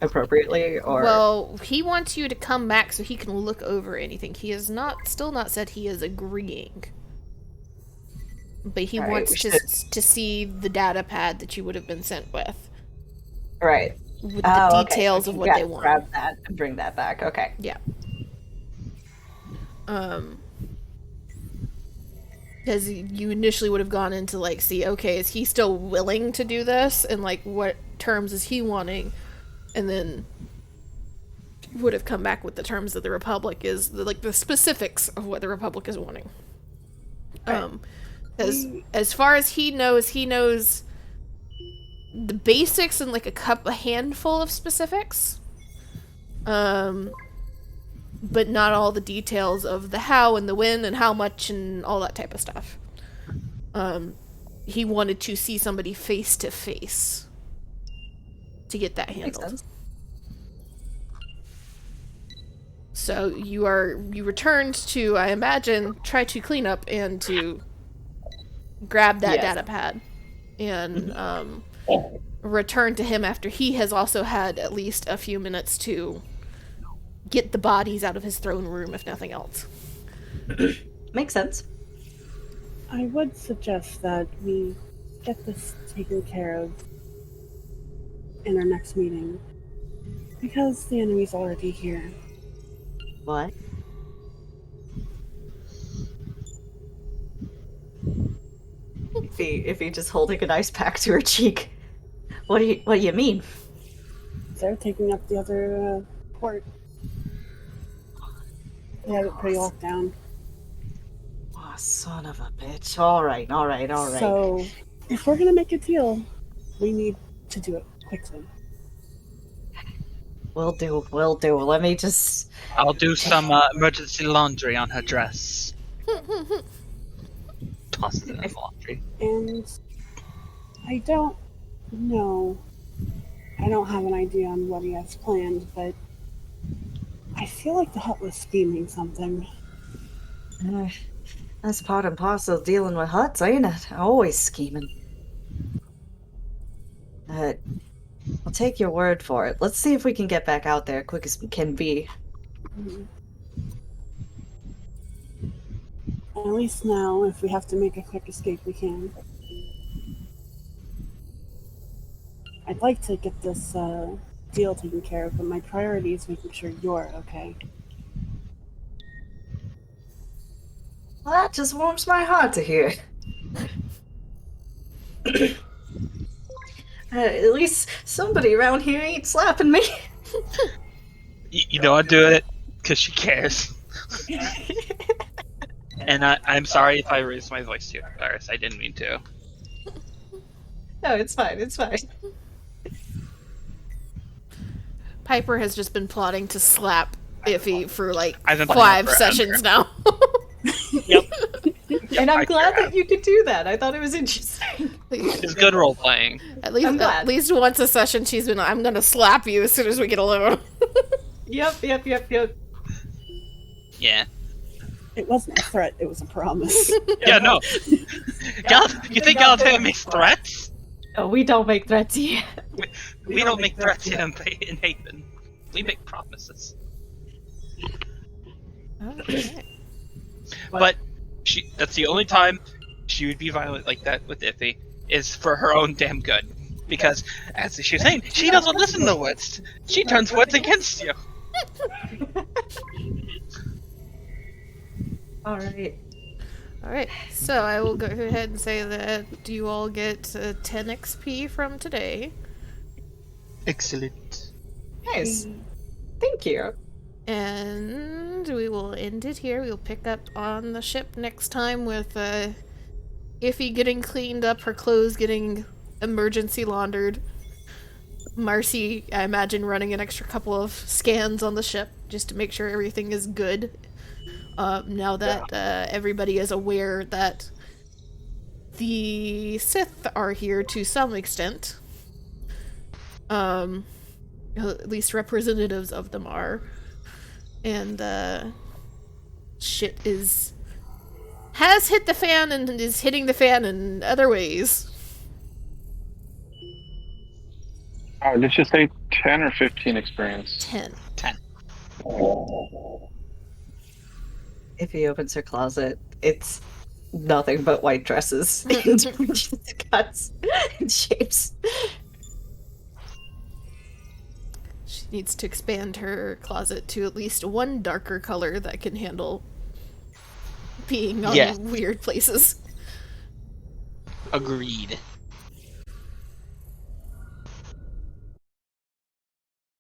[SPEAKER 1] appropriately, or?
[SPEAKER 2] Well, he wants you to come back so he can look over anything. He has still not said he is agreeing. But he
[SPEAKER 1] All right,
[SPEAKER 2] wants
[SPEAKER 1] we
[SPEAKER 2] to see the data pad that you would have been sent with.
[SPEAKER 1] Right.
[SPEAKER 2] With the
[SPEAKER 1] Okay.
[SPEAKER 2] details of what they want.
[SPEAKER 1] Grab that and bring that back. Okay.
[SPEAKER 2] Yeah. Because you initially would have gone into, like, see, okay, is he still willing to do this? And, like, what terms is he wanting? And then would have come back with the terms that the Republic is, the specifics of what the Republic is wanting.
[SPEAKER 1] Right.
[SPEAKER 2] As far as he knows the basics and, like, a handful of specifics. But not all the details of the how and the when and how much and all that type of stuff. He wanted to see somebody face to face to get that
[SPEAKER 1] Makes
[SPEAKER 2] handled.
[SPEAKER 1] sense.
[SPEAKER 2] So you returned to, I imagine, try to clean up and to grab that
[SPEAKER 1] Yes.
[SPEAKER 2] data pad and return to him after he has also had at least a few minutes to get the bodies out of his throne room, if nothing else.
[SPEAKER 1] Makes sense.
[SPEAKER 5] I would suggest that we get this taken care of in our next meeting, because the enemy's already here.
[SPEAKER 1] What? If he just holding an ice pack to her cheek. What do you mean?
[SPEAKER 5] They're taking up the other port. They have it pretty locked down.
[SPEAKER 1] Oh, son of a bitch. All right.
[SPEAKER 5] So, if we're gonna make a deal, we need to do it quickly.
[SPEAKER 1] We'll do. Let me just.
[SPEAKER 6] I'll do some emergency laundry on her dress. Toss it in the laundry.
[SPEAKER 5] And I don't know. I don't have an idea on what he has planned, but I feel like the Hutt was scheming something.
[SPEAKER 1] That's part and parcel of dealing with Hutts, ain't it? Always scheming. I'll take your word for it. Let's see if we can get back out there quick as can be.
[SPEAKER 5] At least now, if we have to make a quick escape, we can. I'd like to get this deal taken care of, but my priority is making sure you're okay.
[SPEAKER 1] Well, that just warms my heart to hear. At least somebody around here ain't slapping me.
[SPEAKER 6] You know I'm doing it because she cares. And I'm sorry if I raised my voice to you, Paris. I didn't mean to.
[SPEAKER 1] No, it's fine. It's fine.
[SPEAKER 2] Piper has just been plotting to slap Iffy for like
[SPEAKER 6] I've been
[SPEAKER 2] 5
[SPEAKER 6] forever.
[SPEAKER 2] sessions now.
[SPEAKER 6] Yep.
[SPEAKER 1] And I'm
[SPEAKER 6] I
[SPEAKER 1] glad
[SPEAKER 6] care.
[SPEAKER 1] that you could do that. I thought it was interesting.
[SPEAKER 6] It's good role playing.
[SPEAKER 2] At
[SPEAKER 1] I'm glad.
[SPEAKER 2] least once a session she's been, I'm gonna slap you as soon as we get alone.
[SPEAKER 1] Yep.
[SPEAKER 6] Yeah.
[SPEAKER 5] It wasn't a threat, it was a promise.
[SPEAKER 6] Yeah, no. You think Galataea makes threats?
[SPEAKER 1] Oh, we don't make threats here.
[SPEAKER 6] We don't make threats in Haven. We make promises.
[SPEAKER 2] Okay.
[SPEAKER 6] But that's the only time she would be violent like that with Iffy, is for her own damn good. Because, as she was saying, she doesn't listen to Wits. She turns Wits against you.
[SPEAKER 1] All right.
[SPEAKER 2] Alright, so I will go ahead and say that you all get 10 XP from today.
[SPEAKER 4] Excellent.
[SPEAKER 1] Nice. Thank you.
[SPEAKER 2] And we will end it here. We'll pick up on the ship next time with Iffy getting cleaned up, her clothes getting emergency laundered. Marcy, I imagine, running an extra couple of scans on the ship just to make sure everything is good. Now that everybody is aware that the Sith are here to some extent. At least representatives of them are. And shit has hit the fan and is hitting the fan in other ways.
[SPEAKER 3] Let's just say 10 or 15 experience.
[SPEAKER 2] 10.
[SPEAKER 6] 10.
[SPEAKER 1] If he opens her closet, it's nothing but white dresses and just cuts and shapes.
[SPEAKER 2] She needs to expand her closet to at least one darker color that can handle being on
[SPEAKER 6] Yeah.
[SPEAKER 2] weird places.
[SPEAKER 6] Agreed.